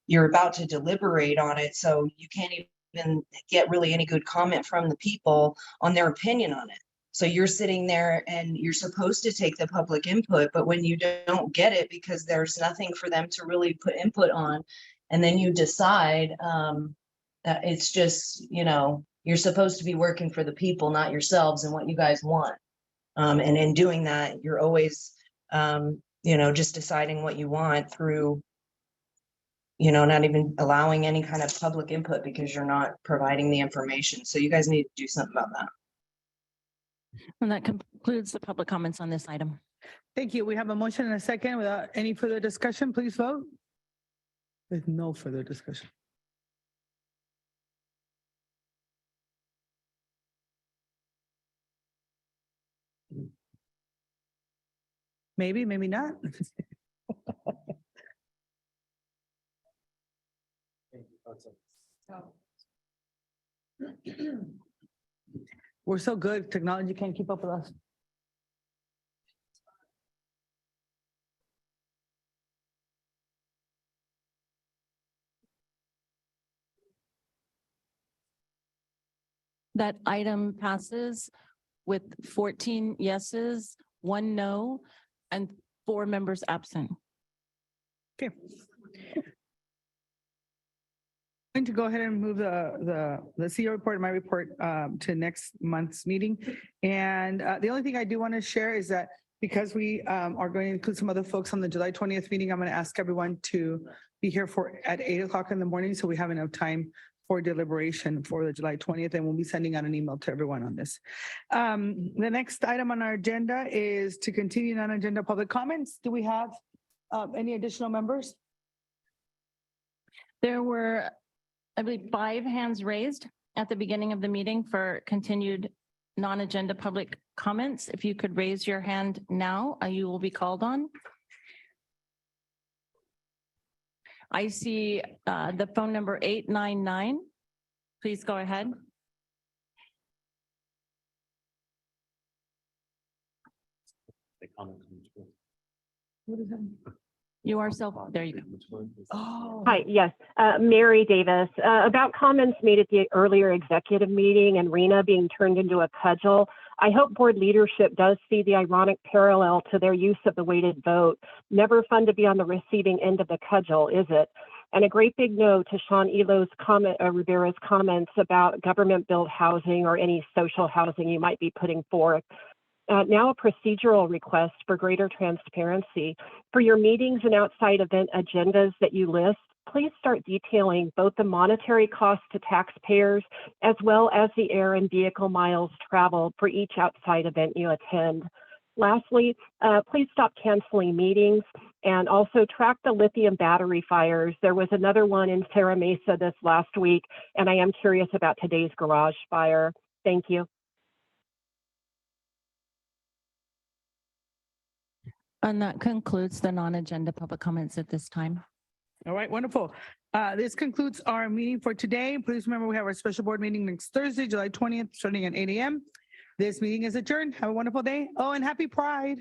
you're about to deliberate on it. So you can't even get really any good comment from the people on their opinion on it. So you're sitting there and you're supposed to take the public input, but when you don't get it because there's nothing for them to really put input on, and then you decide that it's just, you're supposed to be working for the people, not yourselves and what you guys want. And in doing that, you're always, just deciding what you want through, not even allowing any kind of public input because you're not providing the information. So you guys need to do something about that. And that concludes the public comments on this item. Thank you. We have a motion and a second. Without any further discussion, please vote. With no further discussion. Maybe, maybe not. We're so good, technology can't keep up with us. That item passes with 14 yeses, 1 no, and 4 members absent. Okay. I'm going to go ahead and move the CEO report and my report to next month's meeting. And the only thing I do want to share is that because we are going to include some other folks on the July 20th meeting, I'm going to ask everyone to be here at 8 o'clock in the morning so we have enough time for deliberation for the July 20th, and we'll be sending out an email to everyone on this. The next item on our agenda is to continue non-agenda public comments. Do we have any additional members? There were, I believe, 5 hands raised at the beginning of the meeting for continued non-agenda public comments. If you could raise your hand now, you will be called on. I see the phone number 899. Please go ahead. You are there you go. Oh. Hi, yes, Mary Davis, about comments made at the earlier executive meeting and RENA being turned into a cudgel. I hope board leadership does see the ironic parallel to their use of the weighted vote. Never fun to be on the receiving end of the cudgel, is it? And a great big no to Sean Elo's Rivera's comments about government-built housing or any social housing you might be putting forth. Now a procedural request for greater transparency. For your meetings and outside event agendas that you list, please start detailing both the monetary cost to taxpayers as well as the air and vehicle miles traveled for each outside event you attend. Lastly, please stop canceling meetings and also track the lithium battery fires. There was another one in Serra Mesa this last week, and I am curious about today's garage fire. Thank you. And that concludes the non-agenda public comments at this time. All right, wonderful. This concludes our meeting for today. Please remember we have our special board meeting next Thursday, July 20th, starting at 8 a.m. This meeting is adjourned. Have a wonderful day. Oh, and happy Pride.